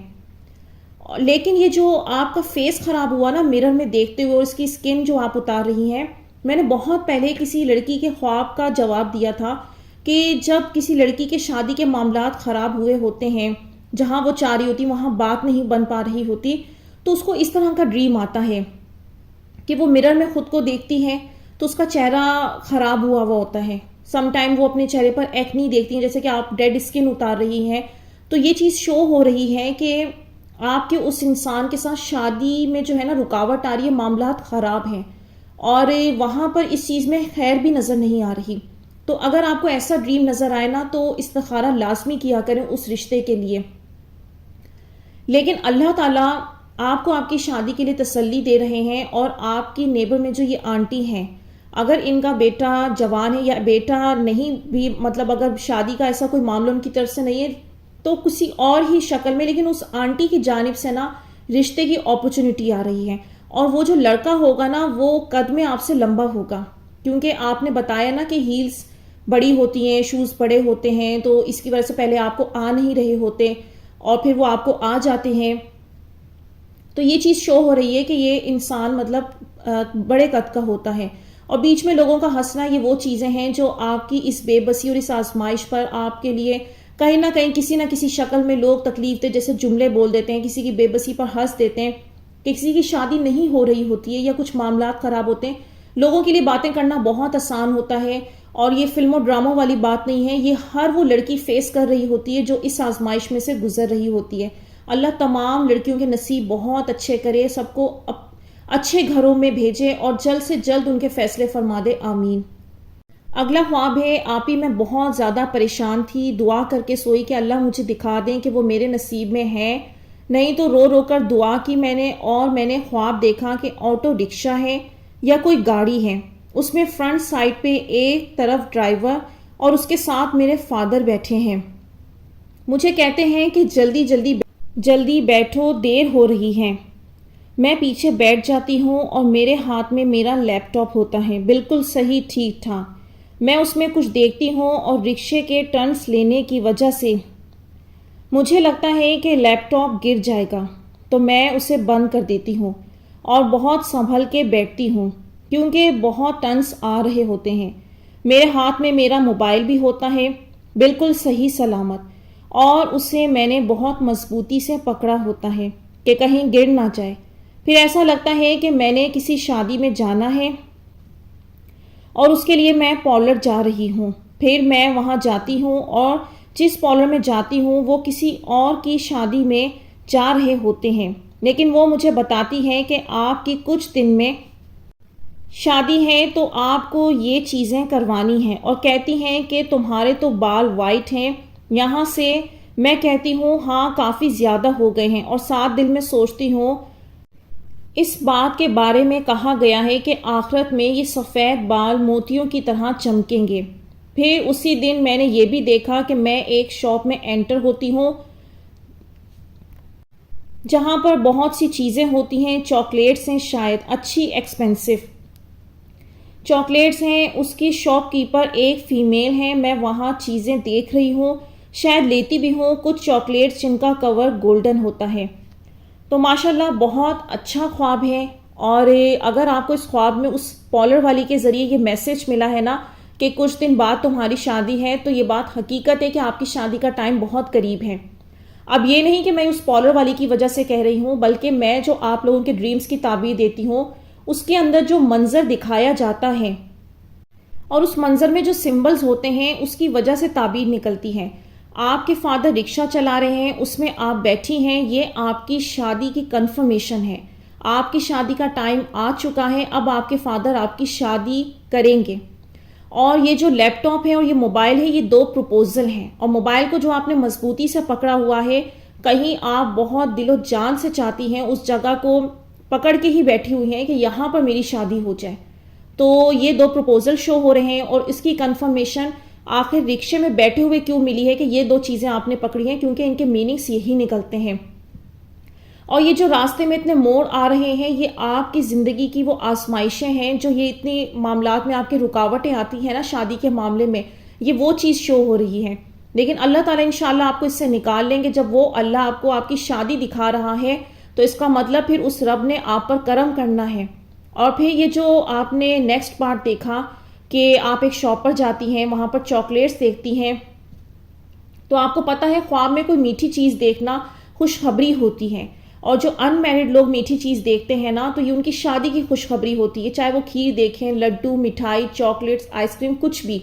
لیکن یہ جو آپ کا فیس خراب ہوا نا مرر میں دیکھتے ہوئے، اور اس کی اسکن جو آپ اتار رہی ہیں، میں نے بہت پہلے کسی لڑکی کے خواب کا جواب دیا تھا کہ جب کسی لڑکی کے شادی کے معاملات خراب ہوئے ہوتے ہیں، جہاں وہ چاہ رہی ہوتی وہاں بات نہیں بن پا رہی ہوتی، تو اس کو اس طرح کا ڈریم آتا ہے کہ وہ مرر میں خود کو دیکھتی ہے تو اس کا چہرہ خراب ہوا ہوا ہوتا ہے. سم ٹائم وہ اپنے چہرے پر ایکنی دیکھتی ہیں، جیسے کہ آپ ڈیڈ اسکن اتار رہی ہیں. تو یہ چیز شو ہو رہی ہے کہ آپ کے اس انسان کے ساتھ شادی میں جو ہے نا رکاوٹ آ رہی ہے، معاملات خراب ہیں، اور وہاں پر اس چیز میں خیر بھی نظر نہیں آ رہی. تو اگر آپ کو ایسا ڈریم نظر آئے نا تو استخارہ لازمی کیا کریں اس رشتے کے لیے. لیکن اللہ تعالیٰ آپ کو آپ کی شادی کے لیے تسلی دے رہے ہیں. اور آپ کی نیبر میں جو یہ آنٹی ہیں، اگر ان کا بیٹا جوان ہے یا بیٹا نہیں بھی، مطلب اگر شادی کا ایسا کوئی معاملہ ان کی طرف سے نہیں ہے تو کسی اور ہی شکل میں، لیکن اس آنٹی کی جانب سے نا رشتے کی اپرچونٹی آ رہی ہے. اور وہ جو لڑکا ہوگا نا وہ قد میں آپ سے لمبا ہوگا، کیونکہ آپ نے بتایا نا کہ ہیلز بڑی ہوتی ہیں، شوز بڑے ہوتے ہیں، تو اس کی وجہ سے پہلے آپ کو آ نہیں رہے ہوتے اور پھر وہ آپ کو آ جاتے ہیں. تو یہ چیز شو ہو رہی ہے کہ یہ انسان مطلب بڑے قد کا ہوتا ہے. اور بیچ میں لوگوں کا ہنسنا، یہ وہ چیزیں ہیں جو آپ کی اس بے بسی اور اس آزمائش پر آپ کے لیے کہیں نہ کہیں کسی نہ کسی شکل میں لوگ تکلیف دہ جیسے جملے بول دیتے ہیں، کسی کی بے بسی پر ہنس دیتے ہیں. کہ کسی کی شادی نہیں ہو رہی ہوتی ہے یا کچھ معاملات خراب ہوتے ہیں، لوگوں کے لیے باتیں کرنا بہت آسان ہوتا ہے. اور یہ فلم و ڈراموں والی بات نہیں ہے، یہ ہر وہ لڑکی فیس کر رہی ہوتی ہے جو اس آزمائش میں سے گزر رہی ہوتی ہے. اللہ تمام لڑکیوں کے نصیب بہت اچھے کرے، سب کو اچھے گھروں میں بھیجے اور جلد سے جلد ان کے فیصلے فرما دے، آمین. اگلا خواب ہے، آپ ہی میں بہت زیادہ پریشان تھی، دعا کر کے سوئی کہ اللہ مجھے دکھا دیں کہ وہ میرے نصیب میں ہے، نہیں تو رو رو کر دعا کی میں نے. اور میں نے خواب دیکھا کہ آٹو رکشا ہے یا کوئی گاڑی ہے، اس میں فرنٹ سائڈ پہ ایک طرف ڈرائیور اور اس کے ساتھ میرے فادر بیٹھے ہیں. مجھے کہتے ہیں کہ جلدی بیٹھو، دیر ہو رہی ہے. میں پیچھے بیٹھ جاتی ہوں اور میرے ہاتھ میں میرا لیپ ٹاپ ہوتا ہے، بالکل صحیح ٹھیک ٹھاک. میں اس میں کچھ دیکھتی ہوں اور رکشے کے ٹرنس لینے کی وجہ سے مجھے لگتا ہے کہ لیپ ٹاپ گر جائے گا، تو میں اسے بند کر دیتی ہوں اور بہت سنبھل کے بیٹھتی ہوں کیونکہ بہت ٹرنس آ رہے ہوتے ہیں. میرے ہاتھ میں میرا موبائل بھی ہوتا ہے، بالکل صحیح سلامت، اور اسے میں نے بہت مضبوطی سے پکڑا ہوتا ہے کہ کہیں گر نہ جائے. پھر ایسا لگتا ہے کہ میں نے کسی شادی میں جانا ہے اور اس کے لیے میں پارلر جا رہی ہوں. پھر میں وہاں جاتی ہوں اور جس پارلر میں جاتی ہوں وہ کسی اور کی شادی میں جا رہے ہوتے ہیں، لیکن وہ مجھے بتاتی ہیں کہ آپ کی کچھ دن میں شادی ہے تو آپ کو یہ چیزیں کروانی ہیں، اور کہتی ہیں کہ تمہارے تو بال وائٹ ہیں۔ یہاں سے میں کہتی ہوں ہاں کافی زیادہ ہو گئے ہیں، اور ساتھ دل میں سوچتی ہوں اس بات کے بارے میں کہا گیا ہے کہ آخرت میں یہ سفید بال موتیوں کی طرح چمکیں گے۔ پھر اسی دن میں نے یہ بھی دیکھا کہ میں ایک شاپ میں انٹر ہوتی ہوں جہاں پر بہت سی چیزیں ہوتی ہیں، چاکلیٹس ہیں، شاید اچھی ایکسپینسو چاکلیٹس ہیں۔ اس کی شاپ کیپر ایک فیمیل ہیں، میں وہاں چیزیں دیکھ رہی ہوں، شاید لیتی بھی ہوں کچھ چاکلیٹس جن کا کور گولڈن ہوتا ہے۔ تو ماشاءاللہ بہت اچھا خواب ہے، اور اگر آپ کو اس خواب میں اس پالر والی کے ذریعے یہ میسج ملا ہے نا کہ کچھ دن بعد تمہاری شادی ہے، تو یہ بات حقیقت ہے کہ آپ کی شادی کا ٹائم بہت قریب ہے۔ اب یہ نہیں کہ میں اس پالر والی کی وجہ سے کہہ رہی ہوں، بلکہ میں جو آپ لوگوں کے ڈریمز کی تعبیر دیتی ہوں اس کے اندر جو منظر دکھایا جاتا ہے اور اس منظر میں جو سمبلز ہوتے ہیں اس کی وجہ سے تعبیر نکلتی ہے۔ آپ کے فادر رکشہ چلا رہے ہیں، اس میں آپ بیٹھی ہیں، یہ آپ کی شادی کی کنفرمیشن ہے۔ آپ کی شادی کا ٹائم آ چکا ہے، اب آپ کے فادر آپ کی شادی کریں گے۔ اور یہ جو لیپ ٹاپ ہے اور یہ موبائل ہے، یہ 2 پروپوزل ہیں، اور موبائل کو جو آپ نے مضبوطی سے پکڑا ہوا ہے، کہیں آپ بہت دل و جان سے چاہتی ہیں اس جگہ کو پکڑ کے ہی بیٹھی ہوئی ہیں کہ یہاں پر میری شادی ہو جائے۔ تو یہ 2 پروپوزل شو ہو رہے ہیں، اور اس کی کنفرمیشن آخر رکشے میں بیٹھے ہوئے کیوں ملی ہے کہ یہ 2 چیزیں آپ نے پکڑی ہیں، کیونکہ ان کے میننگز یہی نکلتے ہیں۔ اور یہ جو راستے میں اتنے موڑ آ رہے ہیں، یہ آپ کی زندگی کی وہ آزمائشیں ہیں، جو یہ اتنی معاملات میں آپ کی رکاوٹیں آتی ہیں نا شادی کے معاملے میں، یہ وہ چیز شو ہو رہی ہے۔ لیکن اللہ تعالیٰ انشاءاللہ آپ کو اس سے نکال لیں گے۔ جب وہ اللہ آپ کو آپ کی شادی دکھا رہا ہے تو اس کا مطلب پھر اس رب نے آپ پر کرم کرنا ہے۔ اور پھر یہ جو آپ نے نیکسٹ پارٹ دیکھا کہ آپ ایک شاپ پر جاتی ہیں، وہاں پر چاکلیٹس دیکھتی ہیں، تو آپ کو پتہ ہے خواب میں کوئی میٹھی چیز دیکھنا خوشخبری ہوتی ہے، اور جو ان میرڈ لوگ میٹھی چیز دیکھتے ہیں نا تو یہ ان کی شادی کی خوشخبری ہوتی ہے، چاہے وہ کھیر دیکھیں، لڈو، مٹھائی، چاکلیٹس، آئس کریم، کچھ بھی،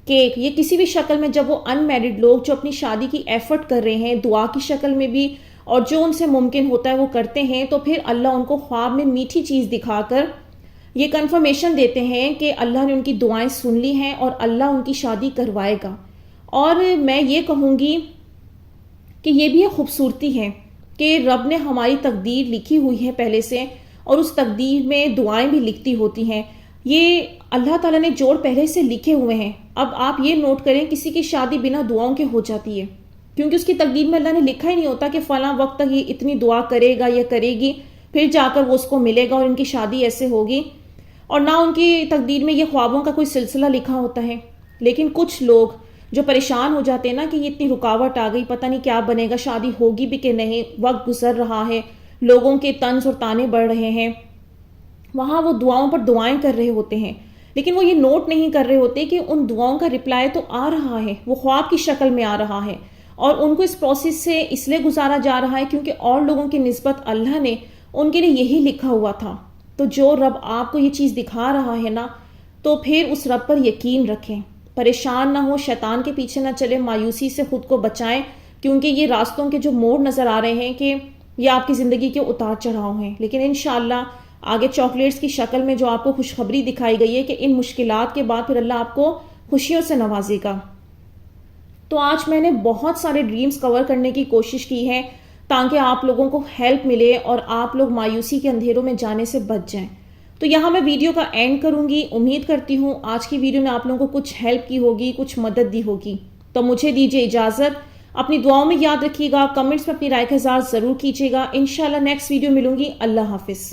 کیک، یہ کسی بھی شکل میں جب وہ ان میرڈ لوگ جو اپنی شادی کی ایفرٹ کر رہے ہیں، دعا کی شکل میں بھی، اور جو ان سے ممکن ہوتا ہے وہ کرتے ہیں، تو پھر اللہ ان کو خواب میں میٹھی چیز دکھا کر یہ کنفرمیشن دیتے ہیں کہ اللہ نے ان کی دعائیں سن لی ہیں اور اللہ ان کی شادی کروائے گا۔ اور میں یہ کہوں گی کہ یہ بھی ایک خوبصورتی ہے کہ رب نے ہماری تقدیر لکھی ہوئی ہے پہلے سے، اور اس تقدیر میں دعائیں بھی لکھتی ہوتی ہیں۔ یہ اللہ تعالیٰ نے جوڑ پہلے سے لکھے ہوئے ہیں۔ اب آپ یہ نوٹ کریں کسی کی شادی بنا دعاؤں کے ہو جاتی ہے، کیونکہ اس کی تقدیر میں اللہ نے لکھا ہی نہیں ہوتا کہ فلاں وقت تک یہ اتنی دعا کرے گا یا کرے گی، پھر جا کر وہ اس کو ملے گا اور ان کی شادی ایسے ہوگی، اور نہ ان کی تقدیر میں یہ خوابوں کا کوئی سلسلہ لکھا ہوتا ہے۔ لیکن کچھ لوگ جو پریشان ہو جاتے ہیں نا کہ یہ اتنی رکاوٹ آ گئی، پتہ نہیں کیا بنے گا، شادی ہوگی بھی کہ نہیں، وقت گزر رہا ہے، لوگوں کے طنز اور طعنے بڑھ رہے ہیں، وہاں وہ دعاؤں پر دعائیں کر رہے ہوتے ہیں، لیکن وہ یہ نوٹ نہیں کر رہے ہوتے کہ ان دعاؤں کا رپلائی تو آ رہا ہے، وہ خواب کی شکل میں آ رہا ہے، اور ان کو اس پروسیس سے اس لیے گزارا جا رہا ہے کیونکہ اور لوگوں کی نسبت اللہ نے ان کے لیے یہی لکھا ہوا تھا۔ تو جو رب آپ کو یہ چیز دکھا رہا ہے نا، تو پھر اس رب پر یقین رکھیں، پریشان نہ ہو، شیطان کے پیچھے نہ چلے، مایوسی سے خود کو بچائیں، کیونکہ یہ راستوں کے جو موڑ نظر آ رہے ہیں کہ یہ آپ کی زندگی کے اتار چڑھاؤ ہیں، لیکن انشاءاللہ آگے چاکلیٹس کی شکل میں جو آپ کو خوشخبری دکھائی گئی ہے کہ ان مشکلات کے بعد پھر اللہ آپ کو خوشیوں سے نوازے گا۔ تو آج میں نے بہت سارے ڈریمز کور کرنے کی کوشش کی ہے تاکہ آپ لوگوں کو ہیلپ ملے اور آپ لوگ مایوسی کے اندھیروں میں جانے سے بچ جائیں۔ تو یہاں میں ویڈیو کا اینڈ کروں گی۔ امید کرتی ہوں آج کی ویڈیو میں آپ لوگوں کو کچھ ہیلپ کی ہوگی، کچھ مدد دی ہوگی۔ تو مجھے دیجیے اجازت، اپنی دعاؤں میں یاد رکھیے گا، کمنٹس میں اپنی رائے کا اظہار ضرور کیجیے گا۔ انشاءاللہ نیکسٹ ویڈیو ملوں گی۔ اللہ حافظ۔